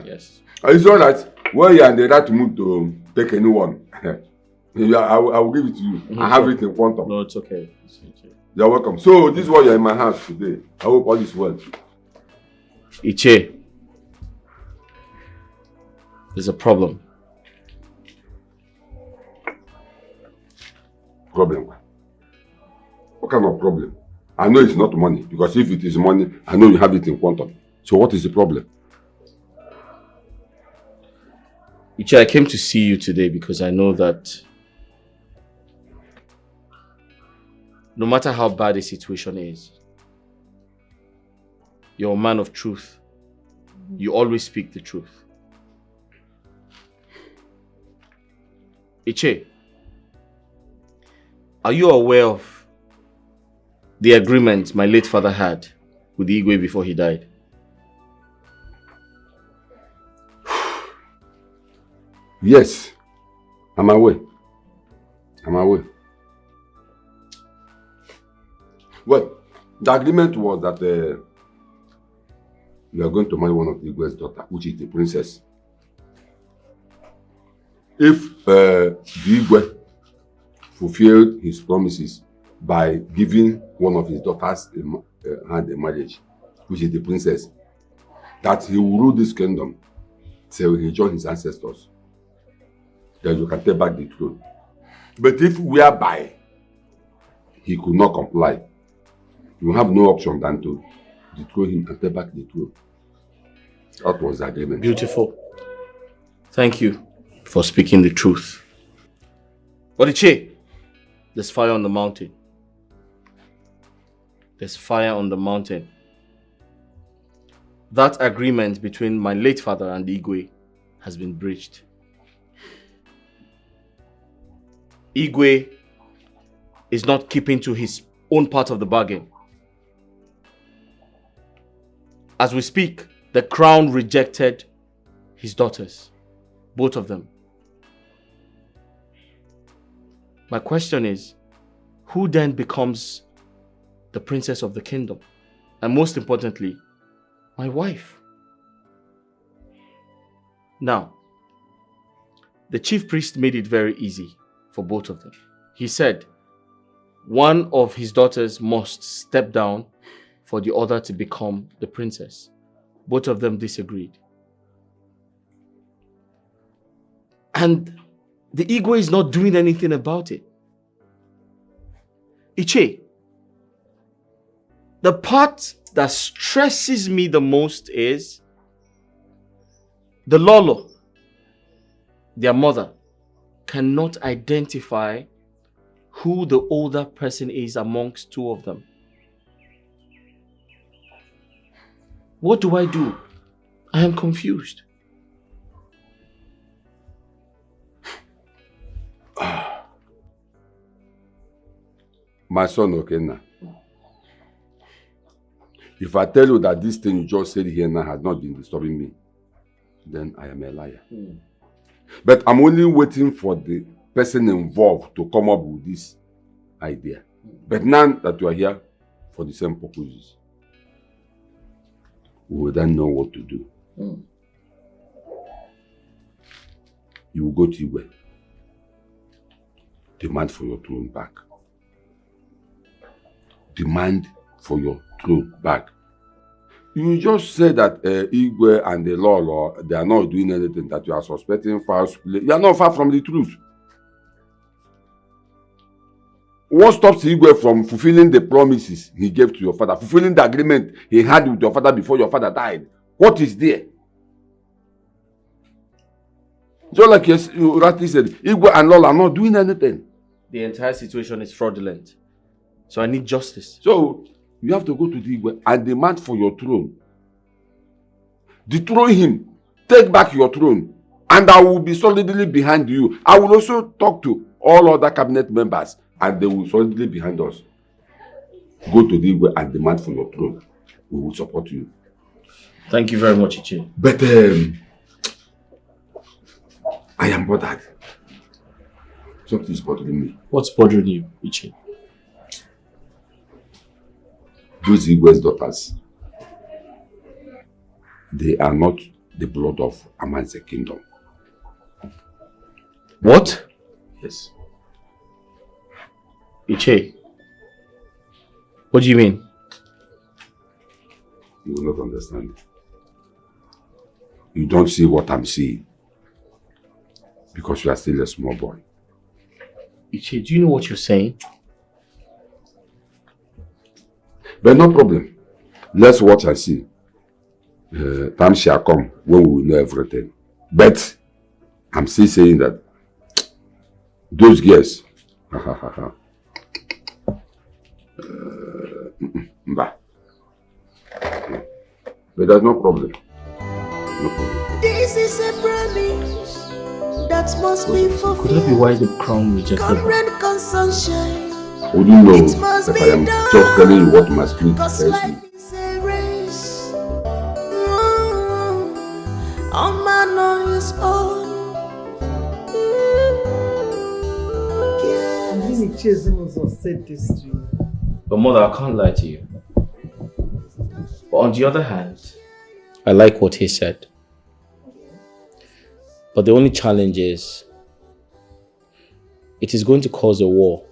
Yes. It's all right. Well, you are in the right mood to take anyone. Yeah, I will give it to you. I have it in front of. No, it's okay. You're welcome. So this is why you're in my house today. I hope all is well. Iche, there's a problem. Problem? What kind of problem? I know it's not money, because if it is money, I know you have it in front of you. So what is the problem? Iche, I came to see you today because I know that no matter how bad the situation is, you're a man of truth. You always speak the truth. Iche, are you aware of the agreement my late father had with Igwe before he died? Yes, I'm aware. I'm aware. Well, the agreement was that we are going to marry one of the Igwe's daughter, which is the princess. If the Igwe fulfilled his promises by giving one of his daughters hand in marriage, which is the princess, that he will rule this kingdom till he join his ancestors. Then you can take back the throne. But if whereby he could not comply, you have no option than to dethrone him and take back the throne. That was the agreement. Beautiful. Thank you for speaking the truth. But Iche, there's fire on the mountain. There's fire on the mountain. That agreement between my late father and the Igwe has been breached. Igwe is not keeping to his own part of the bargain. As we speak, the crown rejected his daughters, both of them. My question is, who then becomes the princess of the kingdom? And most importantly, my wife. Now, the chief priest made it very easy for both of them. He said, one of his daughters must step down for the other to become the princess. Both of them disagreed. And the Igwe is not doing anything about it. Iche, the part that stresses me the most is the Lolo, their mother, cannot identify who the older person is amongst two of them. What do? I am confused. My son Okenna, if I tell you that this thing you just said here now has not been disturbing me, then I am a liar. But I'm only waiting for the person involved to come up with this idea. But now that you are here for the same purposes, we will then know what to do. You will go to Igwe, demand for your throne back. Demand for your throne back. You just said that Igwe and the law, they are not doing anything, that you are suspecting false play. You are not far from the truth. What stops Igwe from fulfilling the promises he gave to your father, fulfilling the agreement he had with your father before your father died? What is there? Just like you rightly said, Igwe and Lola are not doing anything. The entire situation is fraudulent. So I need justice. So you have to go to the Igwe and demand for your throne. Dethrone him. Take back your throne. And I will be solidly behind you. I will also talk to all other cabinet members and they will solidly behind us. Go to the Igwe and demand for your throne. We will support you. Thank you very much, Iche. But I am bothered. Something is bothering me. What's bothering you, Iche? Those Igwe's daughters, they are not the blood of Amanze kingdom. What? Yes. Iche, what do you mean? You will not understand. You don't see what I'm seeing because you are still a small boy. Iche, do you know what you're saying? But no problem. Let's watch and see. Time shall come when we will know everything. But I'm still saying that those girls, but there's no problem. No problem. This is a promise that must be fulfilled. Could that be why the crown rejected her? Current consumption. I wouldn't know that I am just telling you what my spirit tells me. Is a race. A man on his own. Ichizimuzo said this to you. But mother, I can't lie to you. But on the other hand, I like what he said. But the only challenge is, it is going to cause a war.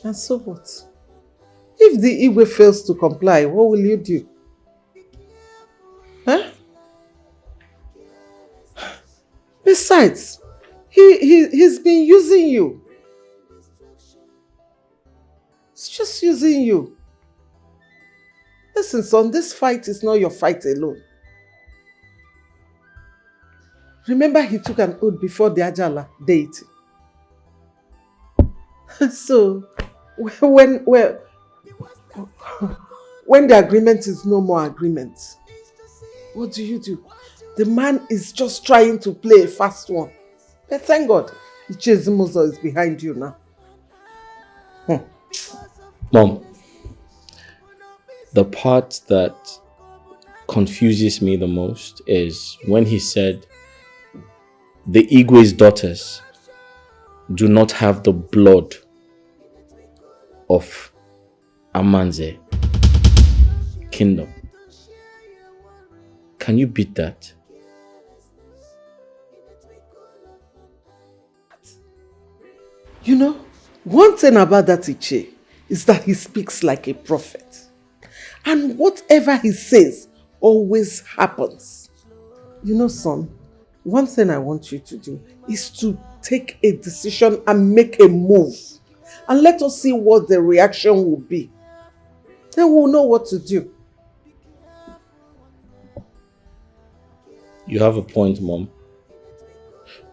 And so what? If the Igwe fails to comply, what will you do? Huh? Besides, he's been using you. He's just using you. Listen, son, this fight is not your fight alone. Remember, he took an oath before the Ajala date. So, when the agreement is no more agreement, what do? The man is just trying to play a fast one. But thank God, Ichizimuzo is behind you now. Mom, the part that confuses me the most is when he said the Igwe's daughters do not have the blood of Amanze kingdom. Can you beat that? You know, one thing about that Iche is that he speaks like a prophet. And whatever he says always happens. You know, son, one thing I want you to do is to take a decision and make a move. And let us see what the reaction will be. Then we'll know what to do. You have a point, Mom.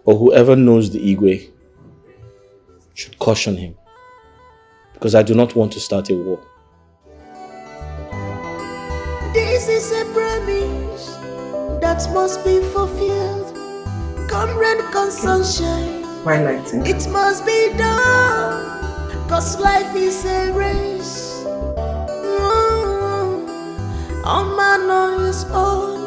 But whoever knows the Igwe should caution him. Because I do not want to start a war. This is a promise that must be fulfilled. Come rain, come sunshine. Why lighting? It must be done. Cause life is a race. All man on his own.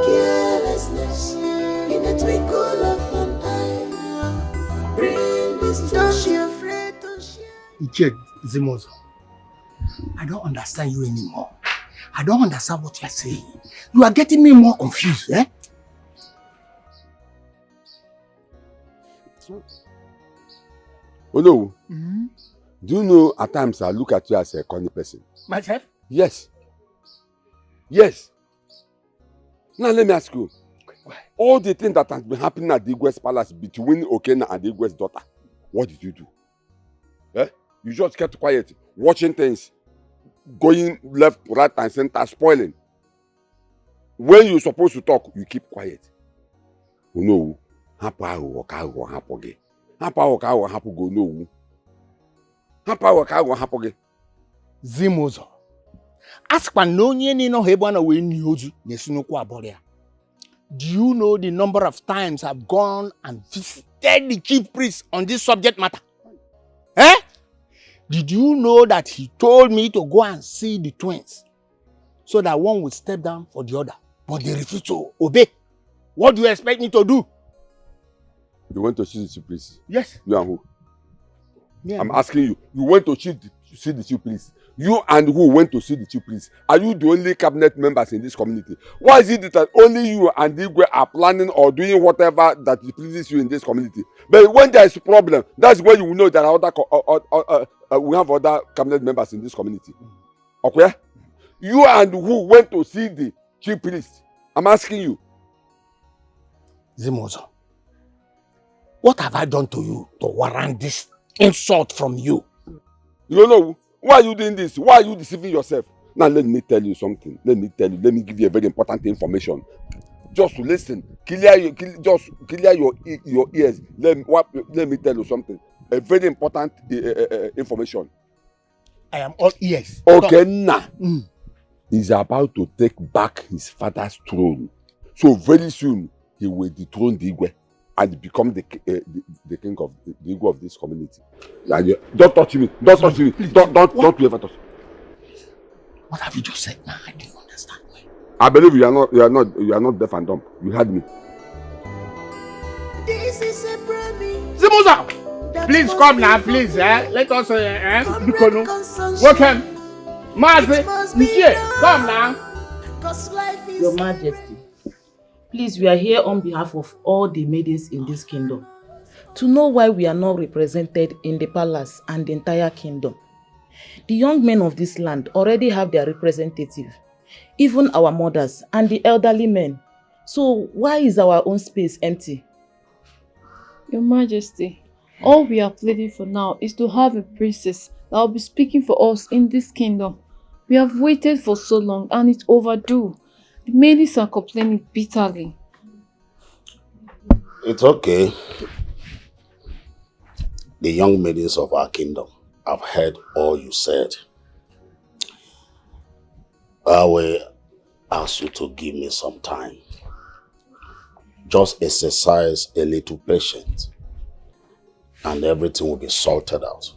Carelessness in a twinkle of an eye. Bring destruction, afraid to share. Ichizimuzo, I don't understand you anymore. I don't understand what you're saying. You are getting me more confused, eh? Oh no. Mm-hmm. Do you know at times I look at you as a corny person? Myself? Yes. Yes. Now let me ask you. All the things that has been happening at the Igwe's palace between Okena and the Igwe's daughter, what did you do? Eh? You just kept quiet, watching things, going left, right and center, spoiling. When you're supposed to talk, you keep quiet. Oh no. Hapa waka hapoge. Hapa waka hapogo no. Hapa waka hapoge. Zimuzo. Askwa nonye ni no hebwana we nyozu nesunokwa aboria. Do you know the number of times I've gone and visited the chief priest on this subject matter? Eh? Did you know that he told me to go and see the twins so that one would step down for the other, but they refused to obey? What do you expect me to do? You went to see the chief priest? Yes. You and who? Yeah. I'm asking you. You went to see the chief priest. You and who went to see the chief priest? Are you the only cabinet members in this community? Why is it that only you and Igwe are planning or doing whatever that pleases you in this community? But when there is a problem, that's when you will know that we have other cabinet members in this community. Okay? You and who went to see the chief priest? I'm asking you. Zimuzo, what have I done to you to warrant this insult from you? You know, why are you doing this? Why are you deceiving yourself? Now let me tell you something. Let me give you a very important information. Just to listen. Clear your ears. Let me tell you something. A very important information. I am all ears. Okena is about to take back his father's throne. So very soon he will dethrone the Igwe and become the king of the Igwe of this community. Don't touch me. Don't touch me. Don't you ever touch me. What have you just said now? I don't understand. I believe you are not deaf and dumb. You heard me. This is a promise. Simusa, please come now, please. Let us welcome. Mazi, come now. Your Majesty, please, we are here on behalf of all the maidens in this kingdom to know why we are not represented in the palace and the entire kingdom. The young men of this land already have their representative, even our mothers and the elderly men. So why is our own space empty? Your Majesty, all we are pleading for now is to have a princess that will be speaking for us in this kingdom. We have waited for so long and it's overdue. The maidens are complaining bitterly. It's okay. The young maidens of our kingdom have heard all you said. I will ask you to give me some time. Just exercise a little patience and everything will be sorted out.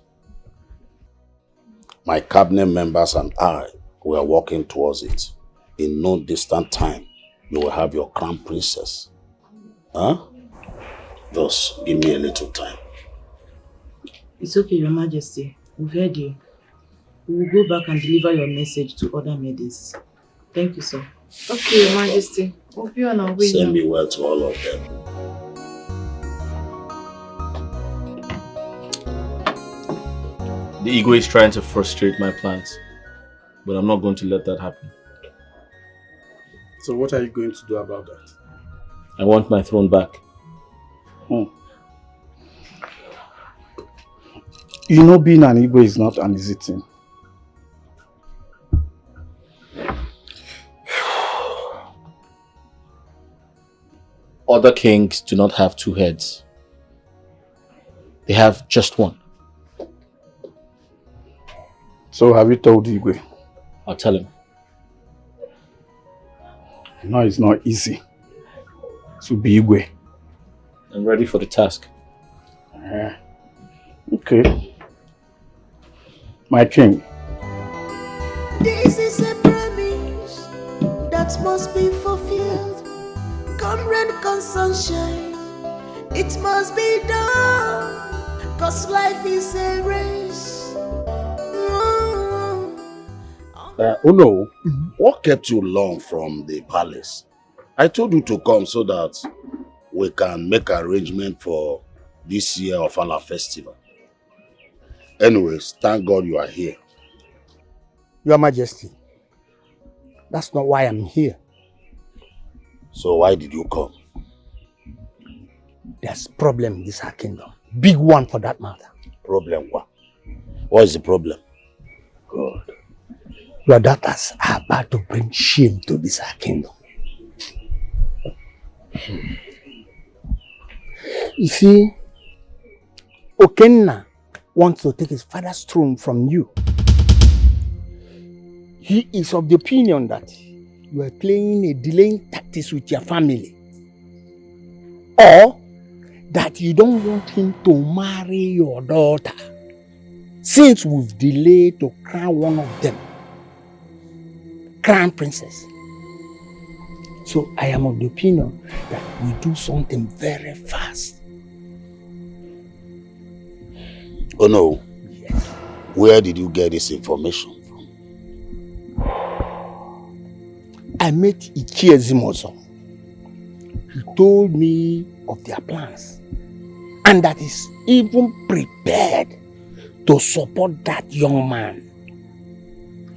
My cabinet members and I, we are working towards it. In no distant time, you will have your crown princess. Huh? Just give me a little time. It's okay, Your Majesty. We've heard you. We will go back and deliver your message to other maidens. Thank you, sir. Okay, Your Majesty. We'll be on our way. Send me well to all of them. The ego is trying to frustrate my plans, but I'm not going to let that happen. So what are you going to do about that? I want my throne back. You know, being an Igbo is not an easy thing. Other kings do not have two heads. They have just one. So have you told Igwe? I'll tell him. No, it's not easy to be Igwe. I'm ready for the task. Okay. My king. This is a promise that must be fulfilled. Come rain, come sunshine, it must be done. Cause life is a race. What kept you long from the palace? I told you to come so that we can make arrangement for this year of our festival. Anyways, thank God you are here. Your Majesty, that's not why I'm here. So why did you come? There's a problem in this kingdom. Big one for that matter. Problem what? What is the problem? God. Your daughters are about to bring shame to this kingdom. You see, Okenna wants to take his father's throne from you. He is of the opinion that you are playing a delaying tactics with your family. Or that you don't want him to marry your daughter. Since we've delayed to crown one of them crown princess. So I am of the opinion that we do something very fast. Oh no. Yes. Where did you get this information from? I met Ichie Zimozo. He told me of their plans and that he's even prepared to support that young man.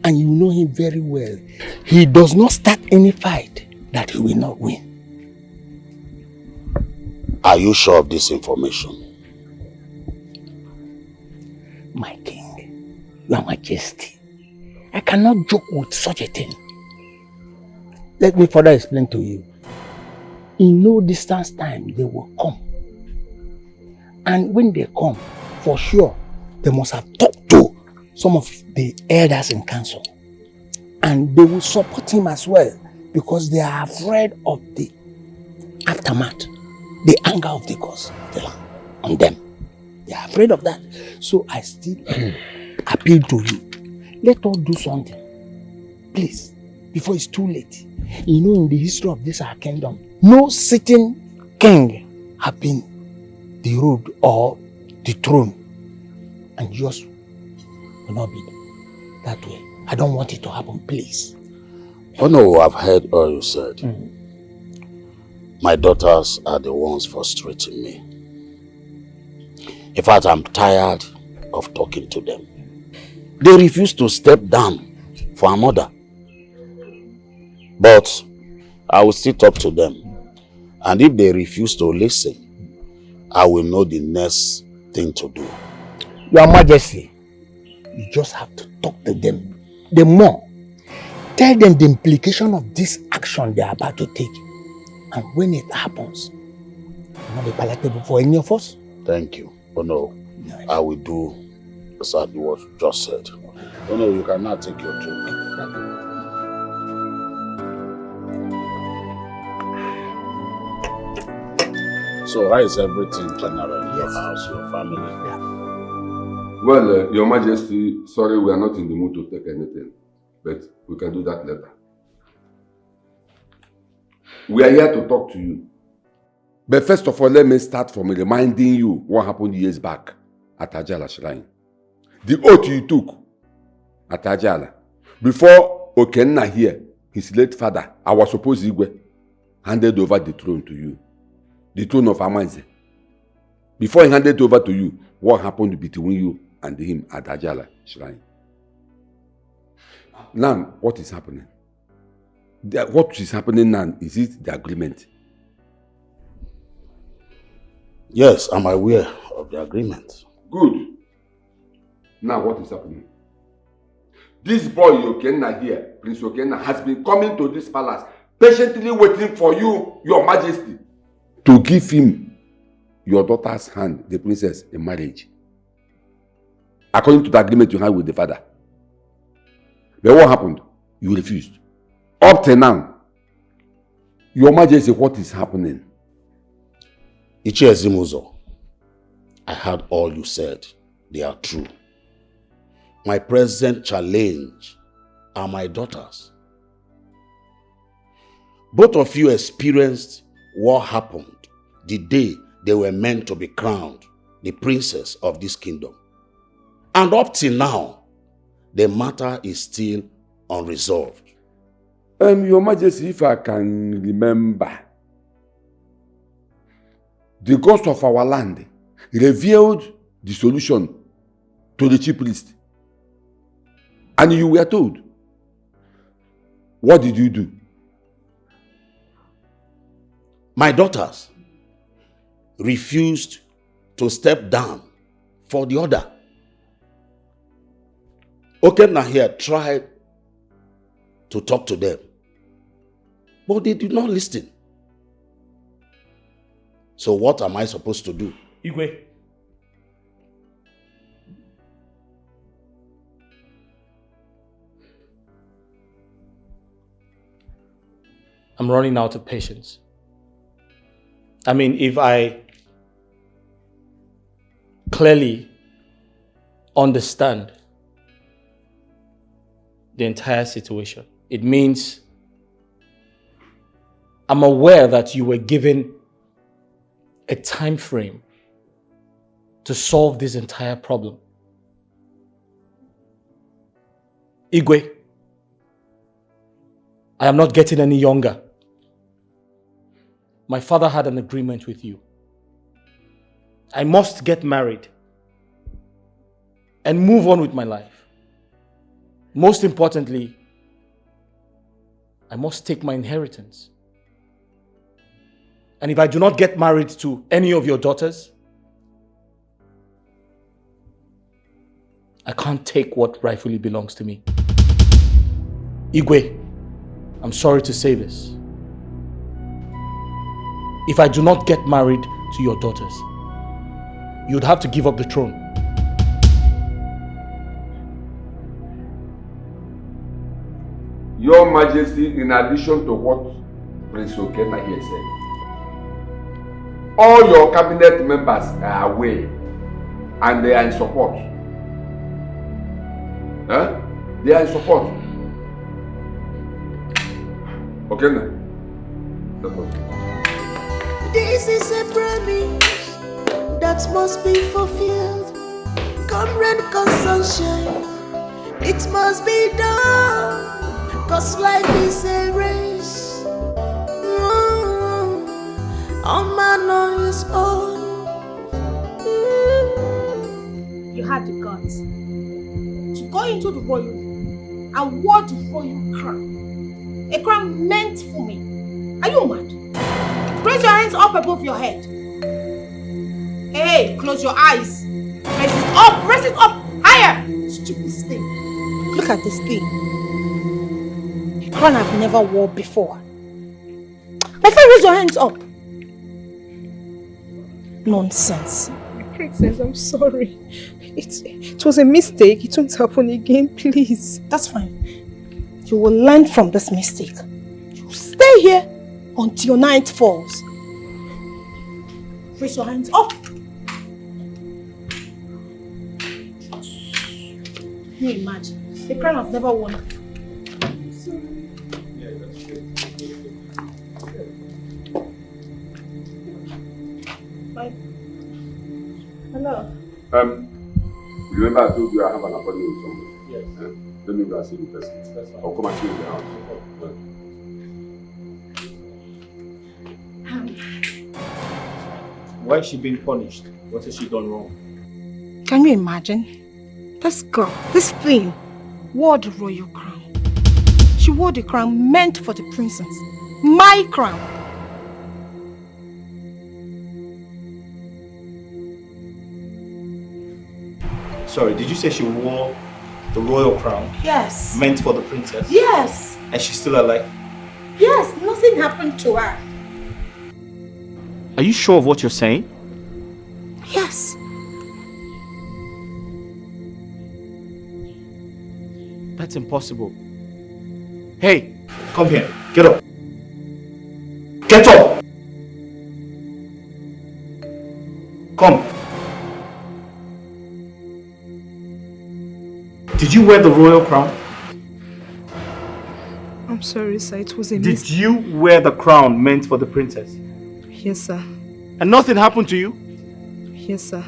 And you know him very well. He does not start any fight that he will not win. Are you sure of this information? My king, Your Majesty, I cannot joke with such a thing. Let me further explain to you. In no distance time, they will come. And when they come, for sure, they must have talked to some of the elders in council. And they will support him as well because they are afraid of the aftermath, the anger of the gods on them. They are afraid of that. So I still appeal to you. Let us do something. Please, before it's too late. You know, in the history of this our kingdom, no sitting king have been the road or the throne, and yours will not be that way. I don't want it to happen, please. Oh no, I've heard all you said. My daughters are the ones frustrating me. In fact, I'm tired of talking to them. They refuse to step down for a mother. But I will still talk to them. And if they refuse to listen, I will know the next thing to do. Your Majesty, you just have to talk to them. The more, tell them the implication of this action they are about to take. And when it happens, it will not be palatable for any of us. Thank you. Oh no, I will do exactly what you just said. Oh no, you can now take your drink. So how is everything general in your house, your family? Well, Your Majesty, sorry we are not in the mood to take anything, but we can do that later. We are here to talk to you. But first of all, let me start from reminding you what happened years back at Ajala Shrine. The oath you took at Ajala. Before Okenna here, his late father, our supposed Igwe, handed over the throne to you. The throne of Amanze. Before he handed over to you, what happened between you and him at Ajala Shrine? Now, what is happening? What is happening now? Is it the agreement? Yes, I'm aware of the agreement. Good. Now what is happening? This boy Okenna here, Prince Okenna, has been coming to this palace, patiently waiting for you, Your Majesty, to give him your daughter's hand, the princess, in marriage. According to the agreement you had with the father. But what happened? You refused. Up to now, Your Majesty, what is happening? Ichi Ezimuzo, I heard all you said. They are true. My present challenge are my daughters. Both of you experienced what happened the day they were meant to be crowned the princess of this kingdom. And up till now, the matter is still unresolved. Your Majesty, if I can remember, the ghost of our land revealed the solution to the chief priest. And you were told. What did you do? My daughters refused to step down for the order. Okenna here tried to talk to them, but they did not listen. So what am I supposed to do? Igwe. I'm running out of patience. I mean, if I clearly understand the entire situation, it means I'm aware that you were given a time frame to solve this entire problem. Igwe, I am not getting any younger. My father had an agreement with you. I must get married and move on with my life. Most importantly, I must take my inheritance. And if I do not get married to any of your daughters, I can't take what rightfully belongs to me. Igwe, I'm sorry to say this. If I do not get married to your daughters, you'd have to give up the throne. Your Majesty, in addition to what Prince Okenna here said, all your cabinet members are aware and they are in support. They are in support. Okay, now. Let us go. This is a promise that must be fulfilled. Come rain, come sunshine, it must be done. Cause life is a race. All man on his own. You had the guts to go into the royal and wore the royal crown. A crown meant for me. Are you mad? Raise your hands up above your head. Hey, close your eyes. Raise it up, higher. Stupid thing. Look at this thing. A crown I've never worn before. My friend, raise your hands up. Nonsense. Princess, I'm sorry. It was a mistake. It won't happen again, please. That's fine. You will learn from this mistake. You will stay here until your night falls. Raise your hands up. Can you imagine? The crown I've never worn before. Bye. Hello. Remember I told you I have an appointment with somebody? Yes. Let me go and see the person. I'll come and see you in the house. Why is she being punished? What has she done wrong? Can you imagine? This girl, this thing, wore the royal crown. She wore the crown meant for the princess. My crown. Sorry, did you say she wore the royal crown? Yes. Meant for the princess? Yes. And she's still alive? Yes, nothing happened to her. Are you sure of what you're saying? Yes. That's impossible. Hey, come here. Get up. Get up! Come. Did you wear the royal crown? I'm sorry, sir. It was a Did mistake. you wear the crown meant for the princess? Yes, sir. And nothing happened to you? Yes, sir.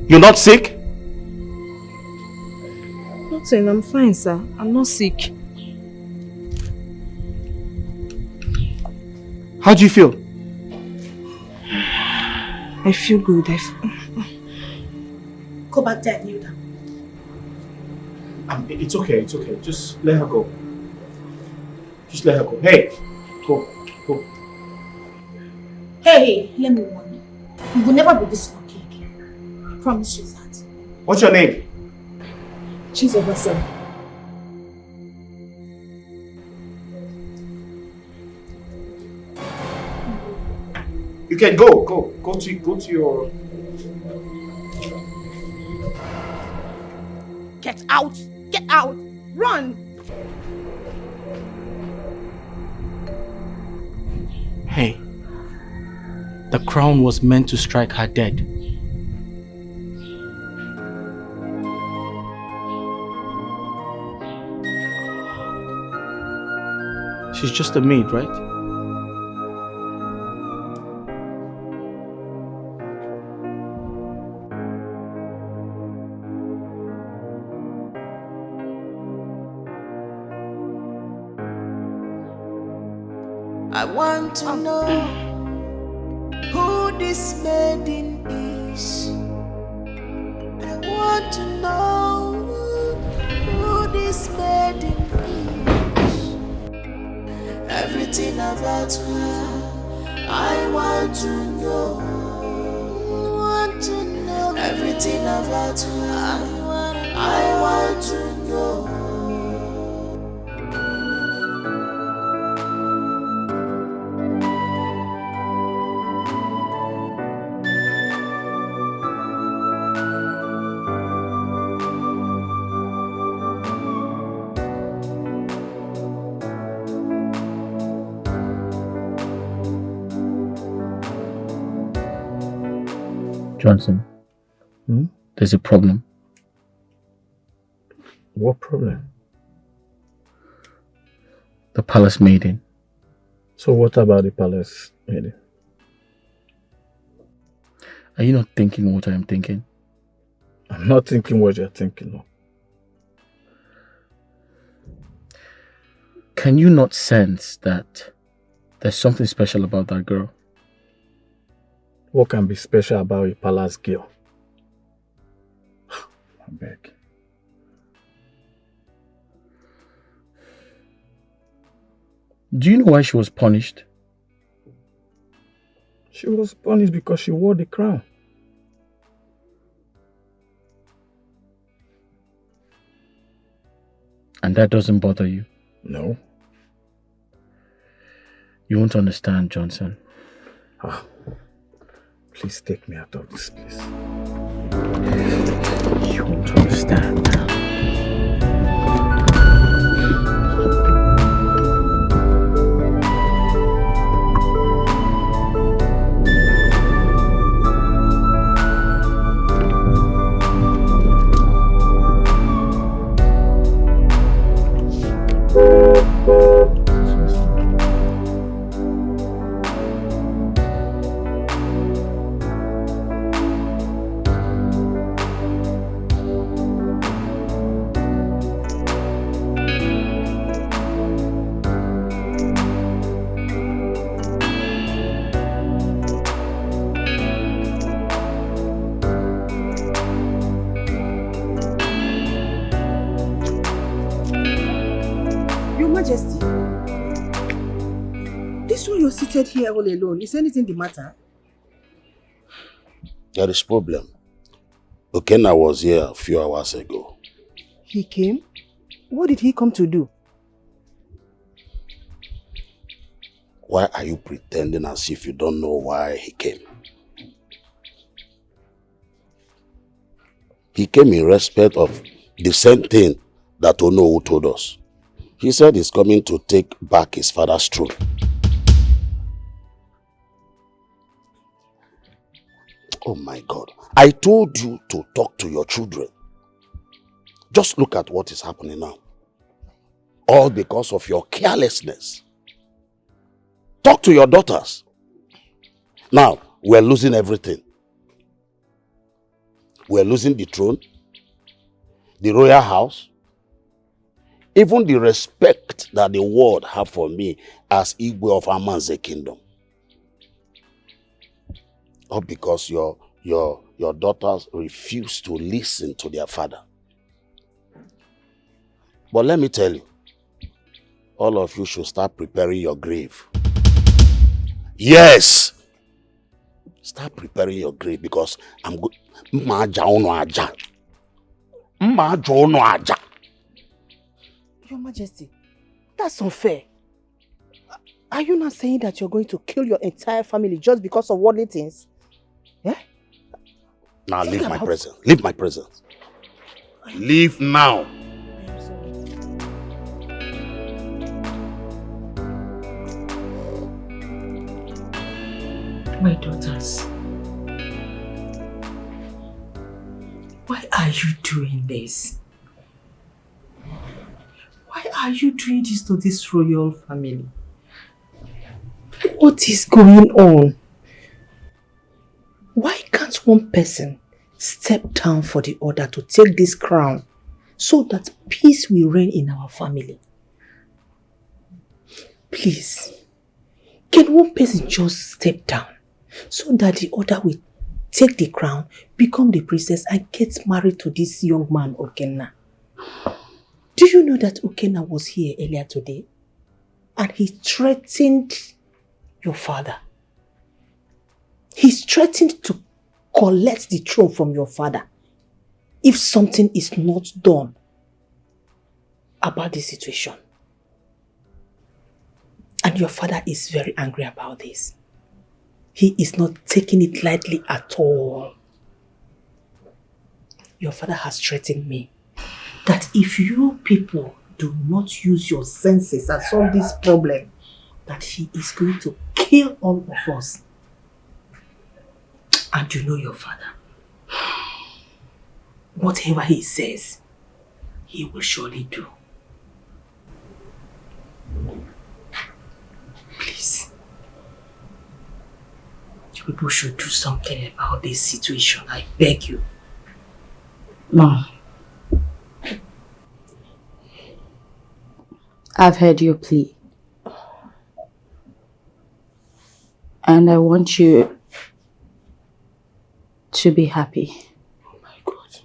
You're not sick? Nothing. I'm fine, sir. I'm not sick. How do you feel? I feel good. Go back there and kneel down. It's okay, it's okay. Just let her go. Just let her go. Hey! Go. Hey, let me warn you. You will never be this lucky again. I promise you that. What's your name? She's over seven. You can go. Go to your... Get out! Get out! Run! Hey, the crown was meant to strike her dead. She's just a maid, right? I want to know who this maiden is. I want to know who this maiden is. Everything about her, I want to know. Everything about her, I want to know. Johnson, there's a problem. What problem? the palace maiden. So what about the palace maiden? Are you not thinking what I am thinking? I'm not thinking what you're thinking of. Can you not sense that there's something special about that girl? What can be special about a palace girl? I beg. Do you know why she was punished? She was punished because she wore the crown. And that doesn't bother you? No. You won't understand, Johnson. Please take me out of this place. You won't understand. Here all alone. Is anything the matter? There is problem. Okenna was here a few hours ago. He came? What did he come to do? Why are you pretending as if you don't know why he came? He came in respect of the same thing that Onowu told us. He said he's coming to take back his father's throne. Oh my God. I told you to talk to your children. Just look at what is happening now. All because of your carelessness. Talk to your daughters. Now, we're losing everything. We're losing the throne, the royal house, even the respect that the world have for me as Igwe of Amanze Kingdom. All because your daughters refuse to listen to their father. But let me tell you, all of you should start preparing your grave. Yes! Start preparing your grave because I'm good. Your Majesty, that's unfair. Are you not saying that you're going to kill your entire family just because of worldly things? Yeah? Now leave my presence. Leave my presence. Leave now. My daughters, why are you doing this? Why are you doing this to this royal family? What is going on? Why can't one person step down for the other to take this crown so that peace will reign in our family? Please, can one person just step down so that the other will take the crown, become the princess and get married to this young man, Okenna? Do you know that Okenna was here earlier today and he threatened your father? He's threatened to collect the throne from your father if something is not done about the situation. And your father is very angry about this. He is not taking it lightly at all. Your father has threatened me that if you people do not use your senses and solve this problem, that he is going to kill all of us. And you know your father. Whatever he says, he will surely do. Please. You people should do something about this situation. I beg you. Mom, I've heard your plea. And I want you to be happy. Oh my God.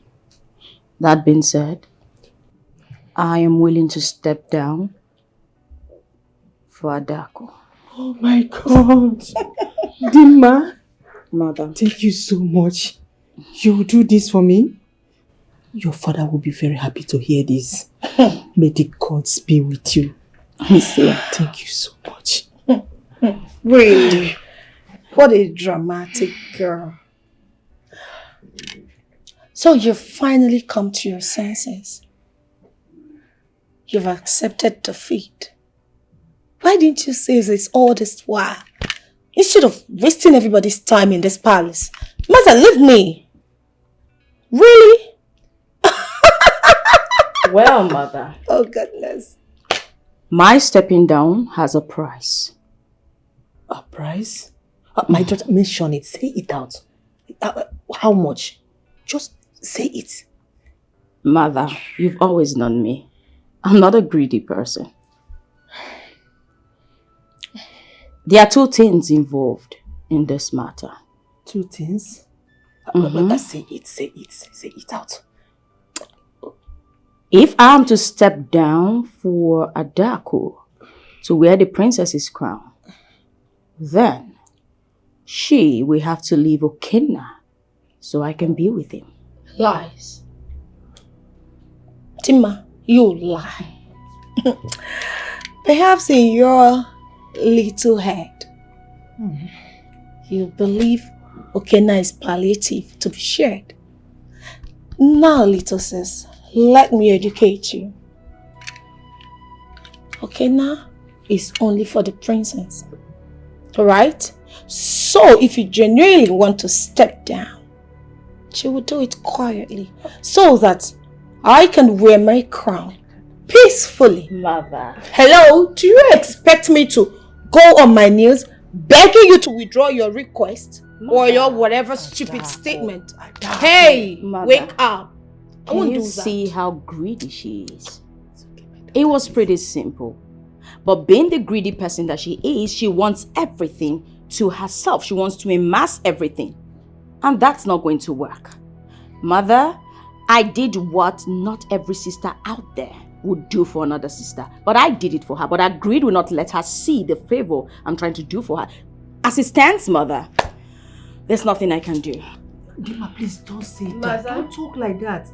That being said, I am willing to step down for Adaku. Oh my God. Dimma. Mother. Thank you so much. You will do this for me? Your father will be very happy to hear this. May the gods be with you. Thank you so much. Really? What a dramatic girl. So you've finally come to your senses. You've accepted defeat. Why didn't you say this all this while? Instead of wasting everybody's time in this palace. Mother, leave me. Really? Well, Mother. Oh, goodness. My stepping down has a price. A price? My daughter, mention it. Say it out. How much? Just say it. Mother, you've always known me. I'm not a greedy person. There are two things involved in this matter. Two things? Say it out. If I'm to step down for Adaku to wear the princess's crown, then she will have to leave Okenna so I can be with him. Lies. Tima, you lie. Perhaps in your little head, you believe Okenna is palliative to be shared. Now, little sis, let me educate you. Okenna is only for the princess. Alright? So, if you genuinely want to step down, she will do it quietly so that I can wear my crown peacefully. Mother. Hello? Do you expect me to go on my knees begging you to withdraw your request? Mother. Or your whatever stupid statement? Hey! Mother. Wake up. I Can won't you do that. see how greedy she is? It was pretty simple. But being the greedy person that she is, she wants everything to herself. She wants to amass everything. And that's not going to work. Mother, I did what not every sister out there would do for another sister. But I did it for her. But her greed will not let her see the favor I'm trying to do for her. As it stands, Mother, there's nothing I can do. Dima, please don't say that. Mother. Don't talk like that.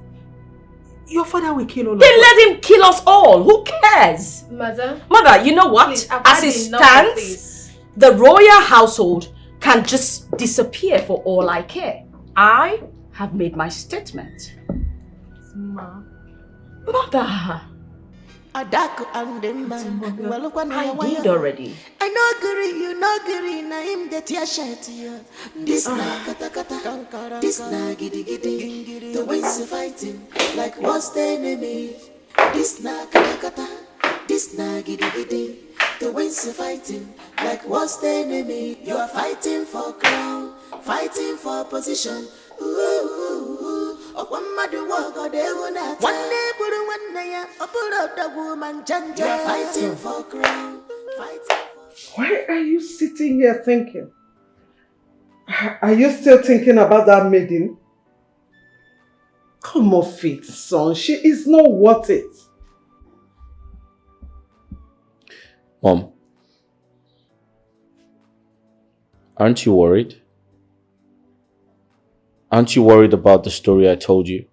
Your father will kill all of Then us. let him kill us all. Who cares? Mother. Mother, you know what? Please, I've As had it enough of stands, this. the royal household can just disappear for all I care. I have made my statement. Ma. Mother, Adaku and them man. I did already. I no agree, you no agree. Na him that ya shirt you. This na kata kata, this na giddy giddy. The ways you fighting like what's the enemy? This na kata kata, this na giddy giddy. The ways you fighting like what's the enemy? You are fighting for crown, fighting for position. Ooh, ooh, ooh. One mother walk or they will not. One day put one day up, put up the woman change. You are fighting for crown, fighting for. Why are you sitting here thinking? Are you still thinking about that maiden? Come off it, son. She is not worth it. Mom, aren't you worried? Aren't you worried about the story I told you?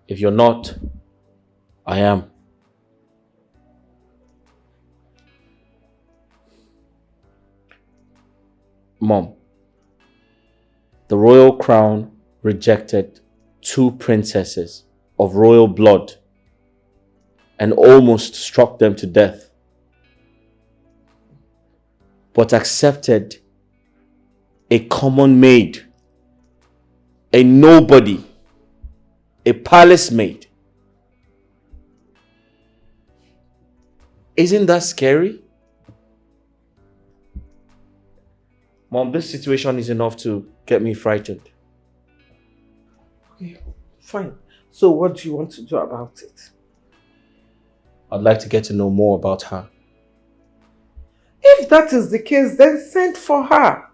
If you're not, I am. Mom, the royal crown rejected 2 princesses of royal blood and almost struck them to death, but accepted a common maid, a nobody, a palace maid. Isn't that scary? Mom, this situation is enough to get me frightened. Okay, fine. So what do you want to do about it? I'd like to get to know more about her. If that is the case, then send for her.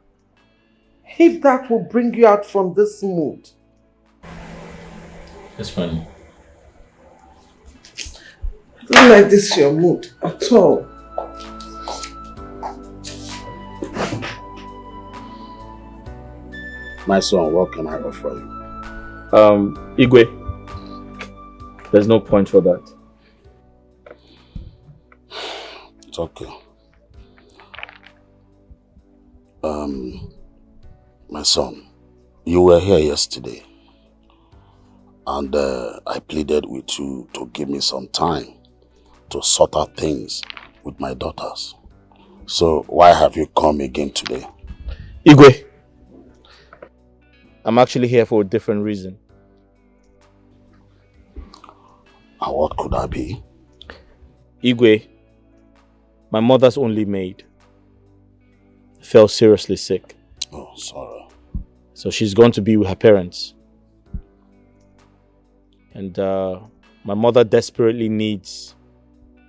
If that will bring you out from this mood. It's fine. I don't like this your mood at all. My son, what can I offer you? Igwe, there's no point for that. It's okay. My son, you were here yesterday and I pleaded with you to give me some time to sort out things with my daughters. So why have you come again today? Igwe, I'm actually here for a different reason. And what could that be? Igwe, my mother's only maid fell seriously sick. Oh, sorry. So she's going to be with her parents. And my mother desperately needs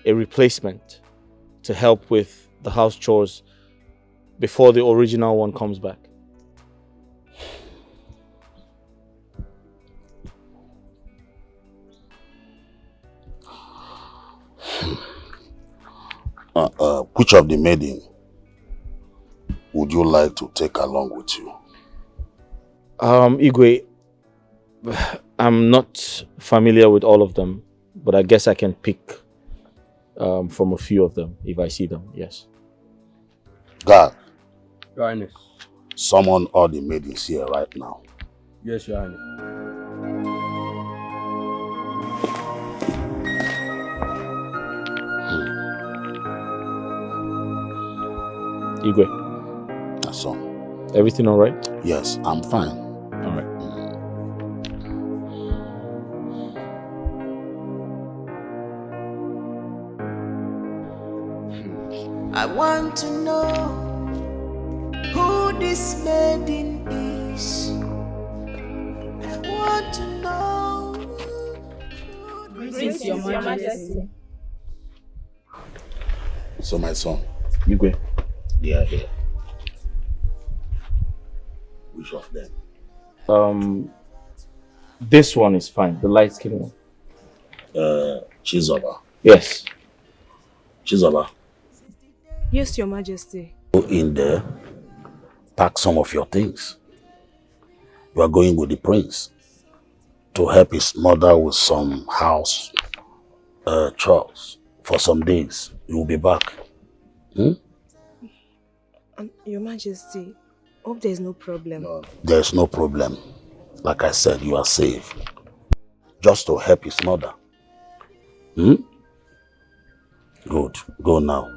a replacement to help with the house chores before the original one comes back. Which of the maiden would you like to take along with you? Igwe, I'm not familiar with all of them, but I guess I can pick from a few of them if I see them, yes. God, Your Highness. summon all the maidens here right now. Yes, Your Highness. Igwe. That's all. Everything all right? Yes, I'm fine. All right. I want to know who this maiden is. I want to know. Greetings, Your Majesty. So my son, Igwe, they are here. Which of them? This one is fine, the light skin one. Chizoba. Yes. Chizoba, Yes, Your Majesty. go in there, pack some of your things. You are going with the prince to help his mother with some house chores for some days. You will be back. Your Majesty, hope there is no problem. There's no problem. Like I said, you are safe. Just to help his mother. Good. Go now.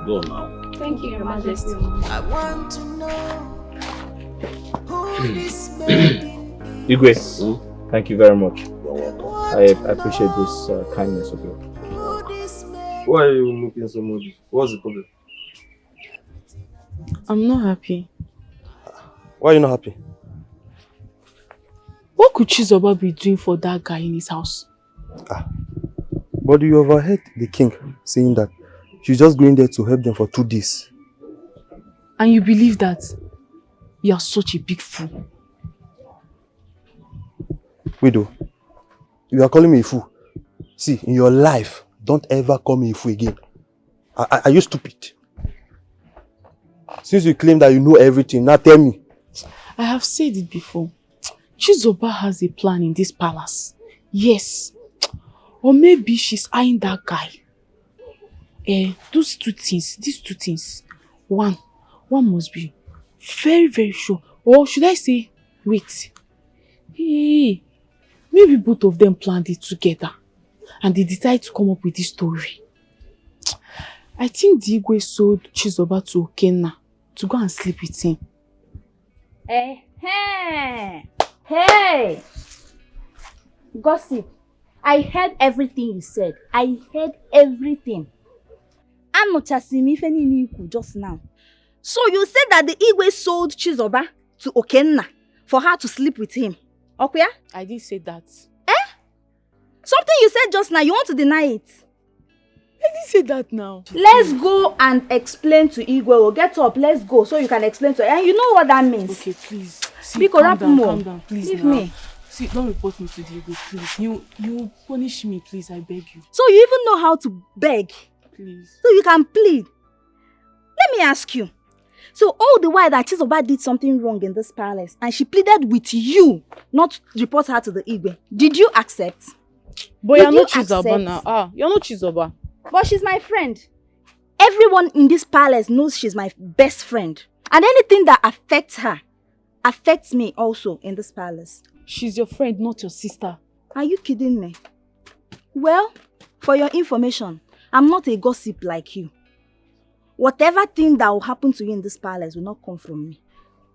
Go now. Thank you, Your Majesty. I want to know who this maiden Igwe, thank you very much. I appreciate this kindness of yours. Why are you looking so moody? What's the problem? I'm not happy. Why are you not happy? What could Chizoba be doing for that guy in his house? But you overheard the king saying that she's just going there to help them for 2 days. And you believe that? You are such a big fool. Widow, you are calling me a fool. See, in your life, don't ever call me a fool again. Are you stupid? Since you claim that you know everything, now tell me. I have said it before. Chizoba has a plan in this palace. Yes. Or maybe she's eyeing that guy. These two things. One must be very, very sure. Or should I say, wait. Hey, maybe both of them planned it together. And they decided to come up with this story. I think Igwe sold Chizoba to Okenna to go and sleep with him. Hey! Gossip. I heard everything you said. I heard everything. Just now. So you said that the Igwe sold Chizoba to Okenna for her to sleep with him. Okay? I didn't say that. Something you said just now, you want to deny it? I didn't say that now. Let's go and explain to Igwe. We'll get up, let's go so you can explain to her. And you know what that means. Okay, please. See, calm down, please. Leave now. me. See, don't report me to the Igwe, please. You punish me, please, I beg you. So you even know how to beg? Please. So you can plead. Let me ask you. So all the while that Chizoba did something wrong in this palace and she pleaded with you not to report her to the Igwe, did you accept? But you're not Chizoba now. You're not Chizoba. But she's my friend. Everyone in this palace knows she's my best friend. And anything that affects her affects me also in this palace. She's your friend, not your sister. Are you kidding me? Well, for your information, I'm not a gossip like you. Whatever thing that will happen to you in this palace will not come from me.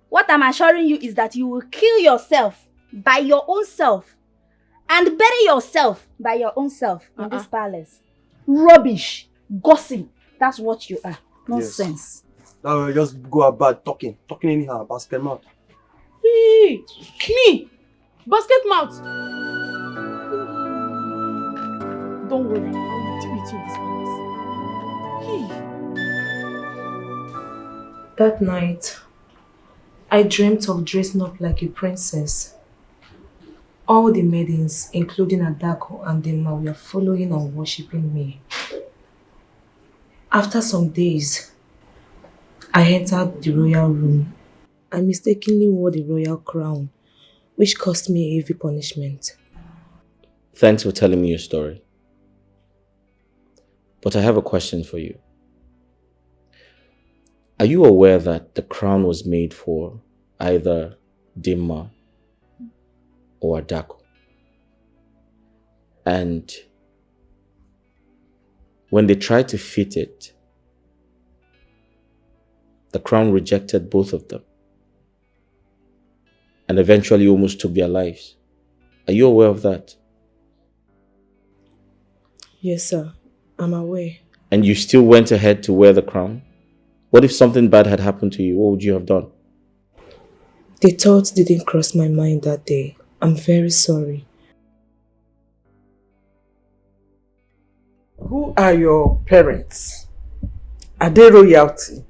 What I'm assuring you is that you will kill yourself by your own self and bury yourself by your own self in this palace. Rubbish, gossip, that's what you are. Nonsense. Now we just go about talking anyhow, basket mouth. Hey, me, basket mouth. Don't worry, I'll deal with you in this palace. Hey. That night, I dreamt of dressing up like a princess. All the maidens, including Adaku and Dema, were following and worshipping me. After some days, I entered the royal room. I mistakenly wore the royal crown, which cost me a heavy punishment. Thanks for telling me your story. But I have a question for you. Are you aware that the crown was made for either Dema or Adaku? And when they tried to fit it, the crown rejected both of them and eventually almost took their lives. Are you aware of that? Yes, sir. I'm aware. And you still went ahead to wear the crown? What if something bad had happened to you? What would you have done? The thought didn't cross my mind that day. I'm very sorry. Who are your parents? Are they royalty?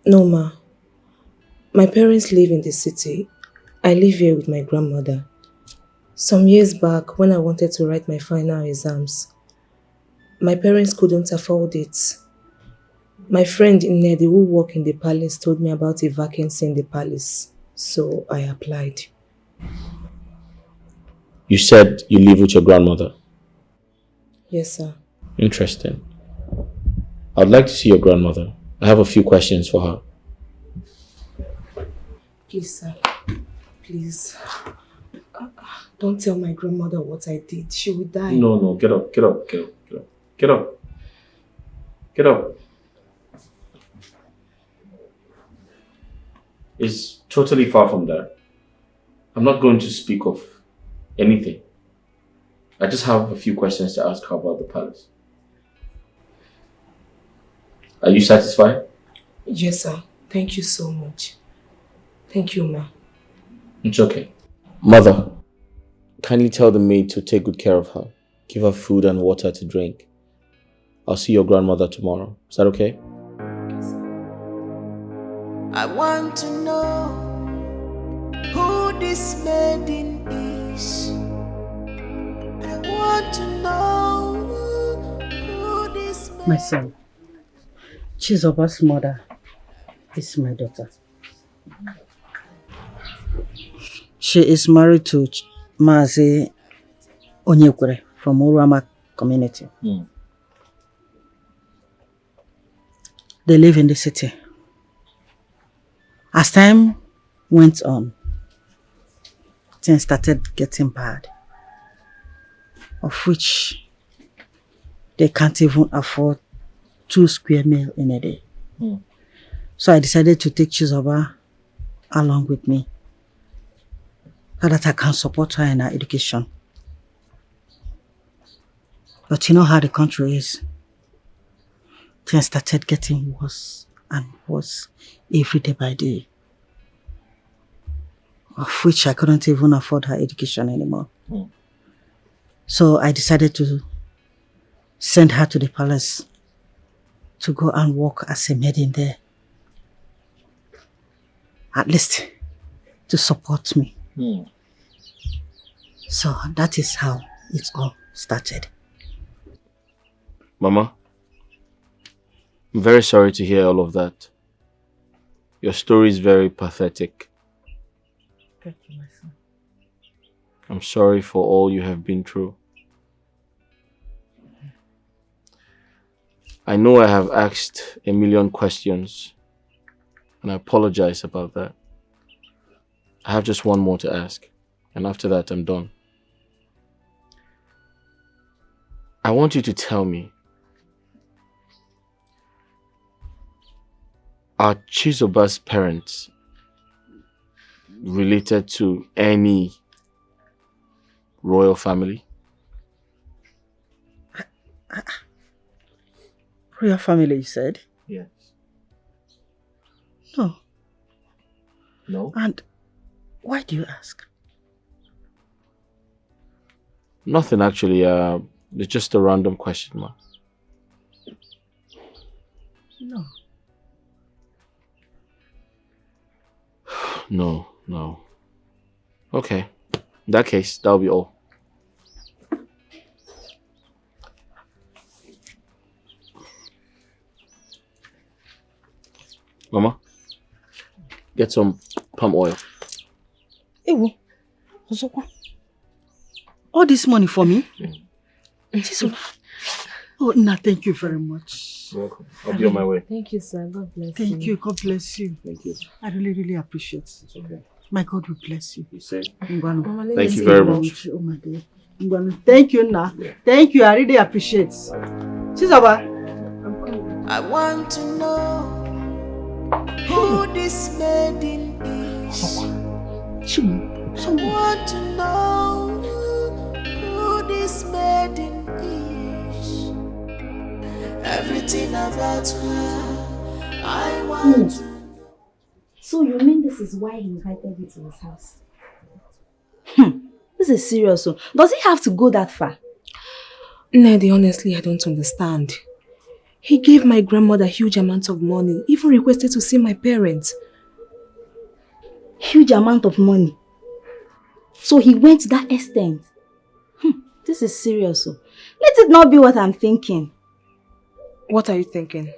No, ma. My parents live in the city. I live here with my grandmother. Some years back, when I wanted to write my final exams, my parents couldn't afford it. My friend Ini Edo, who works in the palace, told me about a vacancy in the palace, so I applied. You said you live with your grandmother? Yes, sir. Interesting. I'd like to see your grandmother. I have a few questions for her. Please, sir. Please. Don't tell my grandmother what I did. She will die. No, get up. Get up. It's totally far from that. I'm not going to speak of anything. I just have a few questions to ask her about the palace. Are you satisfied? Yes, sir. Thank you so much. Thank you, ma. It's okay. Mother, kindly tell the maid to take good care of her. Give her food and water to drink. I'll see your grandmother tomorrow. Is that okay? I want to know who this maiden is. I want to know who this My son, Chizoba's mother is my daughter. She is married to Mazi Onyekwere from Urama community. They live in the city. As time went on, things started getting bad, of which they can't even afford 2 square meals in a day. So I decided to take Chizoba along with me so that I can support her in her education. But you know how the country is. Things started getting worse and worse every day by day. Of which I couldn't even afford her education anymore. So I decided to send her to the palace to go and work as a maid in there. At least to support me. So that is how it all started. Mama, I'm very sorry to hear all of that. Your story is very pathetic. Thank you, my son. I'm sorry for all you have been through. I know I have asked a million questions, and I apologize about that. I have just one more to ask, and after that I'm done. I want you to tell me, are Chizoba's parents related to any royal family? Royal family, you said? Yes. No. No? And why do you ask? Nothing actually. It's just a random question, ma. No. No. Okay. In that case, that'll be all. Mama, get some palm oil. Ewo, Ozokwa. All this money for me? Chisoba. Oh, Nna, thank you very much. You're welcome. I'll be on my way. Thank you, sir. God bless you. Thank you. God bless you. Thank you. I really appreciate it. It's okay. My God will bless you. You say? Ngwanu. Thank you very much. Oh my God. Ngwanu. Thank you, Nna. Yeah. Thank you. I really appreciate it. Chisoba. I want to know who this maiden is. I want to know who this maiden is. Everything about her, I want to. So you mean this is why he invited you to his house? This is serious. So does he have to go that far? Nedi, honestly, I don't understand. He gave my grandmother huge amounts of money, even requested to see my parents. Huge amount of money? So he went to that extent? This is serious. So let it not be what I'm thinking. What are you thinking?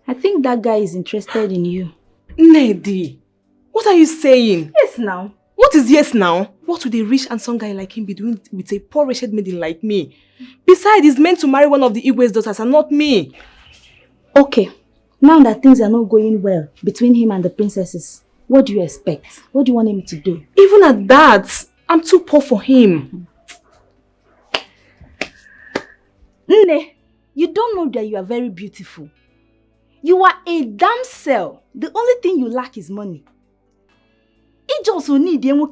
I think that guy is interested in you. Nedi, what are you saying? Yes, now. What is yes now? What would a rich handsome guy like him be doing with a poor wretched maiden like me? Besides, he's meant to marry one of the Igwe's daughters and not me. Okay, now that things are not going well between him and the princesses, what do you expect? What do you want him to do? Even at that, I'm too poor for him. Nne, you don't know that you are very beautiful. You are a damsel. The only thing you lack is money. It just need your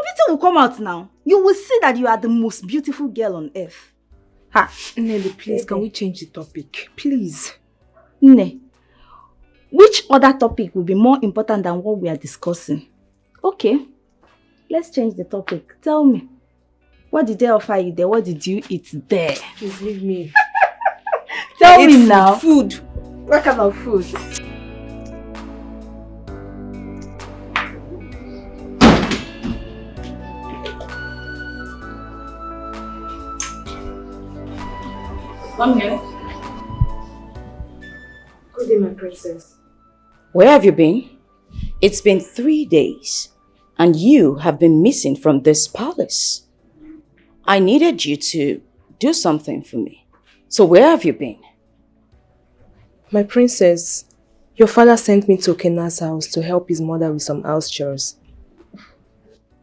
beauty will come out now. You will see that you are the most beautiful girl on earth. Ha, Nelly, please, can we change the topic? Please. Ne, which other topic will be more important than what we are discussing? Okay, let's change the topic. Tell me, what did they offer you there? What did you eat there? Please leave me. Tell me now. Food. What kind of food? Come here. Good day, my princess. Where have you been? It's been 3 days, and you have been missing from this palace. I needed you to do something for me. So where have you been? My princess, your father sent me to Kena's house to help his mother with some house chores.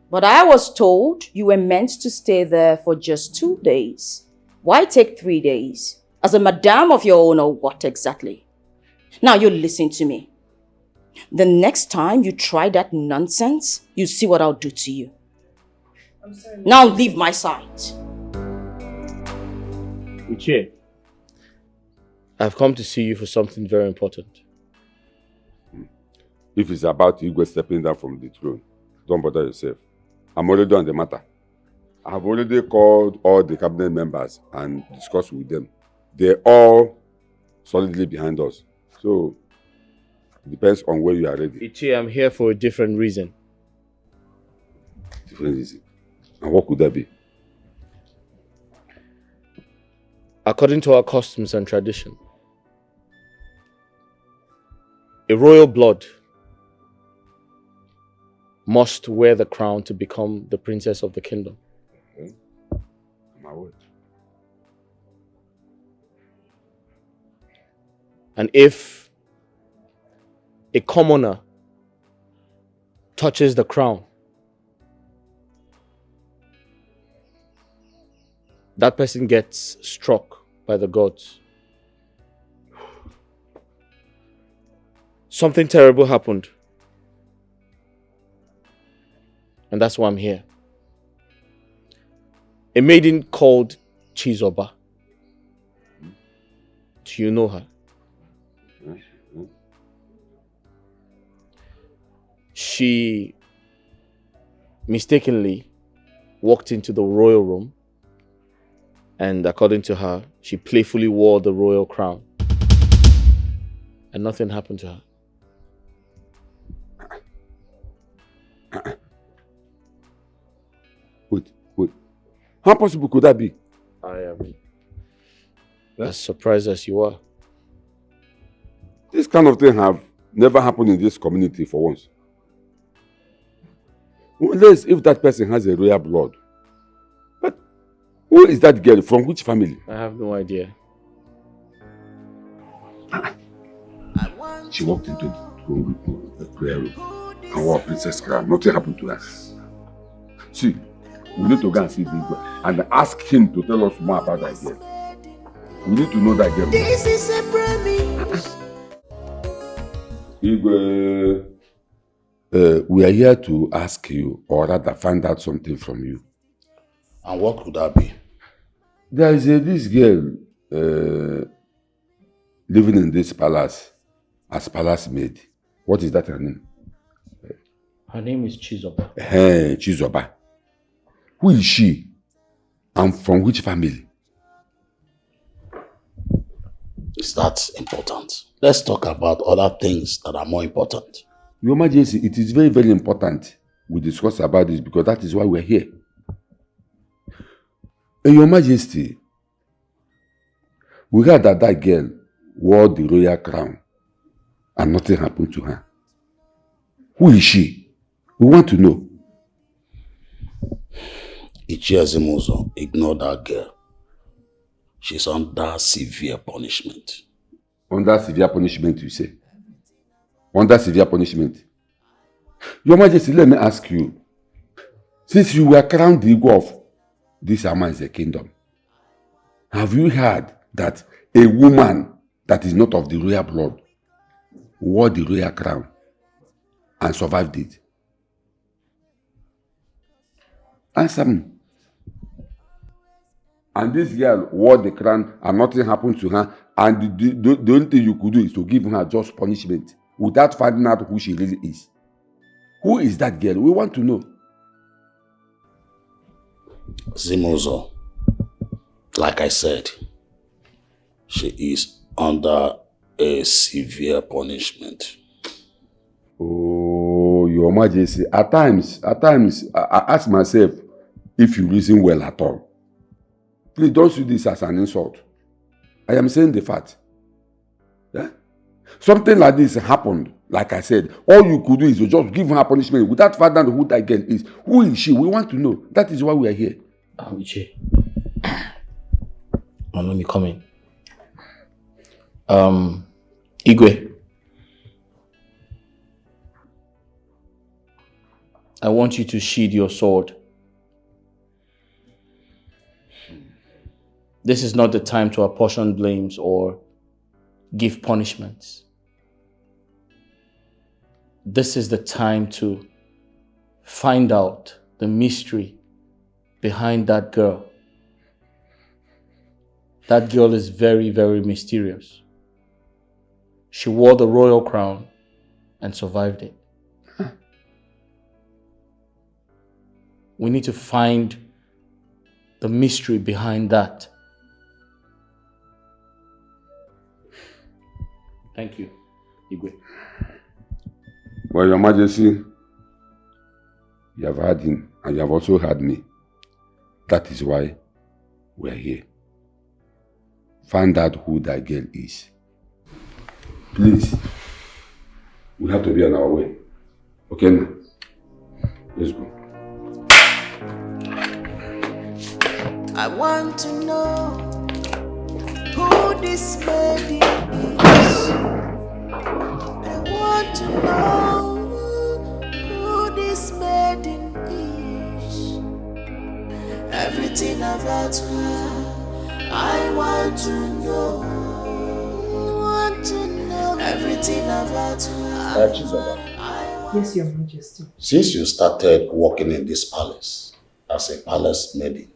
But I was told you were meant to stay there for just 2 days. Why take 3 days? As a madam of your own or what exactly? Now you listen to me. The next time you try that nonsense, you see what I'll do to you. I'm sorry. Now leave my side. Uche, I've come to see you for something very important. If it's about Igwe stepping down from the throne, don't bother yourself. I'm already on the matter. I have already called all the cabinet members and discussed with them. They're all solidly behind us. So, it depends on where you are ready. Uche, I'm here for a different reason. Different reason? And what could that be? According to our customs and tradition, a royal blood must wear the crown to become the princess of the kingdom. Okay. My word. And if a commoner touches the crown, that person gets struck by the gods. Something terrible happened. And that's why I'm here. A maiden called Chizoba. Do you know her? She mistakenly walked into the royal room, and according to her, she playfully wore the royal crown. And nothing happened to her. Wait. How possible could that be? I am as surprised as you are. This kind of thing have never happened in this community for once. Unless if that person has a royal blood. But who is that girl? From which family? I have no idea. She walked into the prayer room and wore a princess crown. Nothing happened to her. See, we need to go and see this girl and ask him to tell us more about that girl. We need to know that girl. This is a promise. Igwe, we are here to ask you, or rather find out something from you. And what could that be? There is this girl living in this palace as palace maid. What is that her name? Her name is Chizoba. Hey, Chizoba. Who is she? And from which family? Is that important? Let's talk about other things that are more important. Your Majesty, it is very, very important we discuss about this because that is why we are here. Your Majesty, we heard that girl wore the royal crown and nothing happened to her. Who is she? We want to know. Ichiazimuzo, ignore that girl. She's under severe punishment. Under severe punishment, you say? Under severe punishment? Your Majesty, let me ask you. Since you were crowned the Igwe of this Amanze kingdom, have you heard that a woman that is not of the royal blood wore the royal crown and survived it? Answer me. And this girl wore the crown and nothing happened to her, and the only thing you could do is to give her just punishment without finding out who she really is. Who is that girl? We want to know. Zimuzo, like I said, she is under a severe punishment. Oh, Your Majesty, at times, I ask myself if you reason well at all. Please don't see this as an insult. I am saying the fact. Yeah? Something like this happened, like I said. All you could do is to just give her punishment without finding out who that girl is. Who is she? We want to know. That is why we are here. Uche. Let me come in. Igwe. I want you to sheathe your sword. This is not the time to apportion blames or give punishments. this is the time to find out the mystery behind that girl. That girl is very, very mysterious. She wore the royal crown and survived it. We need to find the mystery behind that. Thank you, Igwe. Well, Your Majesty, you have heard him and you have also heard me. That is why we are here. Find out who that girl is. Please, we have to be on our way. Okay now? Let's go. I want to know who this lady is. I want to know who this maiden is. Everything about her, I want to know. Everything about her. Yes, Your Majesty. Since you started working in this palace as a palace maiden,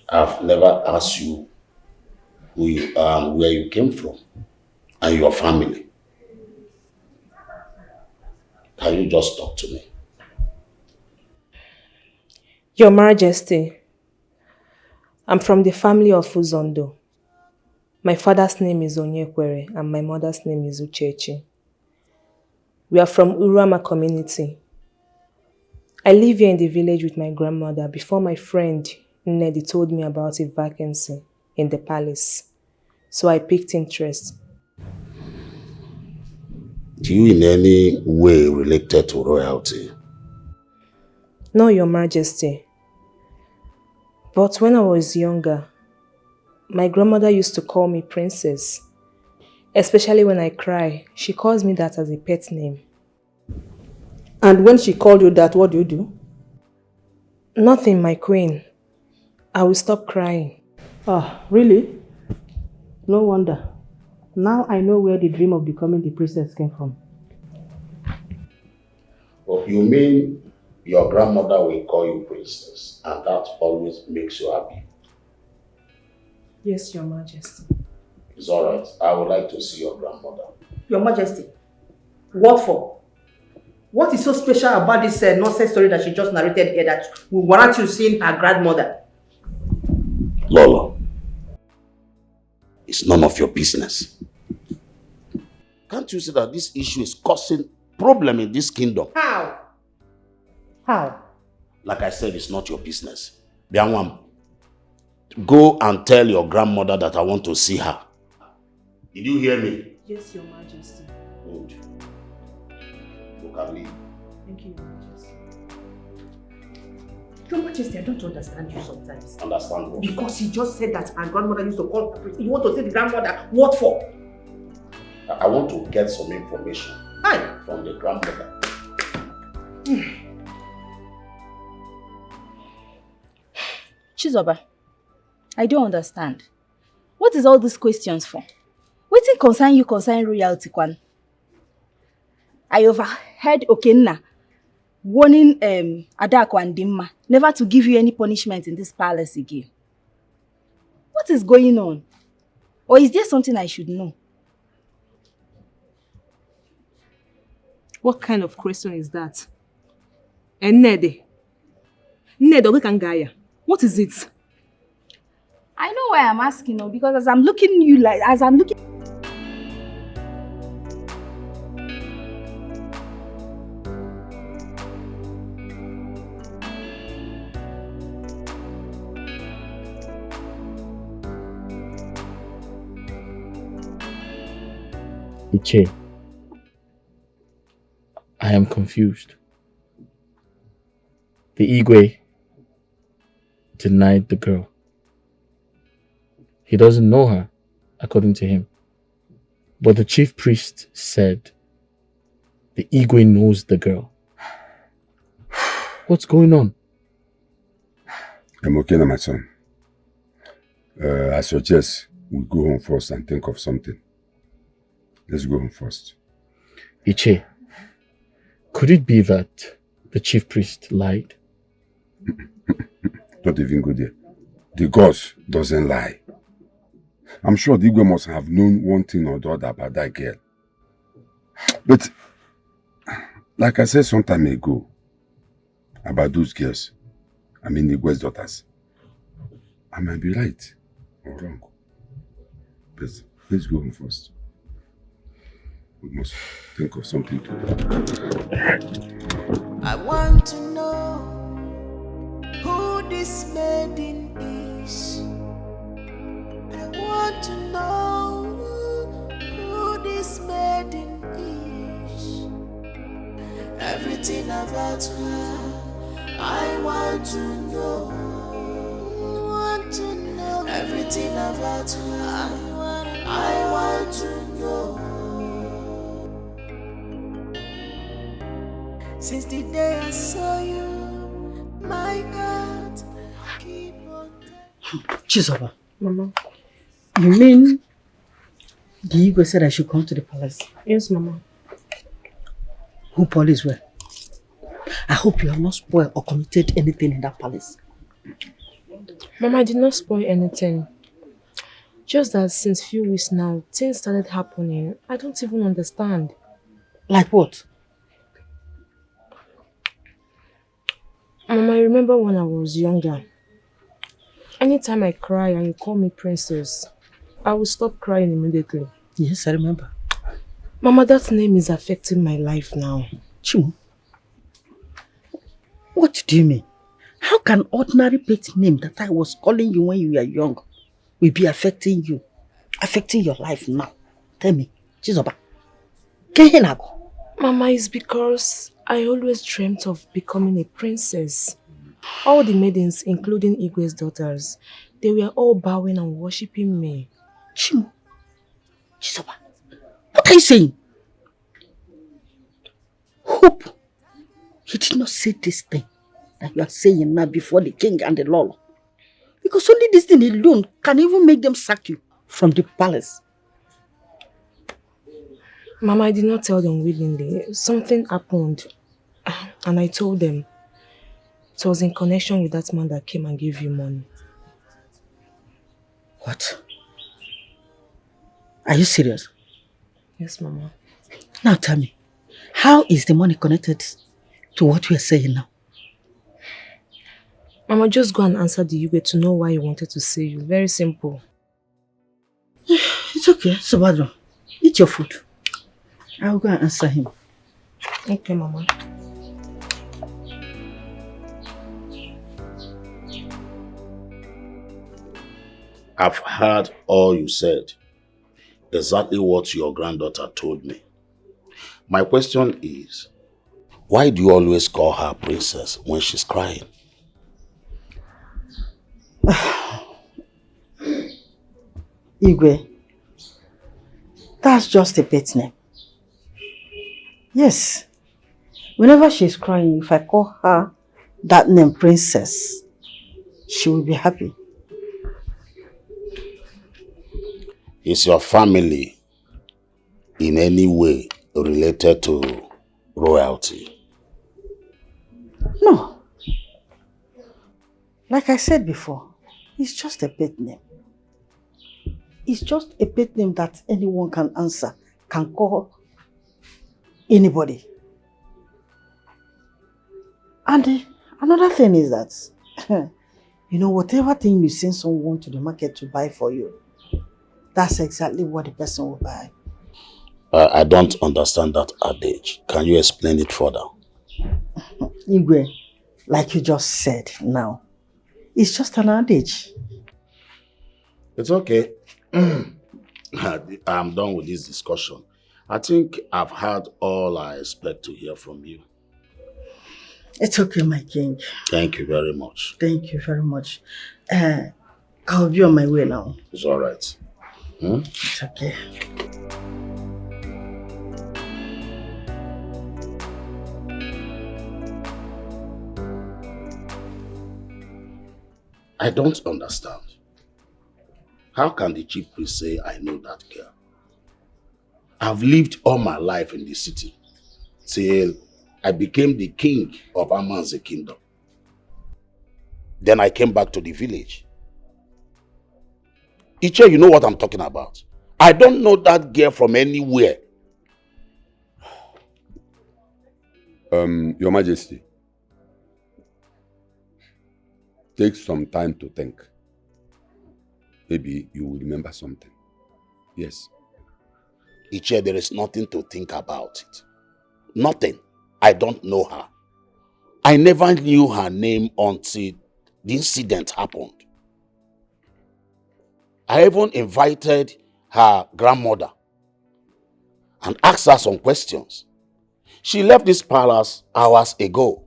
I've never asked you who you are and where you came from and your family. Can you just talk to me? Your Majesty, I'm from the family of Uzondo. My father's name is Onyekwere and my mother's name is Uchechi. We are from Urama community. I live here in the village with my grandmother before my friend Ini Edo told me about a vacancy in the palace. So I picked interest. Do you in any way related to royalty? No, Your Majesty. But when I was younger, my grandmother used to call me princess. Especially when I cry, she calls me that as a pet name. And when she called you that, what do you do? Nothing, my queen. I will stop crying. Oh, really? No wonder. Now I know where the dream of becoming the princess came from. Oh, you mean your grandmother will call you princess and that always makes you happy? Yes, Your Majesty. It's alright. I would like to see your grandmother. Your Majesty, what for? What is so special about this nonsense story that she just narrated here that will warrant you seeing her grandmother? Lola, it's none of your business. Can't you see that this issue is causing problem in this kingdom? How? How? Like I said, it's not your business. Bianwam, go and tell your grandmother that I want to see her. Did you hear me? Yes, Your Majesty. Good. You can leave. Thank you, Your Majesty. Your Majesty, I don't understand you sometimes. Understand what? Because he just said that her grandmother used to call her princess. You want to say the grandmother, what for? I want to get some information from the grandmother. Chizoba, I don't understand. What is all these questions for? Wetin concern you concern royalty, Kwan? I overheard Okenna warning Adaku and Dimma never to give you any punishment in this palace again. What is going on? Or is there something I should know? What kind of question is that? Nede, what is it? I know why I'm asking, because as I'm looking you like, as I'm looking... Iche, I am confused. The Igwe denied the girl. He doesn't know her, according to him. But the chief priest said the Igwe knows the girl. What's going on? I'm okay now, my son. I suggest we go home first and think of something. Let's go home first. Iche, Could it be that the chief priest lied? Don't even go there. The gods doesn't lie. I'm sure the Igwe must have known one thing or the other about that girl. But, like I said some time ago, about those girls, I mean the Igwe's daughters, I might be right or wrong. But let's go home first. We must think of something to do. I want to know who this maiden is. I want to know who this maiden is. Everything about her, I want to know. Want to know everything about her. I want to know. Since the day I saw you, my heart keep on. Chizoba. Mama. You mean the Igwe said I should come to the palace? Yes, Mama. Who police were? I hope you have not spoiled or committed anything in that palace. Mama, I did not spoil anything. Just that since few weeks now, things started happening. I don't even understand. Like what? Mama, I remember when I was younger. Anytime I cry and you call me princess, I will stop crying immediately. Yes, I remember. Mama, that name is affecting my life now. Chimu, what do you mean? How can ordinary pet name that I was calling you when you were young will be affecting you? Affecting your life now? Tell me, Chizoba. Mama, it's because I always dreamt of becoming a princess. All the maidens, including Igwe's daughters, they were all bowing and worshipping me. Chimu, Chizoba, what are you saying? Hope you did not say this thing that you are saying now before the king and the Lolo. Because only this thing alone can even make them sack you from the palace. Mama, I did not tell them willingly. Something happened and I told them. It was in connection with that man that came and gave you money. What? Are you serious? Yes, Mama. Now tell me, how is the money connected to what we are saying now? Mama, just go and answer the Igwe to know why he wanted to see you. Very simple. It's okay, Subadro. Eat your food. I will go and answer him. Okay, Mama. I've heard all you said. Exactly what your granddaughter told me. My question is, why do you always call her princess when she's crying? Igwe, that's just a pet name. Yes. Whenever she's crying, if I call her that name, princess, she will be happy. Is your family in any way related to royalty? No. Like I said before, it's just a pet name. It's just a pet name that anyone can answer, can call anybody. And another thing is that, you know, whatever thing you send someone to the market to buy for you, that's exactly what the person will buy. I don't understand that adage. Can you explain it further? Igwe, like you just said now, it's just an adage. It's okay. I'm done with this discussion. I think I've heard all I expect to hear from you. It's okay, my king. Thank you very much. Thank you very much. I'll be on my way now. It's all right. Hmm? It's okay. I don't understand. How can the chief priest say I know that girl? I've lived all my life in the city till I became the king of Aman's kingdom. Then I came back to the village. Iche, you know what I'm talking about. I don't know that girl from anywhere. Your Majesty, take some time to think. Maybe you will remember something. Yes. Iche, there is nothing to think about it. Nothing. I don't know her. I never knew her name until the incident happened. I even invited her grandmother and asked her some questions. She left this palace hours ago.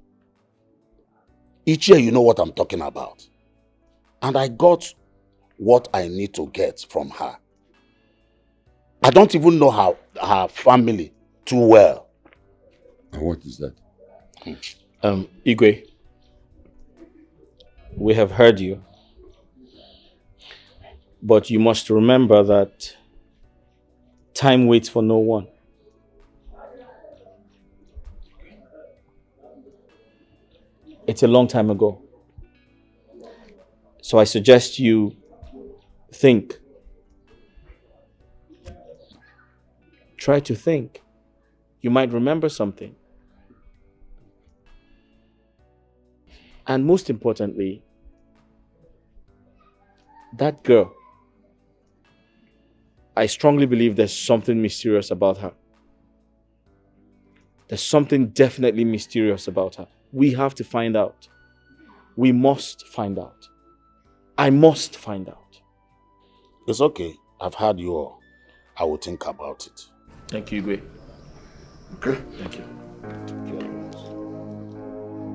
Iche, you know what I'm talking about. And I got what I need to get from her. I don't even know her family too well. And what is that? Igwe, we have heard you. But you must remember that time waits for no one. It's a long time ago. So I suggest you think. Try to think. You might remember something. And most importantly, that girl, I strongly believe there's something mysterious about her. There's something definitely mysterious about her. We have to find out. We must find out. I must find out. It's okay. I've heard you all. I will think about it. Thank you, Igwe. Okay. Thank you.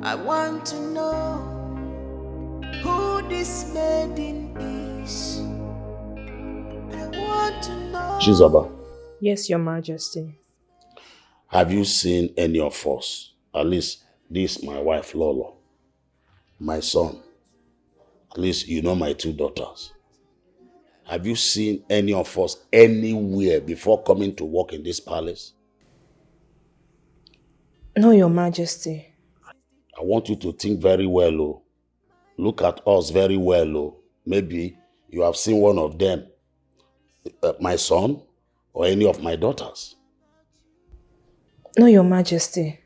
I want to know who this maiden is. I want to know. Chizaba, Yes, Your Majesty. have you seen any of us? At least this, my wife Lolo, my son. At least you know my two daughters. Have you seen any of us anywhere before coming to work in this palace? No, Your Majesty. I want you to think very well, oh. Look at us very well, oh. Maybe you have seen one of them, my son, or any of my daughters. No, Your Majesty.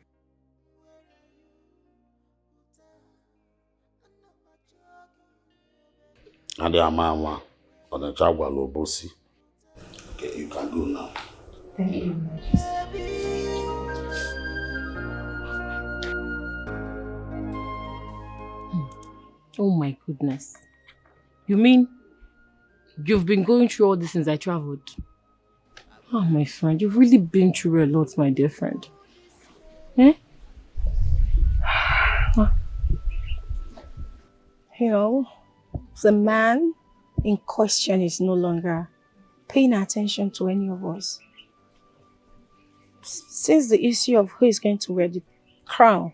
And the mama on the Jagwa Lobosi. Okay, you can go now. Thank you, Your Majesty. Oh my goodness. You mean you've been going through all this since I traveled? Oh, my friend, you've really been through a lot, my dear friend. Eh? You know, the man in question is no longer paying attention to any of us. Since the issue of who is going to wear the crown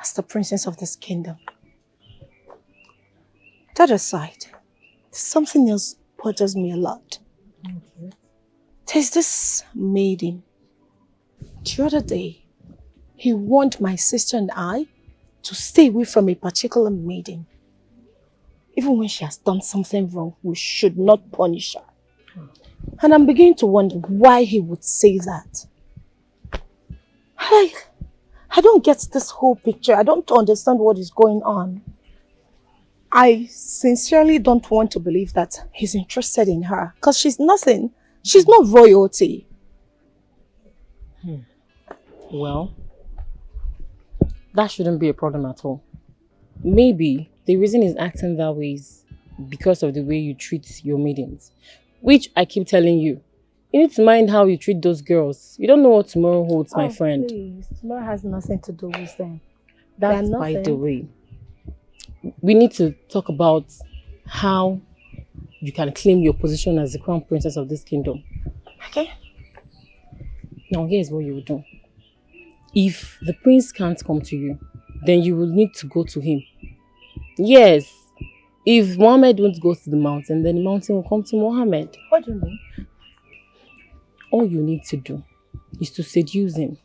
as the princess of this kingdom. That aside, something else bothers me a lot. Okay. There's this maiden. The other day, he warned my sister and I to stay away from a particular maiden. Even when she has done something wrong, we should not punish her. And I'm beginning to wonder why he would say that. I don't get this whole picture. I don't understand what is going on. I sincerely don't want to believe that he's interested in her because she's nothing. She's not royalty. Well, that shouldn't be a problem at all. Maybe the reason he's acting that way is because of the way you treat your maidens. Which I keep telling you. You need to mind how you treat those girls. You don't know what tomorrow holds, my friend. Please. Tomorrow has nothing to do with them. That's by the way. We need to talk about how you can claim your position as the crown princess of this kingdom. Okay. Now here's what you will do. If the prince can't come to you, then you will need to go to him. Yes. If Mohammed won't go to the mountain, then the mountain will come to Mohammed. What do you mean? All you need to do is to seduce him.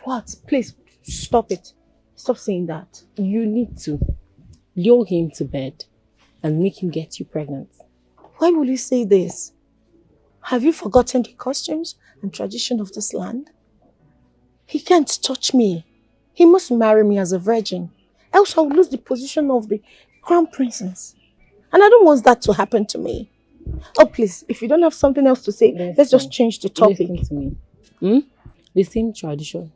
What? Please, stop it. Stop saying that. You need to lure him to bed and make him get you pregnant. Why will you say this? Have you forgotten the customs and tradition of this land? He can't touch me. He must marry me as a virgin. Else I will lose the position of the crown princess. And I don't want that to happen to me. Oh, please, if you don't have something else to say, let's just change the topic. Listen to me. The same tradition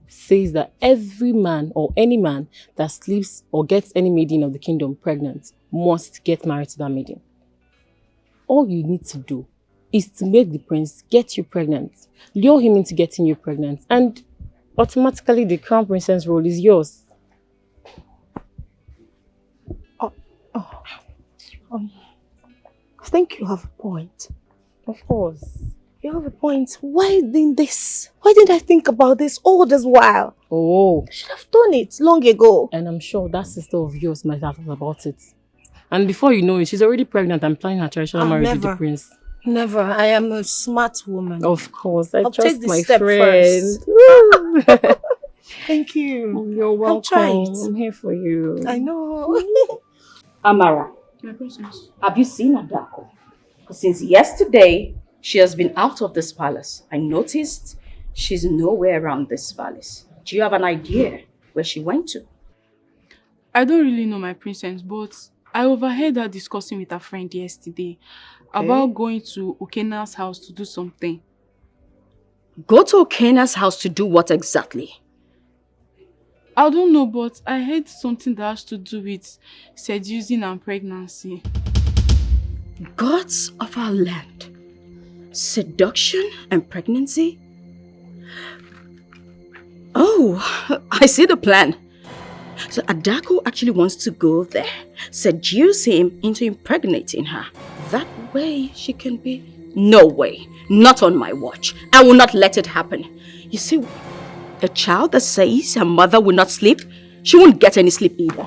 says that every man or any man that sleeps or gets any maiden of the kingdom pregnant must get married to that maiden. All you need to do is to make the prince get you pregnant, lure him into getting you pregnant, and automatically the crown princess role is yours. I think you have a point. Of course. You have a point. Why didn't I think about this all this while? Oh. I should have done it long ago. And I'm sure that sister of yours might have thought about it. And before you know it, she's already pregnant and planning her traditional marriage with the prince. Never. I am a smart woman. Of course. I'll take trust this my step friend. first. Thank you. You're welcome. I'm here for you. I know. Amara, My princess. have you seen Adaku? Since yesterday, she has been out of this palace. I noticed she's nowhere around this palace. Do you have an idea where she went to? I don't really know, my princess, but I overheard her discussing with her friend yesterday about going to Okena's house to do something. Go to Okena's house to do what exactly? I don't know, but I heard something that has to do with seducing and pregnancy. Gods of our land. Seduction and pregnancy? Oh, I see the plan. So Adaku actually wants to go there, seduce him into impregnating her. That way she can be... No way. Not on my watch. I will not let it happen. You see, a child that says her mother will not sleep, she won't get any sleep either.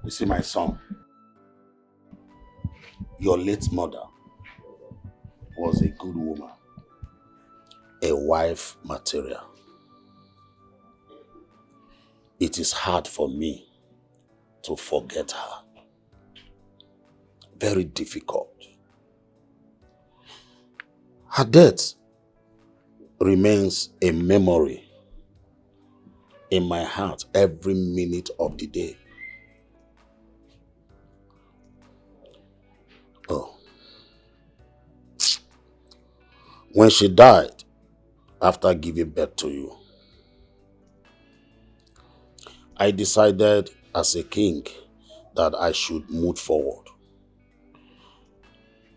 You see, my son, your late mother was a good woman, a wife material. It is hard for me to forget her. Very difficult. Her death remains a memory in my heart every minute of the day. Oh. When she died, after giving birth to you, I decided as a king that I should move forward.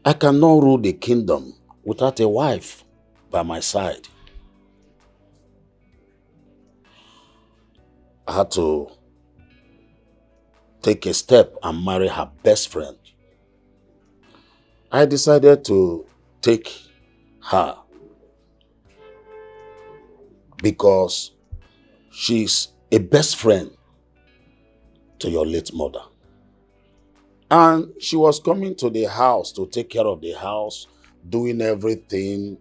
I cannot rule the kingdom without a wife by my side. I had to take a step and marry her best friend. I decided to take her because she's a best friend to your late mother. And she was coming to the house to take care of the house, doing everything,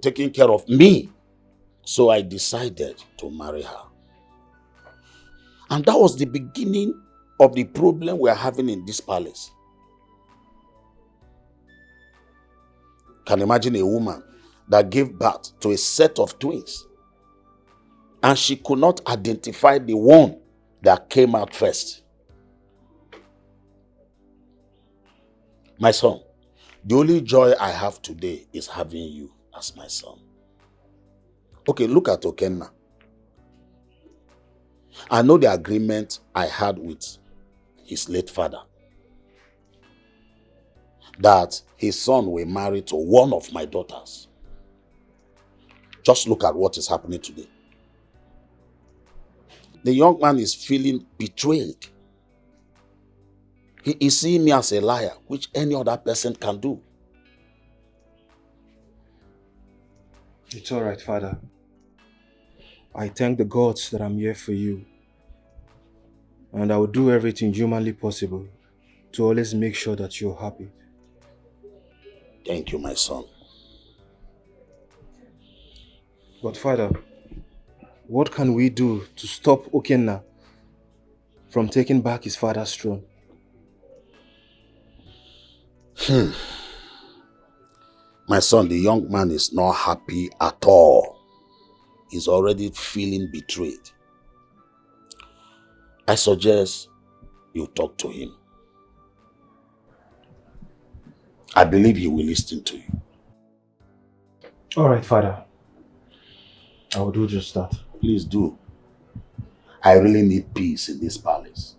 taking care of me. So I decided to marry her. And that was the beginning of the problem we are having in this palace. Can you imagine a woman that gave birth to a set of twins and she could not identify the one that came out first? My son, the only joy I have today is having you as my son. Okay, look at Okenna. I know the agreement I had with his late father, that his son will marry to one of my daughters. Just look at what is happening today. The young man is feeling betrayed. He is seeing me as a liar, which any other person can do. It's all right, Father. I thank the gods that I'm here for you. And I will do everything humanly possible to always make sure that you're happy. Thank you, my son. But Father, what can we do to stop Okenna from taking back his father's throne? My son, the young man is not happy at all. He's already feeling betrayed. I suggest you talk to him. I believe he will listen to you. All right, Father. I will do just that. Please do. I really need peace in this palace.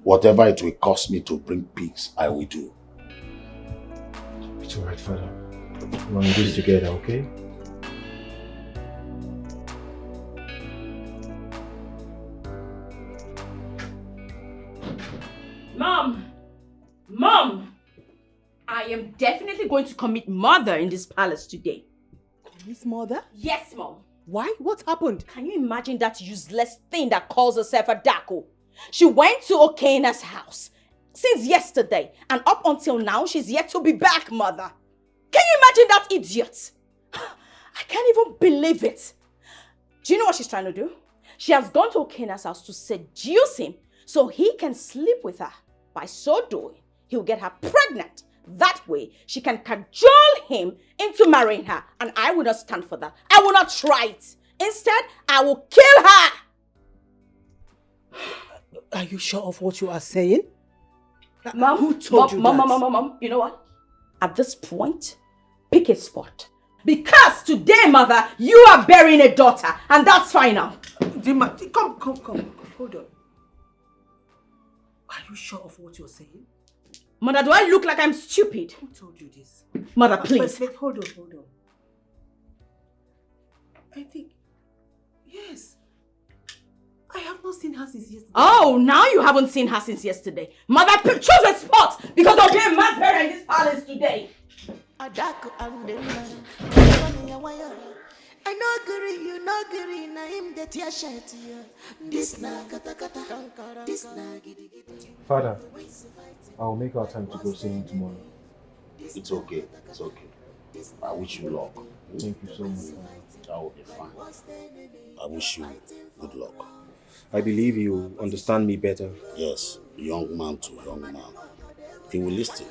Whatever it will cost me to bring peace, I will do. It's all right, Father. We're in this together, okay? Mom! I am definitely going to commit murder in this palace today. Miss Mother? Yes, Mom. Why? What happened? Can you imagine that useless thing that calls herself Adaku? She went to Okena's house since yesterday, and up until now, she's yet to be back, Mother. Can you imagine that idiot? I can't even believe it. Do you know what she's trying to do? She has gone to Okena's house to seduce him so he can sleep with her. By so doing, he'll get her pregnant. That way, she can cajole him into marrying her. And I will not stand for that. I will not try it. Instead, I will kill her. Are you sure of what you are saying? Mom, who told you that? Mom, you know what? At this point, pick a spot. Because today, Mother, you are burying a daughter. And that's final. Come. Hold on. Are you sure of what you're saying? Mother, do I look like I'm stupid? Who told you this? Mother, please. Wait, hold on. I think, yes. I have not seen her since yesterday. Oh, now you haven't seen her since yesterday. Mother, choose a spot because I'll be a mass burial in this palace today. Adaku and the I know Guri, you know Guri, na him the tia shet here. This na kata, this na gidi gidi. Father, I will make our time to go see him tomorrow. It's okay. I wish you luck. Thank you so much. That will be fine. I wish you good luck. I believe you understand me better. Yes, young man to young man. He will listen.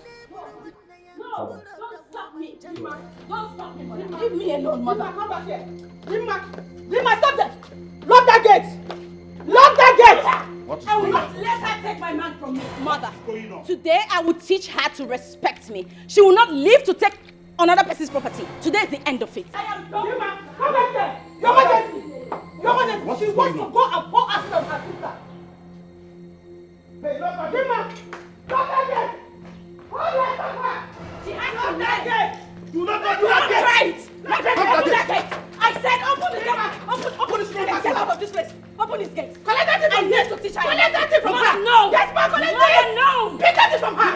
No, don't stop me. Don't stop me, Mother. Leave me alone, Mother. Come back here. Rima, stop that. Lock that gate. Lock that gate. I will not let her take my man from me, Mother. Today, I will teach her to respect me. She will not live to take another person's property. Today is the end of it. I am done. Rima, come back here. Your Majesty. She wants to go and pour acid on her sister. Rima, come back here. She has to that gate! Do not try it! My friend, open that gate! I said open the gate! Open this gate! Get out of this place! Open this gate! Collect that thing from her! To teach her! Collect that thing from her! No! Yes, ma! Collect it! No! Pick that thing from her!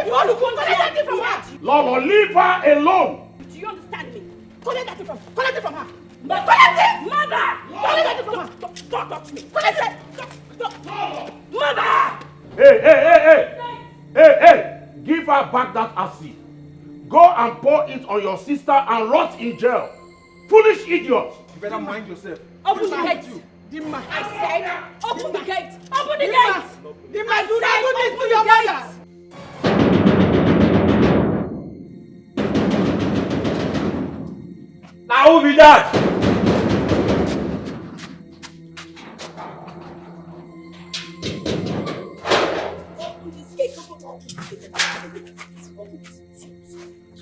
You want to collect that thing from her! Lolo, leave her alone! Do you understand me? Collect that thing from her! Collect it from her! Collect it! Mother! Collect that thing from her! Don't touch me! Collect it! Mother! Hey! Give her back that acid. Go and pour it on your sister and rot in jail. Foolish idiot. You better mind yourself. Open the gate. Dimma. I said, open the gate. Open the gate. Dimma, do not do this to your mother. Now who be that?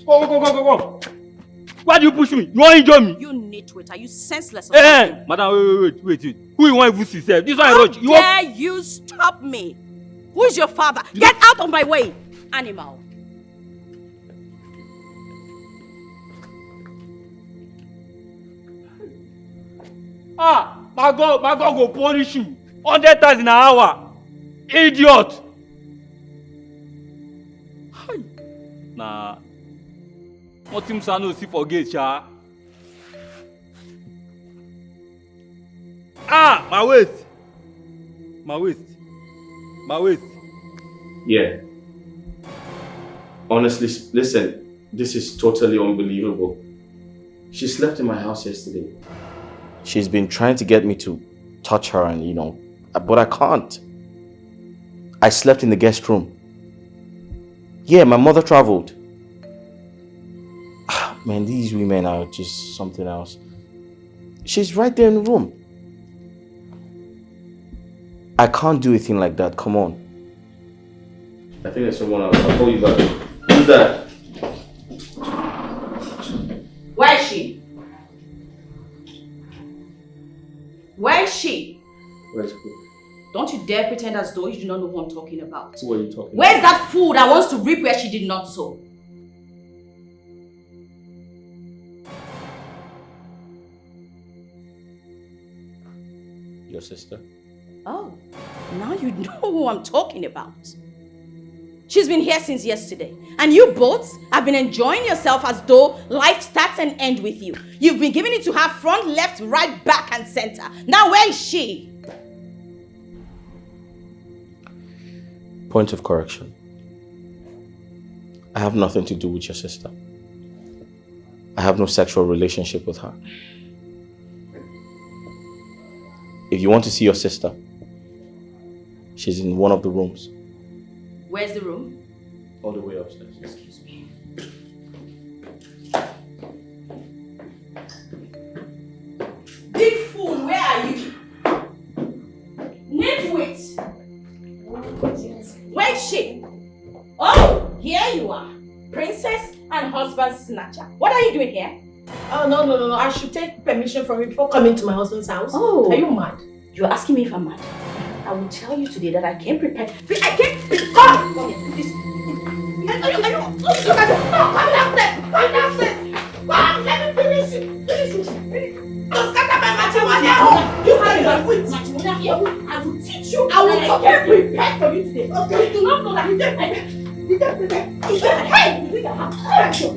Go. Why do you push me? You want to injure me? You nitwit, are you senseless? Hey, madam, wait. Who you want to see self? This one rush. You dare you stop me? Who is your father? Get out of my way, animal. My God go punish you 100 times in an hour. Idiot. Nah. Nothing I know see forget, cha. My waist. Yeah. Honestly, listen, this is totally unbelievable. She slept in my house yesterday. She's been trying to get me to touch her and, but I can't. I slept in the guest room. Yeah, my mother traveled. Man, these women are just something else. She's right there in the room. I can't do a thing like that. Come on. I think there's someone else. I'll call you back. Who's that? Where is she? Where is she? Where's who? Don't you dare pretend as though you do not know who I'm talking about. Who are you talking about? Where's that fool that wants to reap where she did not sow? Your sister? Oh, now you know who I'm talking about. She's been here since yesterday. And you both have been enjoying yourself as though life starts and ends with you. You've been giving it to her front, left, right, back, and center. Now where is she? Point of correction. I have nothing to do with your sister. I have no sexual relationship with her. If you want to see your sister, she's in one of the rooms. Where's the room? All the way upstairs. Excuse me. Big fool, where are you? Nitwit! Where is she? Oh, here you are. Princess and husband snatcher. What are you doing here? Oh, no. I should take permission from you before coming to my husband's house. Oh. Are you mad? You're asking me if I'm mad. I will tell you today that I came prepared. Come! Come here. This. Look at this. No, come downstairs. Come downstairs. Come, let me finish it. Don't scatter my matrimonial home. You are your witch. I will teach you. I will come prepared for you today. Okay, you do not know that you get prepared. You get prepared. Hey! You think I have to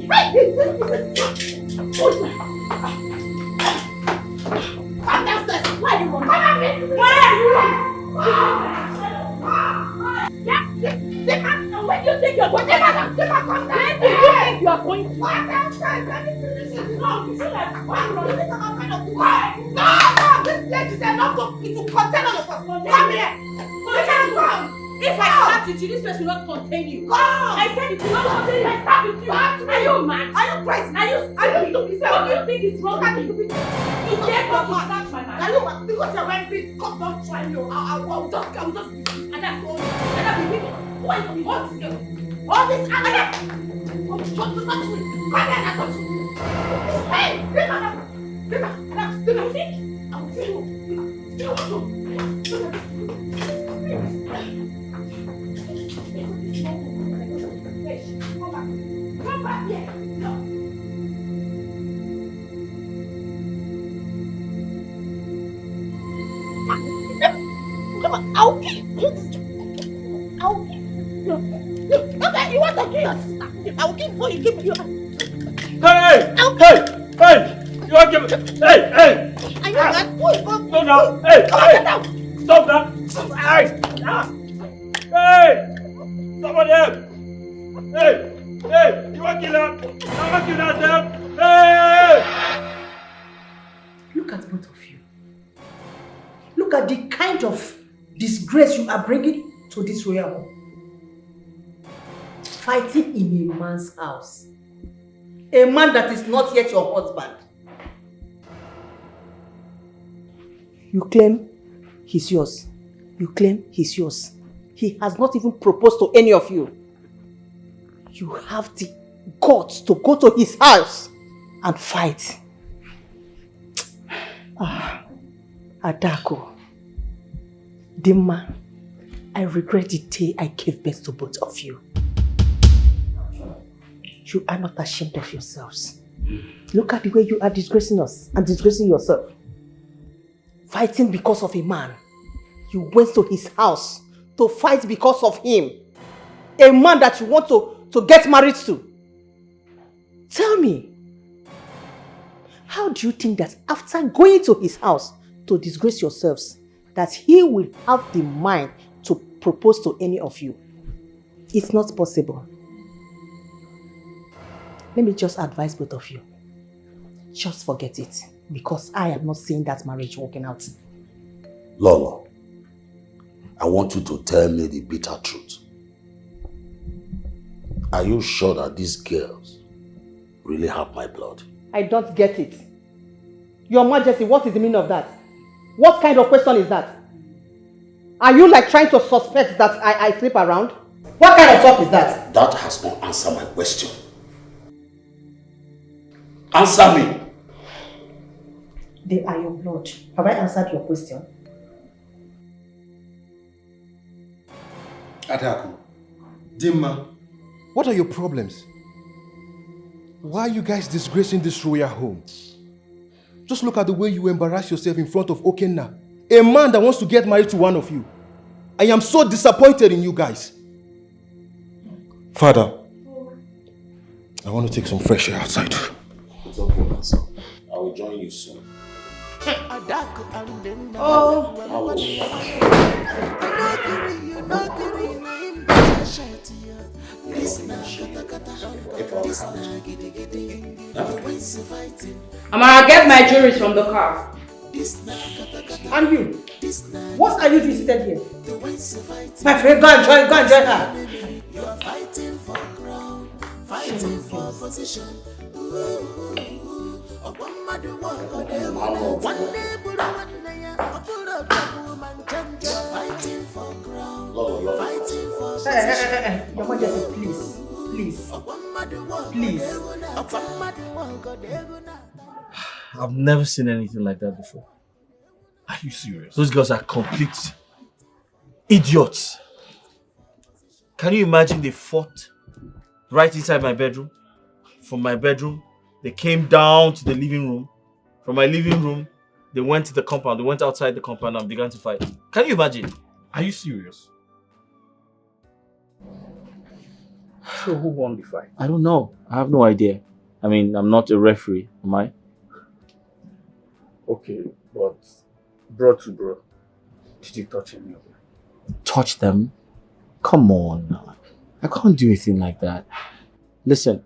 come downstairs. Where are you going? Come on, where are you going? Where do you think you're going? Come down. Where do you think you are going to? Come downstairs. Let me finish it. No, you feel like one. You think I'm afraid of you? No, this place is enough to contain all of us. Come here. Come. If I start with you, this place will not contain you. Come. I said it will not contain you. I start with you. Are you mad? Are you crazy? Are you stupid? What do you think is wrong with you? You dare not to snatch my man. Are you mad? Because you're wearing big cup, don't try me. I'll just and that's all. And I'll be wicked. What is this? All this and that. Don't touch me. Why did I touch you? Hey, bring her. I will see you. Come back here. No. Come on, I'll kill you. I'll kill you. Okay, you want to kill your sister? I'll kill before you give me your... Hey! Hey! You want to give me... Hey! I know that. No, no. Hey! Stop that! Hey! Hey! Somebody help! Hey! You want to kill her? I want to kill herself! Hey! Look at both of you. Look at the kind of disgrace you are bringing to this royal home. Fighting in a man's house. A man that is not yet your husband. You claim he's yours. You claim he's yours. He has not even proposed to any of you. You have the guts to go to his house and fight. Adaku, Dima, I regret the day I gave birth to both of you. You are not ashamed of yourselves. Look at the way you are disgracing us and disgracing yourself. Fighting because of a man. You went to his house to fight because of him. A man that you want to get married to. Tell me, how do you think that after going to his house to disgrace yourselves, that he will have the mind to propose to any of you? It's not possible. Let me just advise both of you. Just forget it, because I am not seeing that marriage working out. Lolo, I want you to tell me the bitter truth. Are you sure that these girls really have my blood? I don't get it. Your Majesty, what is the meaning of that? What kind of question is that? Are you like trying to suspect that I sleep around? What kind of talk is that? That has not answered my question. Answer me. They are your blood. Have I answered your question? Adaku, Dimma, what are your problems? Why are you guys disgracing this royal home? Just look at the way you embarrass yourself in front of Okenna, a man that wants to get married to one of you. I am so disappointed in you guys. Father, I want to take some fresh air outside. It's okay, my son. I will join you soon. Amara, get my jewelry from the car. And you? What are you doing seated here? My friend, go and join her. You are fighting for crown, fighting for position. Your Majesty, please. I've never seen anything like that before. Are you serious? Those girls are complete idiots. Can you imagine they fought right inside my bedroom? From my bedroom, they came down to the living room. From my living room, they went to the compound. They went outside the compound and began to fight. Can you imagine? Are you serious? So who won the fight? I don't know. I have no idea. I mean, I'm not a referee, am I? Okay, but bro to bro, did you touch any of them? Touch them? Come on. I can't do anything like that. Listen,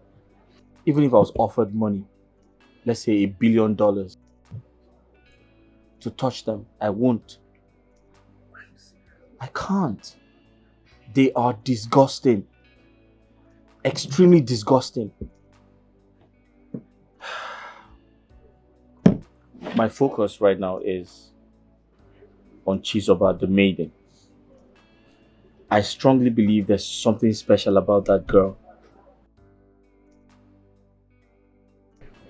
even if I was offered money, let's say $1 billion, to touch them, I won't. I can't. They are disgusting. Extremely disgusting. My focus right now is on Chizoba, the maiden. I strongly believe there's something special about that girl.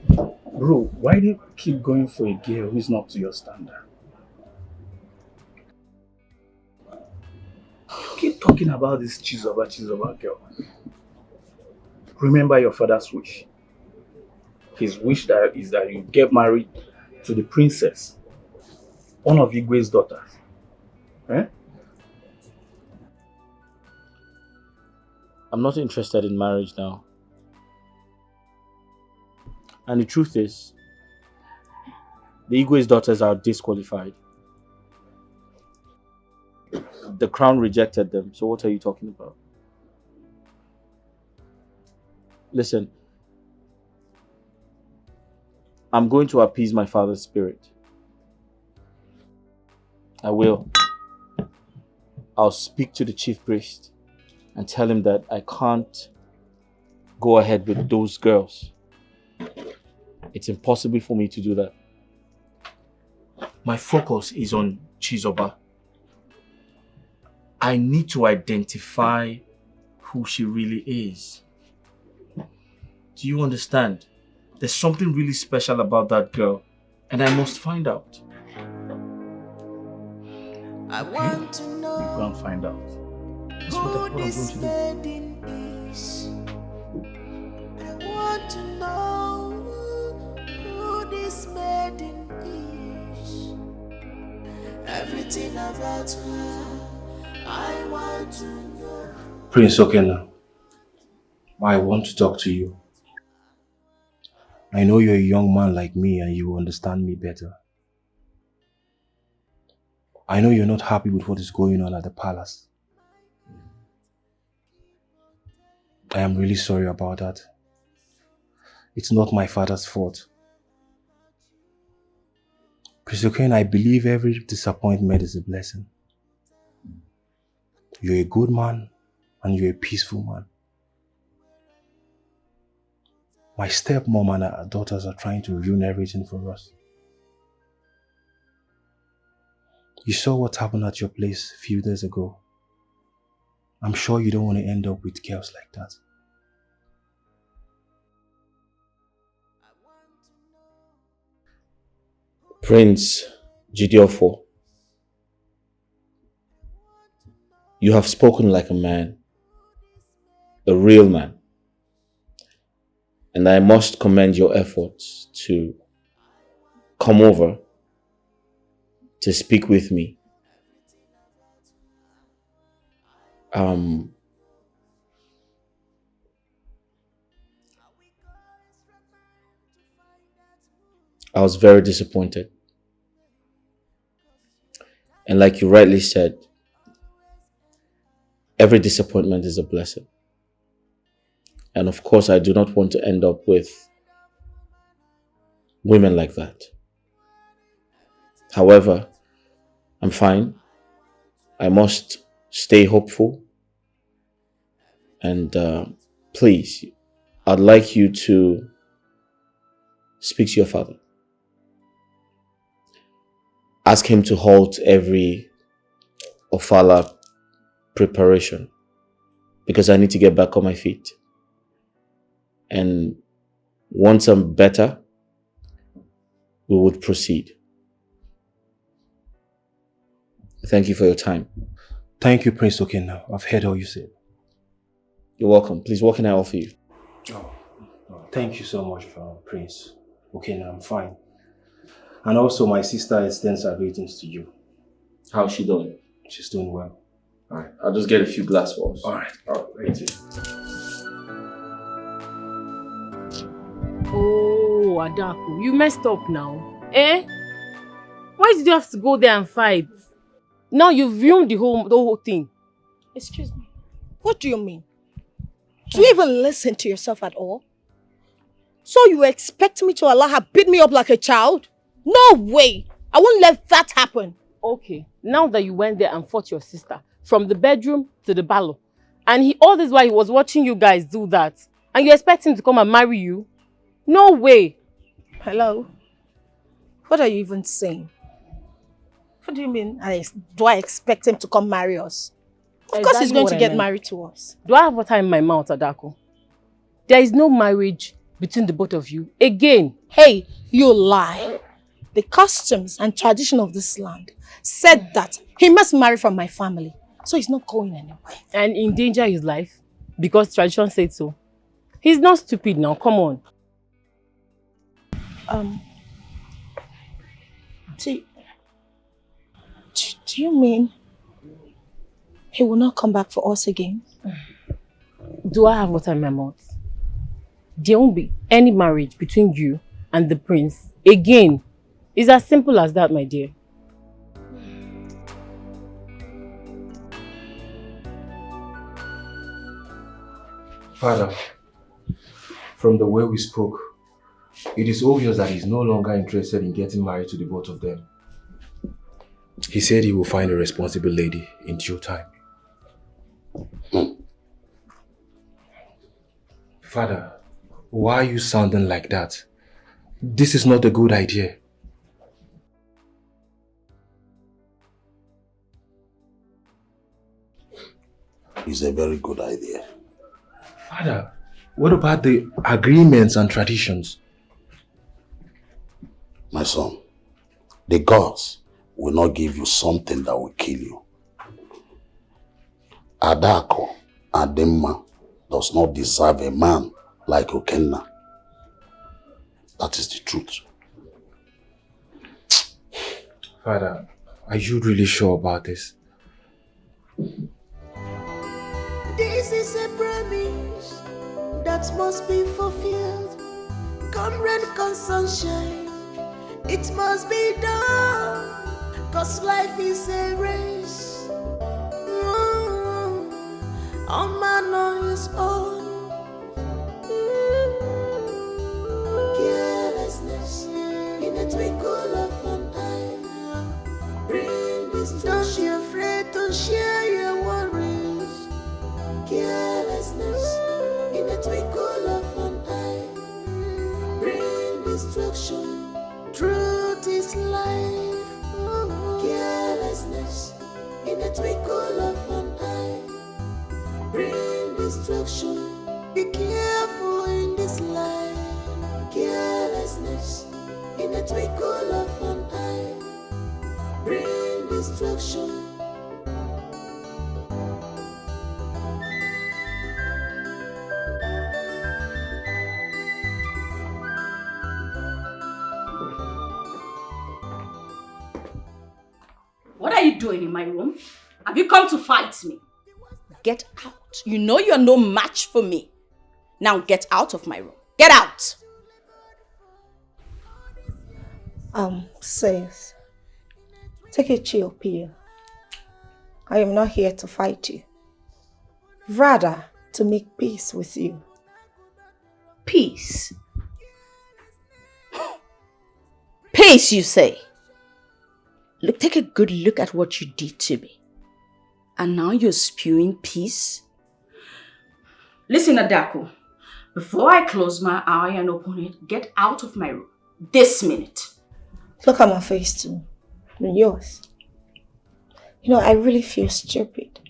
Bro, why do you keep going for a girl who's not to your standard? You keep talking about this Chizoba girl. Remember your father's wish. His wish is that you get married to the princess, one of Igwe's daughters. Eh? I'm not interested in marriage now. And the truth is, the Igwe's daughters are disqualified. The crown rejected them, so what are you talking about? Listen, I'm going to appease my father's spirit. I will. I'll speak to the chief priest and tell him that I can't go ahead with those girls. It's impossible for me to do that. My focus is on Chizoba. I need to identify who she really is. Do you understand? There's something really special about that girl, and I must find out. I want to know. You go and find out. That's what I'm going to do. Maiden is. I want to know who this maiden is. Everything about her, I want to know. Prince Okenna, I want to talk to you. I know you're a young man like me and you will understand me better. I know you're not happy with what is going on at the palace. I am really sorry about that. It's not my father's fault. Prince Okene, I believe every disappointment is a blessing. You're a good man and you're a peaceful man. My stepmom and her daughters are trying to ruin everything for us. You saw what happened at your place a few days ago. I'm sure you don't want to end up with girls like that. Prince Jidiofo, you have spoken like a man, a real man. And I must commend your efforts to come over to speak with me. I was very disappointed. And like you rightly said, every disappointment is a blessing. And of course, I do not want to end up with women like that. However, I'm fine. I must stay hopeful. And please, I'd like you to speak to your father. Ask him to halt every Ofala preparation because I need to get back on my feet. And once I'm better, we would proceed. Thank you for your time. Thank you, Prince Okene. I've heard all you said. You're welcome. Please, what can I offer you? Thank you so much, Prince Okene. I'm fine. And also, my sister extends her greetings to you. How's she doing? She's doing well. Alright, I'll just get a few glass for us. Alright, thank you. Oh, Adaku, you messed up now. Eh? Why did you have to go there and fight? Now you've ruined the whole thing. Excuse me. What do you mean? Do you even listen to yourself at all? So you expect me to allow her beat me up like a child? No way! I won't let that happen. Okay, now that you went there and fought your sister, from the bedroom to the ballo, and all this while he was watching you guys do that, and you expect him to come and marry you? No way! Hello? What are you even saying? What do you mean? Do I expect him to come marry us? Of course he's going to get married to us. Do I have water in my mouth, Adaku? There is no marriage between the both of you. Again. Hey, you lie. The customs and tradition of this land said that he must marry from my family. So he's not going anywhere. And endanger his life because tradition said so. He's not stupid now, come on. Do you mean he will not come back for us again? Do I have water in my mouth? There won't be any marriage between you and the prince again. It's as simple as that, my dear. Father, from the way we spoke, it is obvious that he's no longer interested in getting married to the both of them. He said he will find a responsible lady in due time. Father, why are you sounding like that? This is not a good idea. It's a very good idea. Father, what about the agreements and traditions? My son, the gods will not give you something that will kill you. Adaku Ademma does not deserve a man like Okenna. That is the truth. Father, are you really sure about this? This is a promise that must be fulfilled. Come rain, come sunshine, it must be done. Cause life is a race. All man on his own. Carelessness in a twinkle of an eye. Don't be afraid to share your worries. Carelessness in a twinkle of an eye bring destruction. Truth is life. Carelessness in a twinkle of an eye bring destruction. Be careful in this life. Carelessness in a twinkle of an eye bring destruction. What are you doing in my room? Have you come to fight me? Get out. You know you're no match for me. Now get out of my room. Get out! Sis, take a chill pill. I am not here to fight you. Rather, to make peace with you. Peace? Peace, you say? Look, take a good look at what you did to me. And now you're spewing peace? Listen, Adaku. Before I close my eye and open it, get out of my room. This minute. Look at my face too. And yours. You know, I really feel stupid.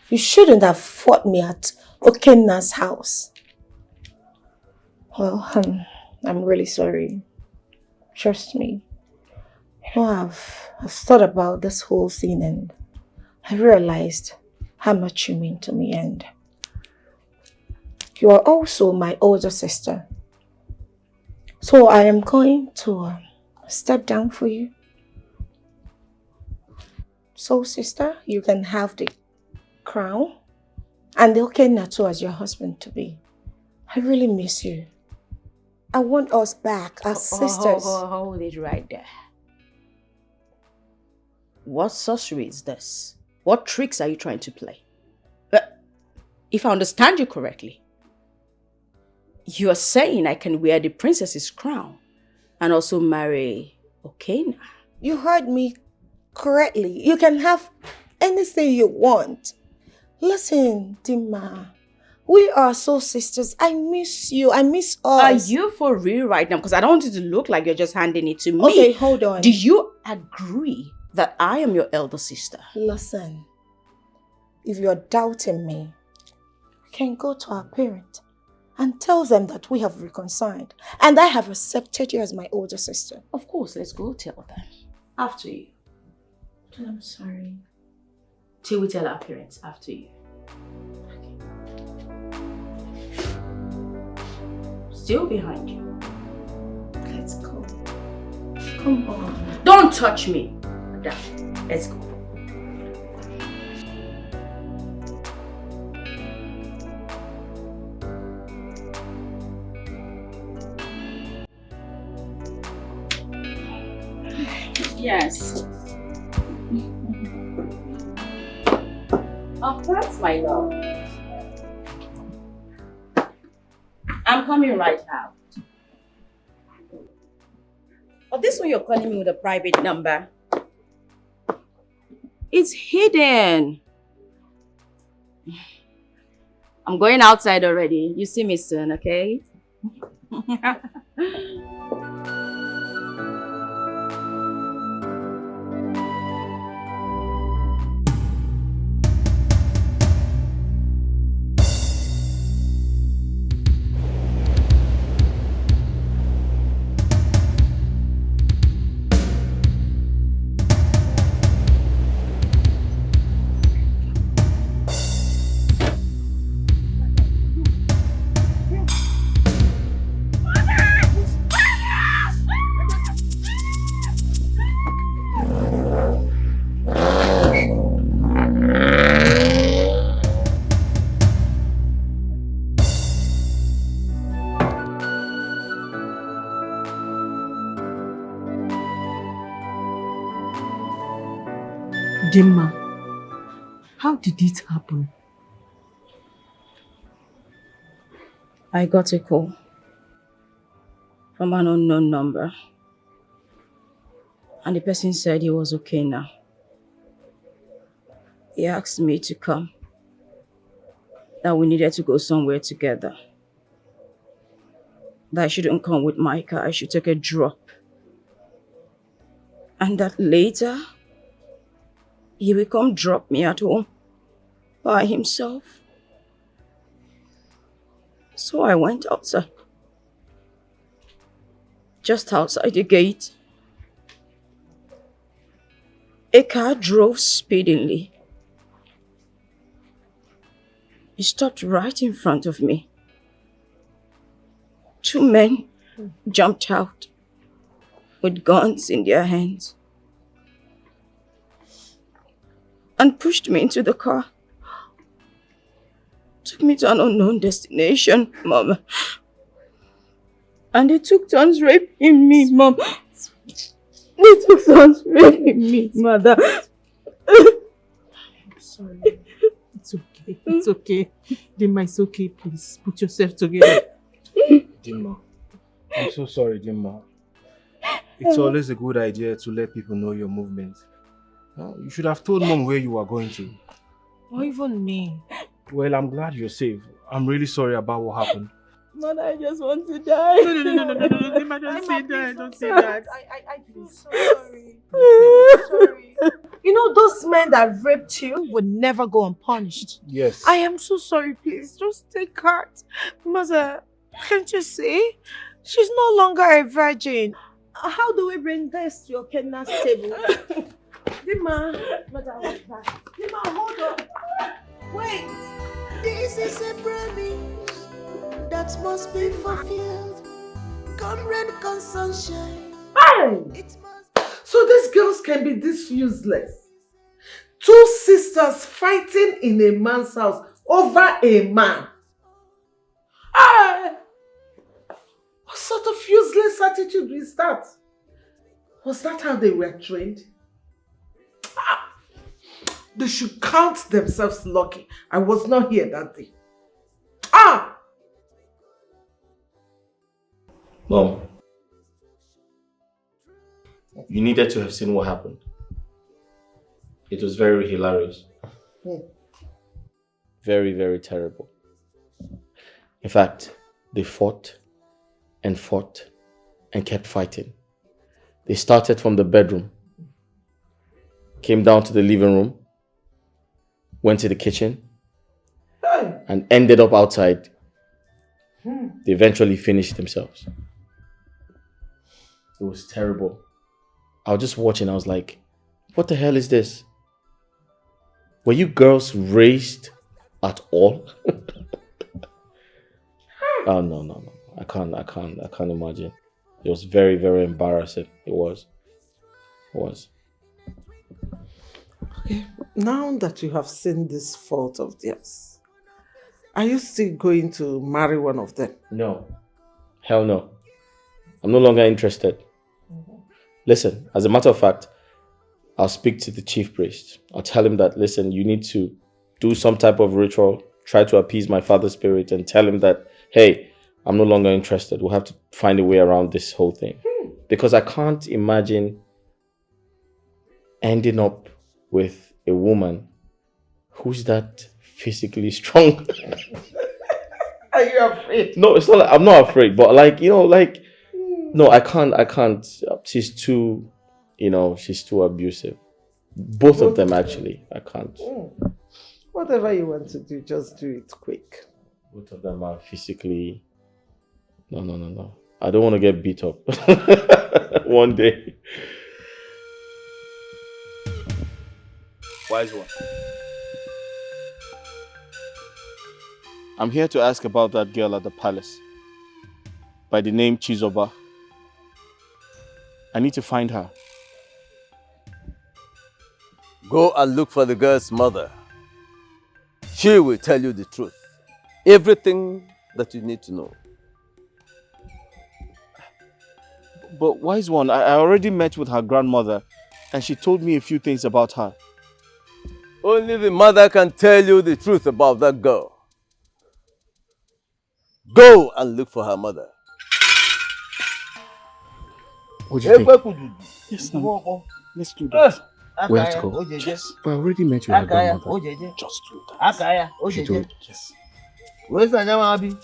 You shouldn't have fought me at Okenna's house. Well, I'm really sorry. Trust me. You know, I've thought about this whole thing and I realized how much you mean to me, and you are also my older sister. So I am going to step down for you. So sister, you can have the crown and the Okenna too as your husband to be. I really miss you. I want us back as sisters. Hold it right there. What sorcery is this? What tricks are you trying to play? If I understand you correctly, you are saying I can wear the princess's crown and also marry Okenna. You heard me correctly. You can have anything you want. Listen, Dima, we are so sisters. I miss you. I miss us. Are you for real right now? Because I don't want it to look like you're just handing it to me. Okay, hold on. Do you agree that I am your elder sister? Listen, if you're doubting me, you can go to our parents and tell them that we have reconciled and I have accepted you as my older sister. Of course, let's go tell them. After you. I'm sorry. Till we tell our parents after you. Still behind you. Let's go. Come on. Don't touch me. Let's go. Yes. Of course, my love. I'm coming right out. But this one you're calling me with a private number. It's hidden. I'm going outside already. You see me soon, okay? Dimma, how did it happen? I got a call from an unknown number. And the person said he was okay now. He asked me to come. That we needed to go somewhere together. That I shouldn't come with my car, I should take a drop. And that later, he will come drop me at home by himself. So I went outside. Just outside the gate, a car drove speedily. He stopped right in front of me. 2 men jumped out with guns in their hands and pushed me into the car. Took me to an unknown destination, Mom. And they took turns raping me, Mom. They took turns raping me, Mother. I'm sorry. It's okay. It's okay. Dimma, it's okay. Please put yourself together. Dimma, I'm so sorry, Dimma. It's always a good idea to let people know your movement. You should have told Mom where you were going to. Or even me. Well, I'm glad you're safe. I'm really sorry about what happened. Mother, I just want to die. No. Dimma, don't say that. Don't say that. I feel so sorry. Sorry. You know, those men that raped you would never go unpunished. Yes. I am so sorry, please. Just take heart. Mother, can't you see? She's no longer a virgin. How do we bring this to your Kenna's table? Dimma, Mother, wait back. Dimma, hold on. Wait. This is a promise that must be fulfilled. Come rain, come sunshine. Hey! So these girls can be this useless. 2 sisters fighting in a man's house over a man. Ah! What sort of useless attitude is that? Was that how they were trained? Ah! They should count themselves lucky. I was not here that day. Ah! Mom, you needed to have seen what happened. It was very hilarious. Very, very terrible. In fact, they fought and fought and kept fighting. They started from the bedroom, came down to the living room, went to the kitchen, and ended up outside. They eventually finished themselves. It was terrible. I was just watching, I was like, what the hell is this? Were you girls raised at all? Oh, no. I can't imagine. It was very, very embarrassing. It was. Okay, now that you have seen this fault of theirs, are you still going to marry one of them? No. Hell no. I'm no longer interested. Listen, as a matter of fact, I'll speak to the chief priest. I'll tell him that, listen, you need to do some type of ritual, try to appease my father's spirit and tell him that, hey, I'm no longer interested. We'll have to find a way around this whole thing. Because I can't imagine ending up with a woman who's that physically strong. Are you afraid? No, it's not like, I'm not afraid, but like, no, I can't. She's too, she's too abusive. Both of them, actually. I can't. Whatever you want to do, just do it quick. Both of them are physically... No. I don't want to get beat up one day. Wise one. I'm here to ask about that girl at the palace by the name Chizoba. I need to find her. Go and look for the girl's mother. She will tell you the truth. Everything that you need to know. But wise one, I already met with her grandmother and she told me a few things about her. Only the mother can tell you the truth about that girl. Go and look for her mother. Yes, now. Let's do that. We have to go. Yes. But I already met your grandmother. Just do that. She told yes. Where's the Yamabi?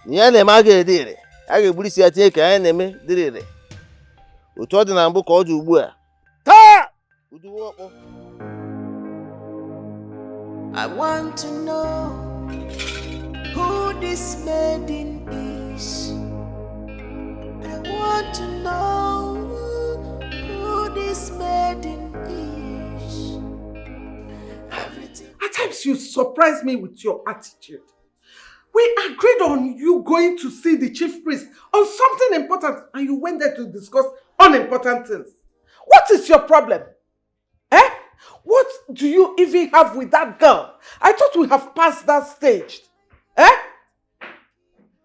Yana Maga did it. I can believe I take an enemy, did it. We told the number called you where. Ta! I want to know who this maiden is. I want to know who this maiden is. At times you surprise me with your attitude. We agreed on you going to see the chief priest on something important and you went there to discuss unimportant things. What is your problem? Eh? What do you even have with that girl? I thought we have passed that stage. Eh?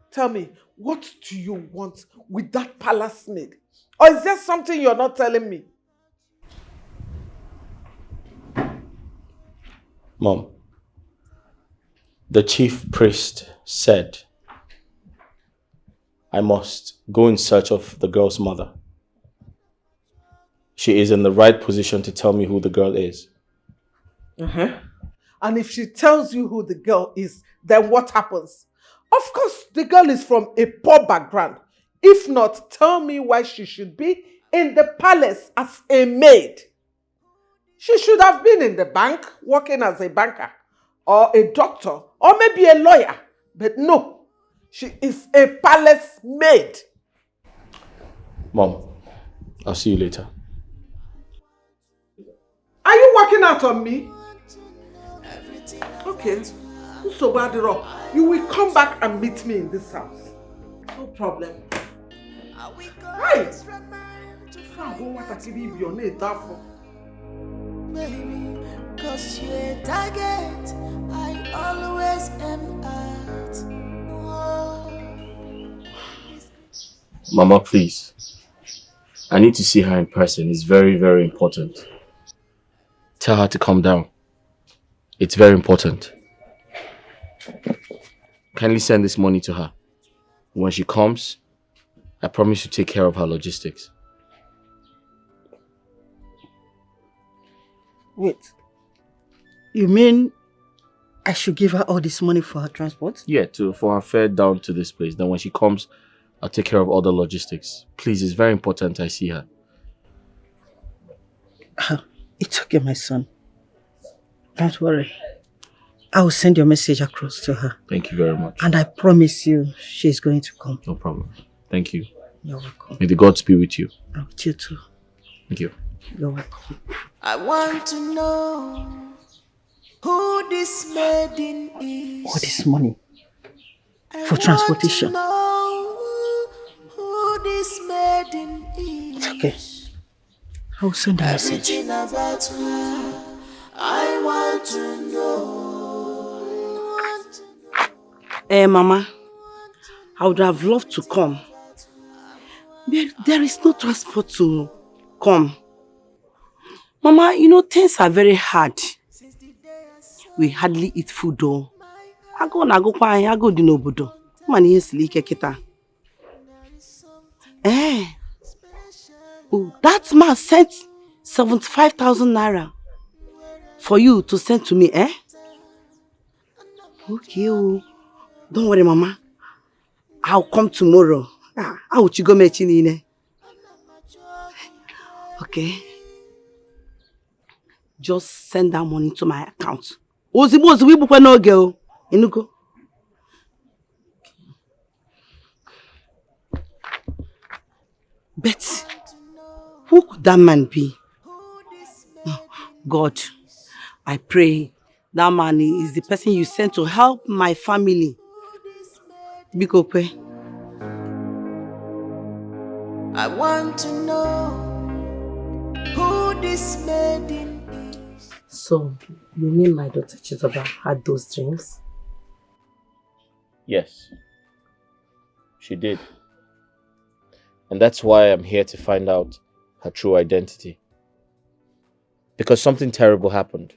Tell me, what do you want with that palace maid? Or is there something you're not telling me? Mom, the chief priest said I must go in search of the girl's mother. She is in the right position to tell me who the girl is. And if she tells you who the girl is, then what happens? Of course, the girl is from a poor background. If not, tell me why she should be in the palace as a maid. She should have been in the bank, working as a banker, or a doctor, or maybe a lawyer. But no, she is a palace maid. Mom, I'll see you later. Are you working out on me? Okay. So bad, you will come back and meet me in this house. No problem. Hey! Baby, cause you're a target I always am at. Oh. Mama, please. I need to see her in person. It's very, very important. Tell her to calm down. It's very important. Kindly send this money to her. When she comes, I promise to take care of her logistics. Wait. You mean I should give her all this money for her transport? Yeah, for her fare down to this place. Then when she comes, I'll take care of all the logistics. Please, it's very important I see her. It's okay, my son. Don't worry. I will send your message across to her. Thank you very much. And I promise you, she's going to come. No problem. Thank you. You're welcome. May the gods be with you. And with you too. Thank you. You're welcome. I want to know who this maiden is. All this money for transportation. Know who this maiden is. It's okay. I will send a message. Everything about her, I want to know. Mama, I would have loved to come. But there is no transport to come. Mama, you know, things are very hard. We hardly eat food though. I go di n'obodo. Mani yesili ike kita. Oh, that man sent 75,000 naira for you to send to me, eh? Okay, oh. Don't worry, Mama. I'll come tomorrow. I will go meet you. Okay. Just send that money to my account. Ozibo bukwe no girl. Inugo. But who could that man be? Oh, God, I pray that man is the person you sent to help my family. Bikope. I want to know who this maiden is. So, you mean my daughter Chizoba had those dreams? Yes. She did. And that's why I'm here to find out her true identity. Because something terrible happened.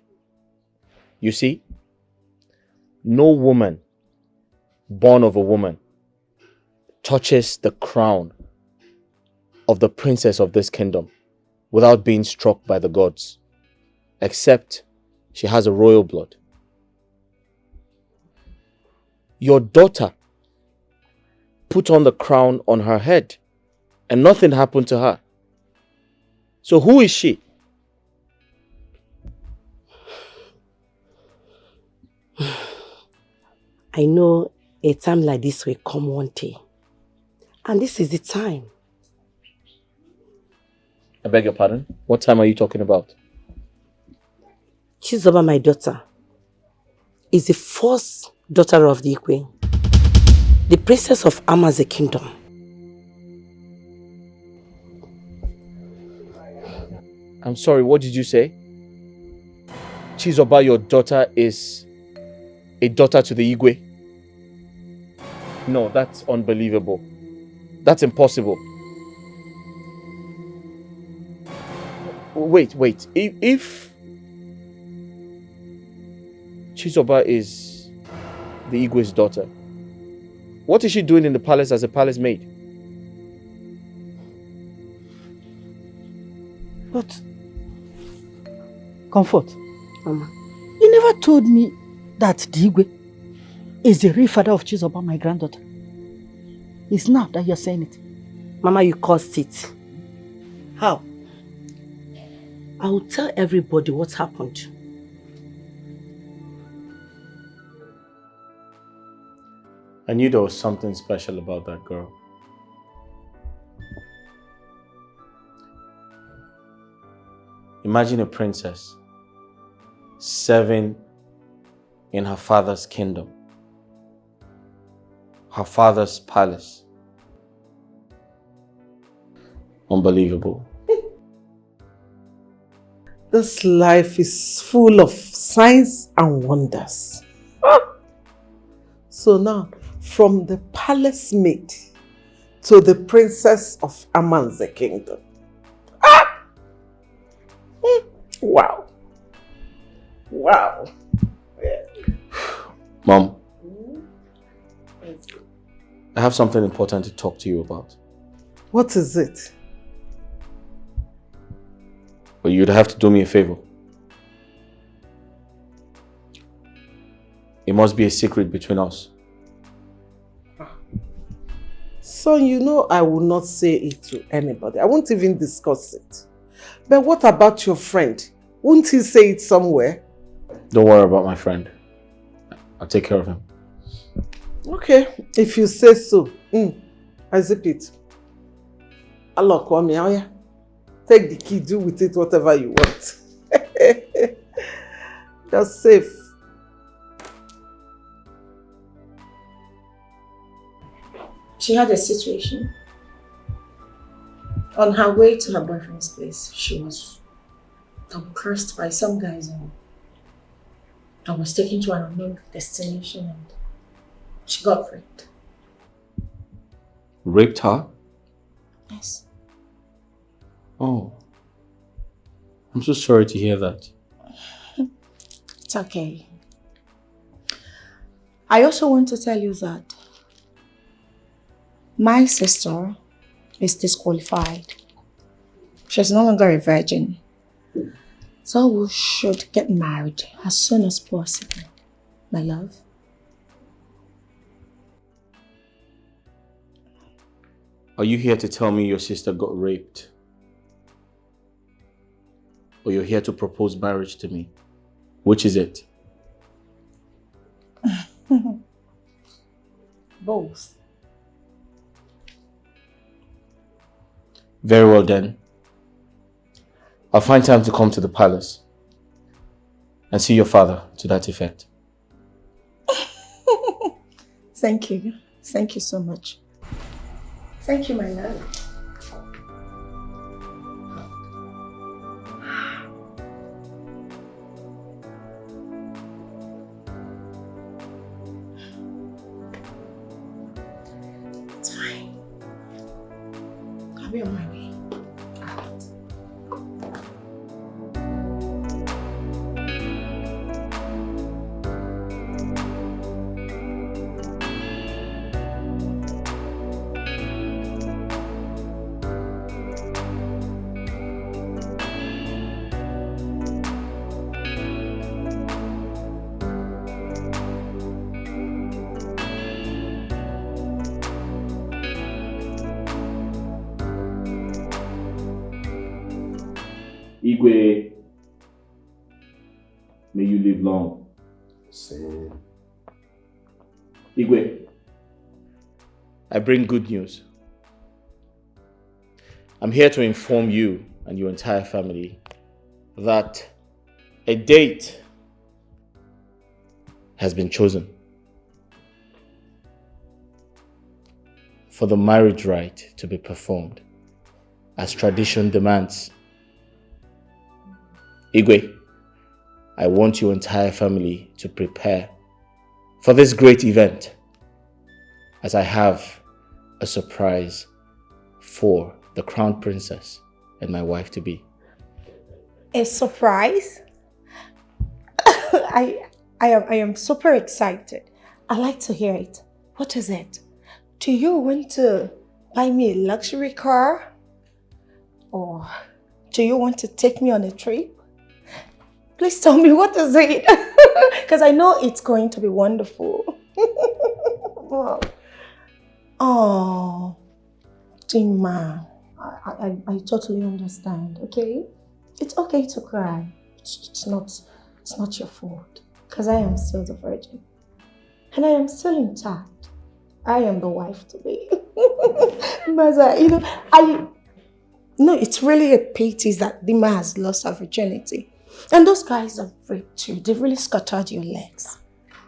You see, no woman born of a woman touches the crown of the princess of this kingdom without being struck by the gods, except she has a royal blood. Your daughter put on the crown on her head and nothing happened to her. So who is she? I know a time like this will come one day. And this is the time. I beg your pardon? What time are you talking about? Chizoba, my daughter, is the first daughter of the Ikwe, the princess of Amaze Kingdom. I'm sorry, what did you say? Chizoba, your daughter, is a daughter to the Igwe? No, that's unbelievable. That's impossible. Wait. If Chizoba is the Igwe's daughter, what is she doing in the palace as a palace maid? But, Comfort, Mama, you never told me that Digwe is the real father of Chizoba, my granddaughter. It's now that you're saying it. Mama, you caused it. How? I will tell everybody what happened. I knew there was something special about that girl. Imagine a princess serving in her father's kingdom, her father's palace. Unbelievable. This life is full of signs and wonders. So now, from the palace maid to the princess of Amanze Kingdom. Wow. Wow. Mom, I have something important to talk to you about. What is it? But you'd have to do me a favor. It must be a secret between us. Son, you know I will not say it to anybody. I won't even discuss it. But what about your friend? Won't he say it somewhere? Don't worry about my friend. I'll take care of him. Okay, if you say so. I zip it. Allah, call me. Oh yeah. Take the key, do with it whatever you want. That's safe. She had a situation. On her way to her boyfriend's place, she was cursed by some guys and was taken to an unknown destination and she got raped. Raped her? Yes. Oh. I'm so sorry to hear that. It's okay. I also want to tell you that my sister is disqualified. She's no longer a virgin. So we should get married as soon as possible, my love. Are you here to tell me your sister got raped? Or you're here to propose marriage to me? Which is it? Both. Very well then. I'll find time to come to the palace and see your father to that effect. Thank you. Thank you so much. Thank you, my love. It's fine. I'll be on my way. Igwe, may you live long. Same. Igwe, I bring good news. I'm here to inform you and your entire family that a date has been chosen for the marriage rite to be performed as tradition demands. Igwe, I want your entire family to prepare for this great event, as I have a surprise for the crown princess and my wife to be. A surprise? I am super excited. I like to hear it. What is it? Do you want to buy me a luxury car? Or do you want to take me on a trip? Please tell me, what is it? Because I know it's going to be wonderful. Oh, Dima, I totally understand, okay? It's okay to cry. It's not your fault. Because I am still the virgin. And I am still intact. I am the wife to be. Maza, it's really a pity that Dima has lost her virginity. And those guys have raped you. They've really scattered your legs.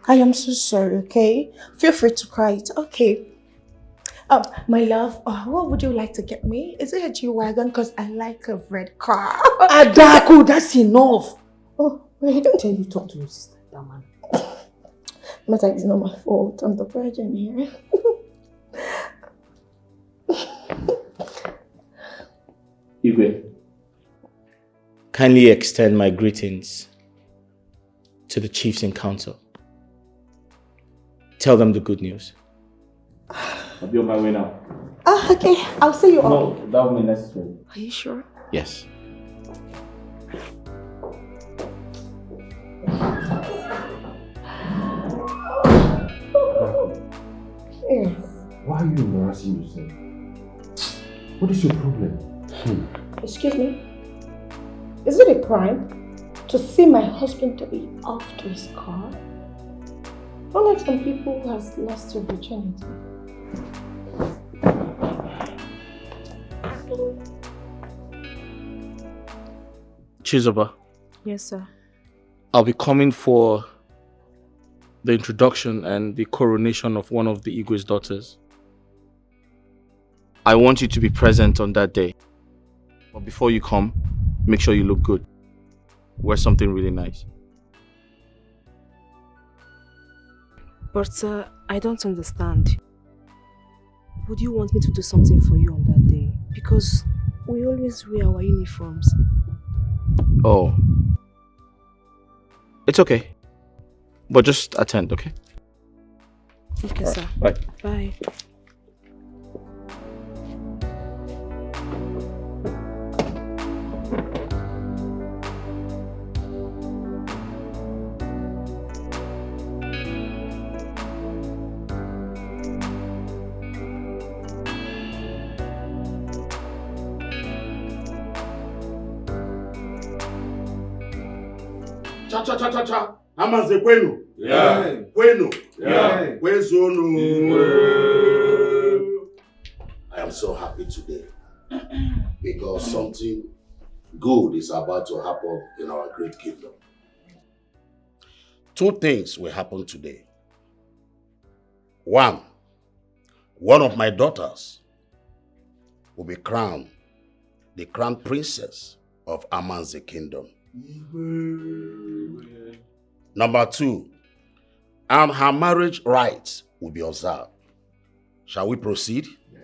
I am so sorry, okay? Feel free to cry. It's okay. My love, what would you like to get me? Is it a G-Wagon? Because I like a red car. Adaku, that's enough. Oh, wait, don't tell you talk to your sister, that man. Maza, it's not my fault. I'm the virgin here. Igwe, kindly extend my greetings to the chiefs in council. Tell them the good news. I'll be on my way now. Okay. I'll see you all. No, that won't be necessary. Are you sure? Yes. Yes. Why are you embarrassing yourself? What is your problem? Excuse me? Is it a crime to see my husband to be off to his car? Unlike some people who has lost their virginity. Chizoba, Yes, sir. I'll be coming for the introduction and the coronation of one of the Igwe's daughters. I want you to be present on that day. But before you come, make sure you look good. Wear something really nice. But sir, I don't understand. Would you want me to do something for you on that day? Because we always wear our uniforms. Oh. It's okay. But just attend, okay? Okay, sir. Bye. Bye. Cha. Amaze kwenu. Yeah. Kwenu. Yeah. Kwezonu. I am so happy today because something good is about to happen in our great kingdom. Two things will happen today. One of my daughters will be crowned the crown princess of Amanze kingdom. Number two, and her marriage rites will be observed. Shall we proceed? Yes.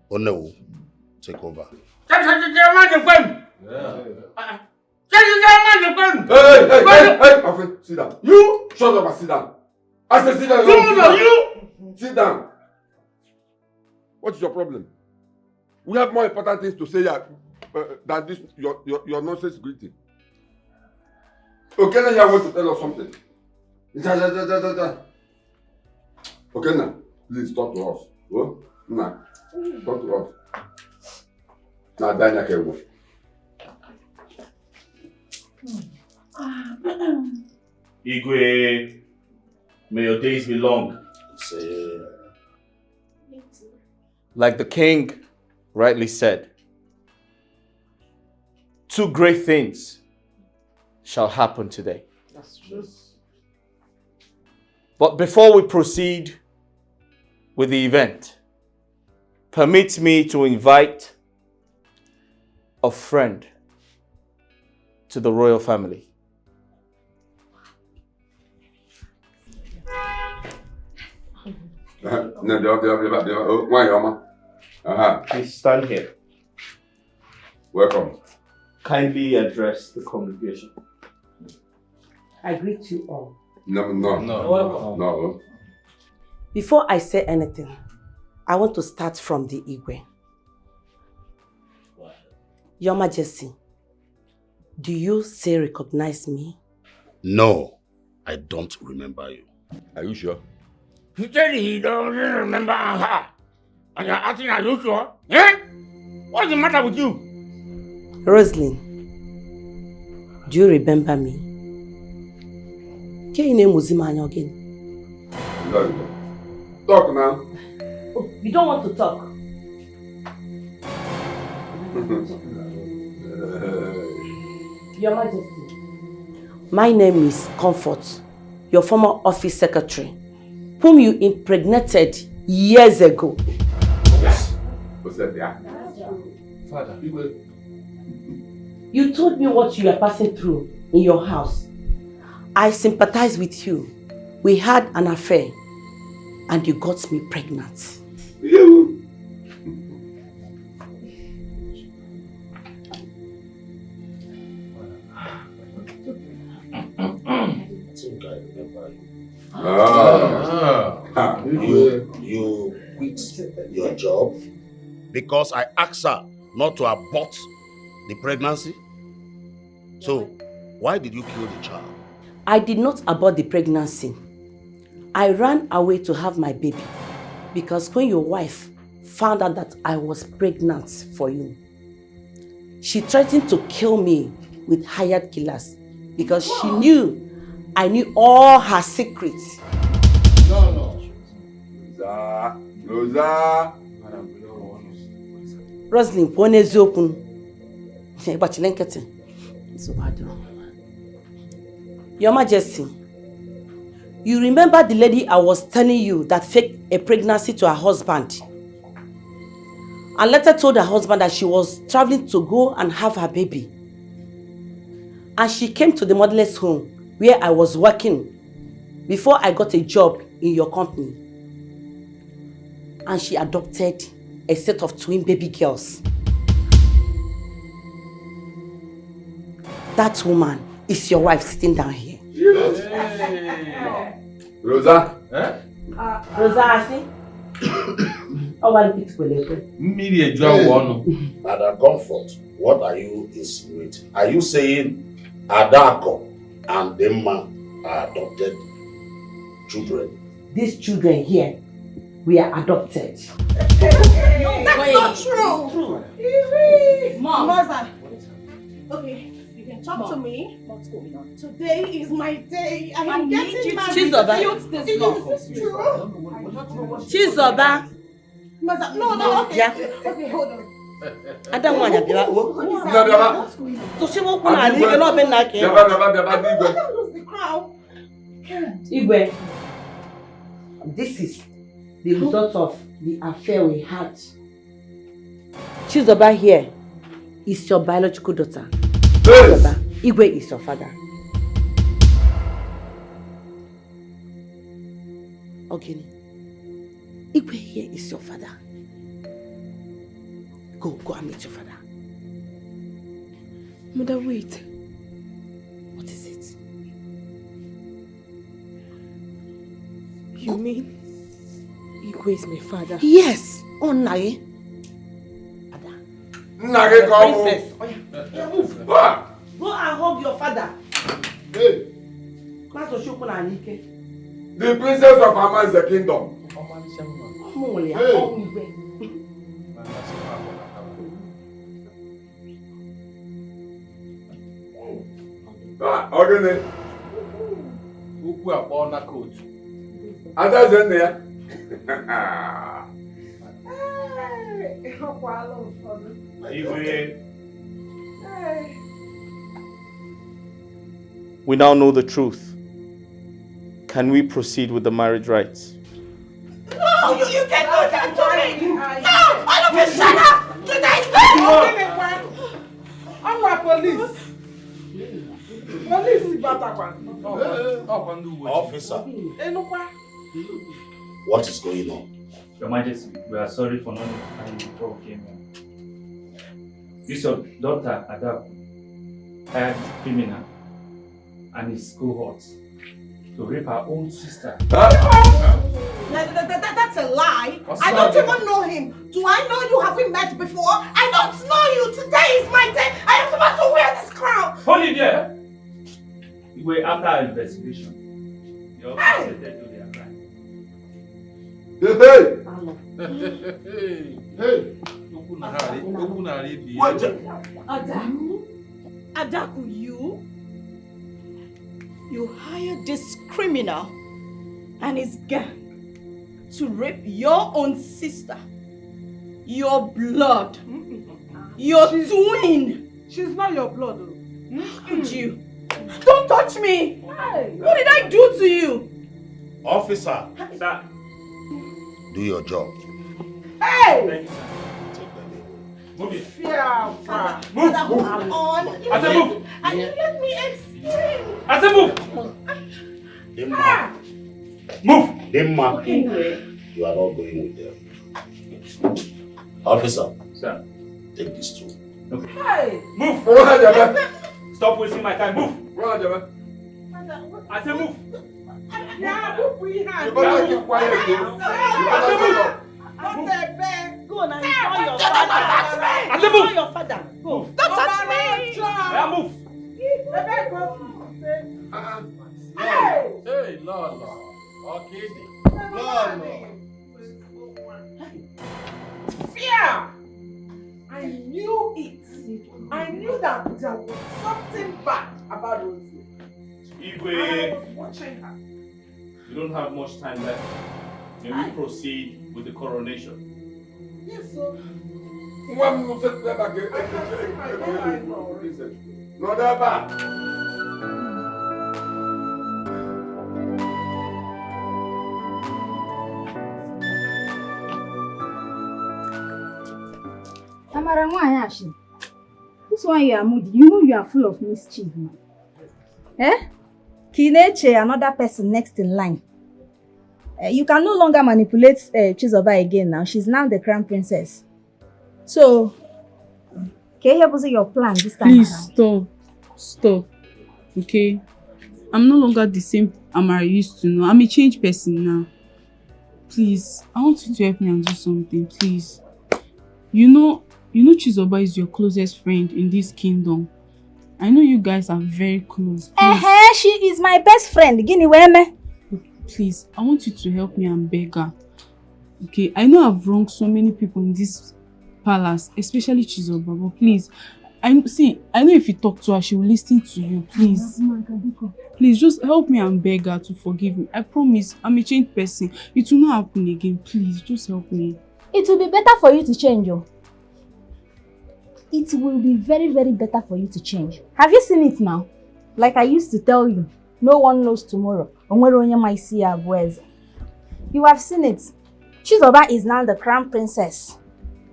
Or no? Take over. Hey, my friend, sit down. You shut up and sit down. I said sit down. You sit down. What is your problem? We have more important things to say than this your nonsense greeting. Okay, now you want to tell us something. Okay, now please talk to us. Oh, nah, talk to us. Now, Daniel can go. Igwe, may your days be long. Like the king rightly said, 2 great things shall happen today. That's true. But before we proceed with the event, permit me to invite a friend to the royal family. Please stand here. Welcome. Kindly address the congregation. I greet you all. No. Before I say anything, I want to start from the Igwe. Your Majesty, do you still recognize me? No, I don't remember you. Are you sure? He said he doesn't remember her. And you're asking, are you sure? Eh? What's the matter with you? Rosalind, do you remember me? Can you name Muzimanya again? Talk now. Oh, you don't want to talk. Your Majesty, my name is Comfort, your former office secretary, whom you impregnated years ago. What's that there? Father. You told me what you are passing through in your house. I sympathize with you. We had an affair and you got me pregnant. You. I think I remember you. You quit your job because I asked her not to abort the pregnancy. So, why did you kill the child? I did not abort the pregnancy. I ran away to have my baby because when your wife found out that I was pregnant for you, she threatened to kill me with hired killers because she knew I knew all her secrets. No. Rosa. Rosalind, one is open. Your Majesty, you remember the lady I was telling you that faked a pregnancy to her husband and later told her husband that she was traveling to go and have her baby. And she came to the motherless home where I was working before I got a job in your company. And she adopted a set of twin baby girls. That woman is your wife sitting down here. Rosa? Rosa, I see. Madam Comfort, what are you insinuating? Are you saying Adaku and Demma are adopted children? These children here, we are adopted. That's not true. Mom. Mother. Okay, you can talk to me. What's going on? Today is my day. I am getting married. Chizoba. Is this true? Chizoba. Mother, no, okay. Yeah. Okay, hold on. I don't want to be like, So she won't come and leave it up in that game. lose the crown. Igwe, this is the result of the affair we had. Chizoba here is your biological daughter. Chizoba, Igwe is your father. Okay. Igwe here is your father. Go and meet your father. Mother, wait. What is it? You mean Igwe is my father? Yes. Oh, Nai. Princess. Go and hug your father. Hey. The princess of Haman is the kingdom. Hey. Ogene. Ukwu akpọ na coat. Ada zende ya. We now know the truth. Can we proceed with the marriage rites? No, you can't do that to me! No! All of you shut up! Today's I'm not police. Police Officer, what is going on? Your Majesty, we are sorry for not notifying you before we came here. This your daughter, Adaku, hired this criminal and his cohorts to rape her own sister. That's a lie. I don't even know him. Do I know you? Have we met before? I don't know you. Today is my day. I am supposed to wear this crown. Hold it there. Wait, after our investigation, your officer said to their crime. Adaku, you hired this criminal and his gang to rape your own sister, your blood, your twin. She's not your blood. How could you? Don't touch me! What did I do to you? Officer, sir, do your job. Hey! Move it. Move. On. I said move. And you let me explain. I said move. Dimma. Move. Dimma. Okay. You are not going with them. Officer. Sir. Take this too. Okay. Hey! Move. Stop wasting my time. Move. I said move. Yeah, we have. You better keep quiet, you. You better shut up. Go and enjoy your father. Enjoy your father. Go. Don't touch me. Yeah, move. Hey, Lord. Okay. Lord. Fear! I knew it. I knew that there was something bad about Rosie. Igwe, I was watching her. you don't have much time left. May we proceed with the coronation? Yes, sir. Tamara, why Ashi? This one you are moody. You know you are full of mischief, man. Eh? Kineche, another person next in line. You can no longer manipulate Chizoba again now. She's now the crown princess. So, can you help us with your plan this time? Please stop. Okay? I'm no longer the same Amara used to know. I'm a changed person now. Please, I want you to help me and do something, please. You know Chizoba is your closest friend in this kingdom. I know you guys are very close. She is my best friend. Guinea Weme. Please, I want you to help me and beg her. Okay, I know I've wronged so many people in this palace, especially Chizoba, but please, I know if you talk to her, she will listen to you. Please. Please, just help me and beg her to forgive me. I promise, I'm a changed person. It will not happen again. Please, just help me. It will be better for you to change, yo. It will be very, very better for you to change. Have you seen it now? Like I used to tell you, no one knows tomorrow. You have seen it. Chizoba is now the crown princess.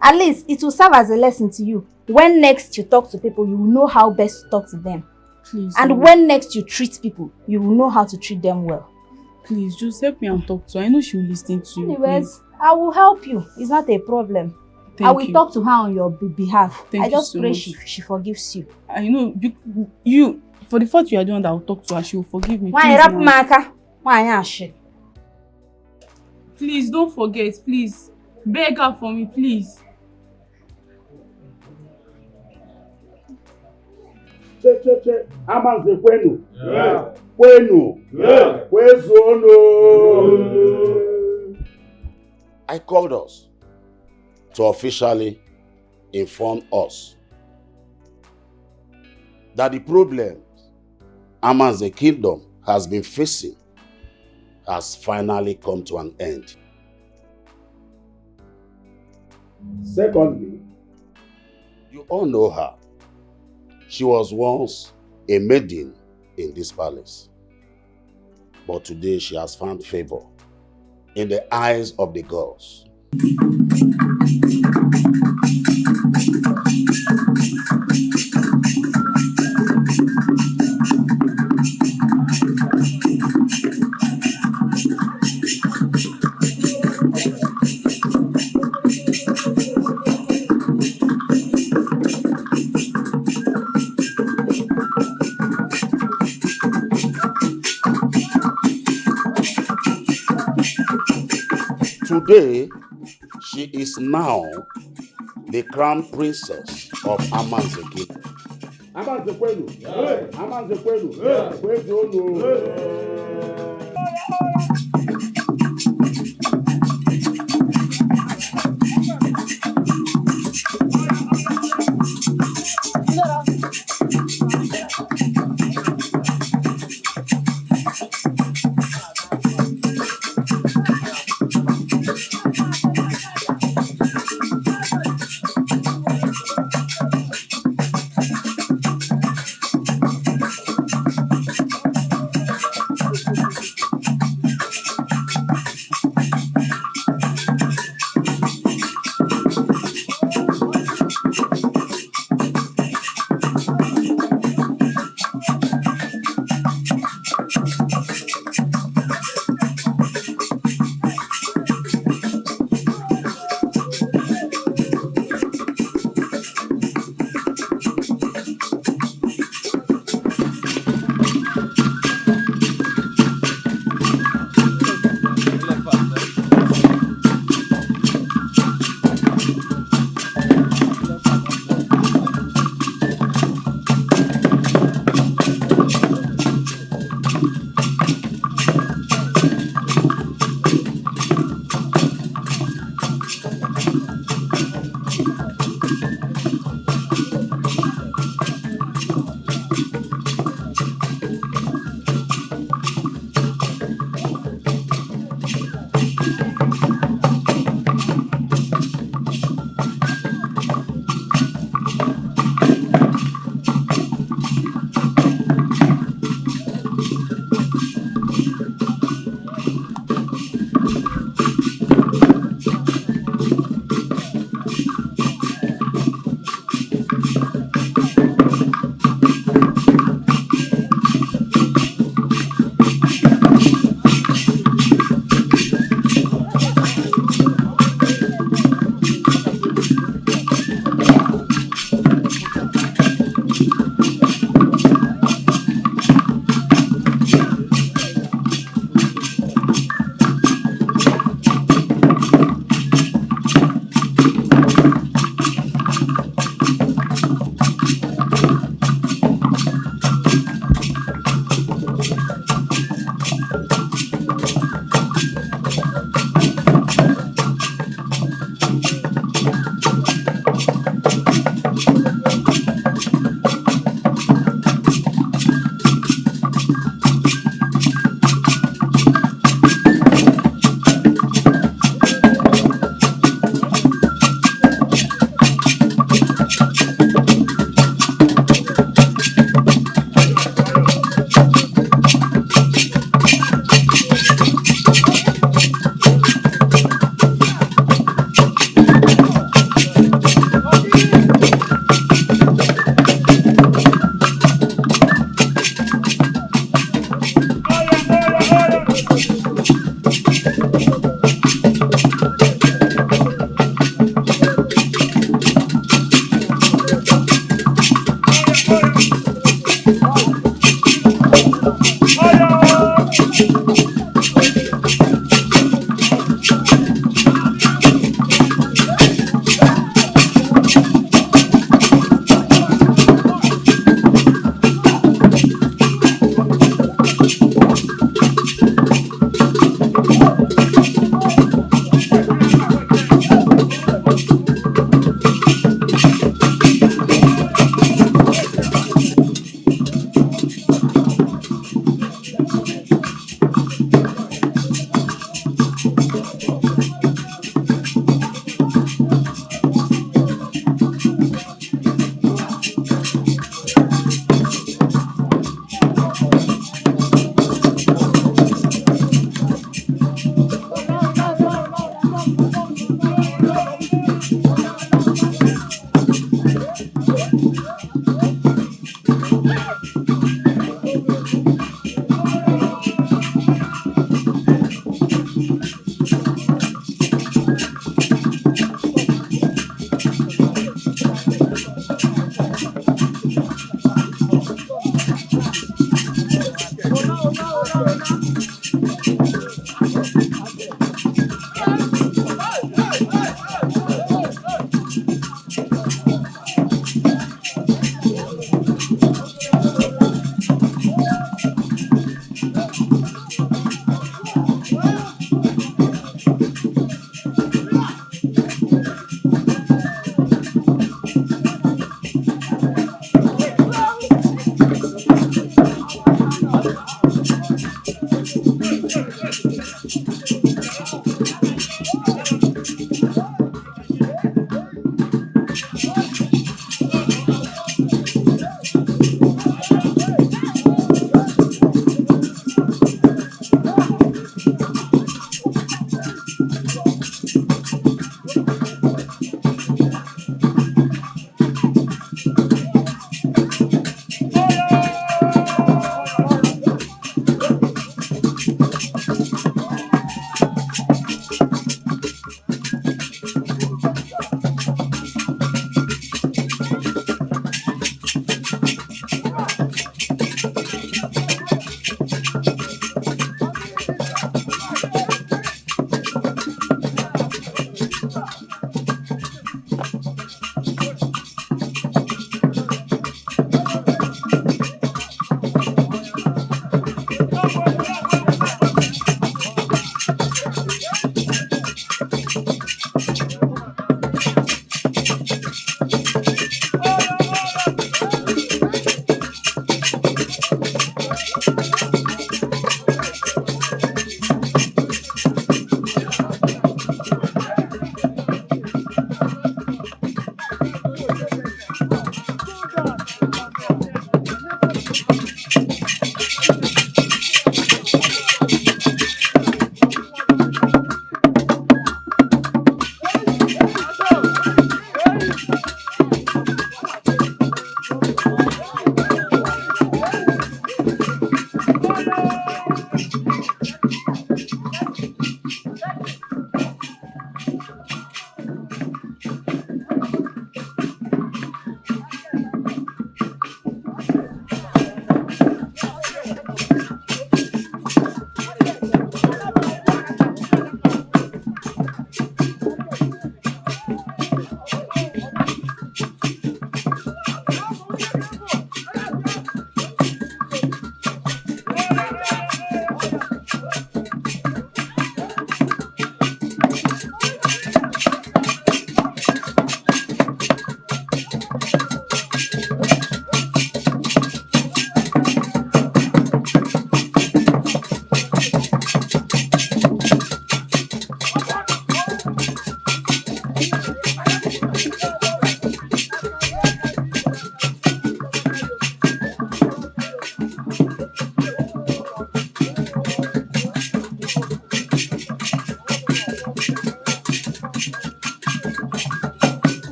At least it will serve as a lesson to you. When next you talk to people, you will know how best to talk to them. Please. And when next you treat people, you will know how to treat them well. Please, just help me and talk to her. I know she will listen to you. Anyways, I will help you. It's not a problem. I will talk to her on your behalf. I just pray she forgives you. I know you for the fact you are the one that will talk to her, she will forgive me. Why rap marker? Why ash? Please don't forget, please. Beg her for me, please. Che. Amanze kwenu. Yeah. Kwenu. Yeah. Kwezono. I called us to officially inform us that the problems Aman's kingdom has been facing has finally come to an end. Secondly, you all know her. She was once a maiden in this palace. But today she has found favor in the eyes of the gods. Today, she is now the crown princess of Aman's kingdom. Aman's Kwenu. Aman's Kwenu.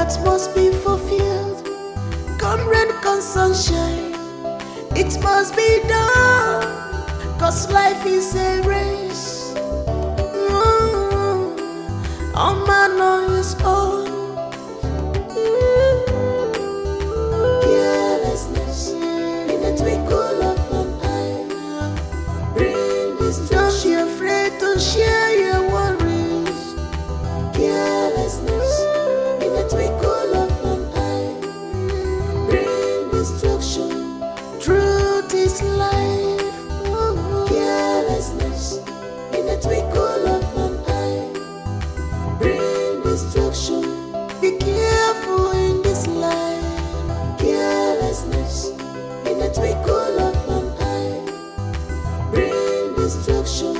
that must be fulfilled. Come rain, come sunshine, it must be done, 'cause life is a race. All man on his own. Carelessness in a twinkle of an eye. Bring this. Don't be afraid to share your worries. Carelessness in a twinkle of an eye. Bring destruction. Truth is life. Carelessness in a twinkle of an eye. Bring destruction. Be careful in this life. Carelessness in a twinkle of an eye. Bring destruction.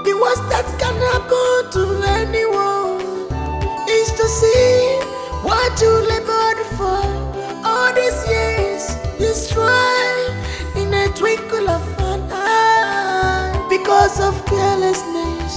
The worst that can happen to anyone is to see what you labored for all these years destroyed in a twinkle of an eye because of carelessness.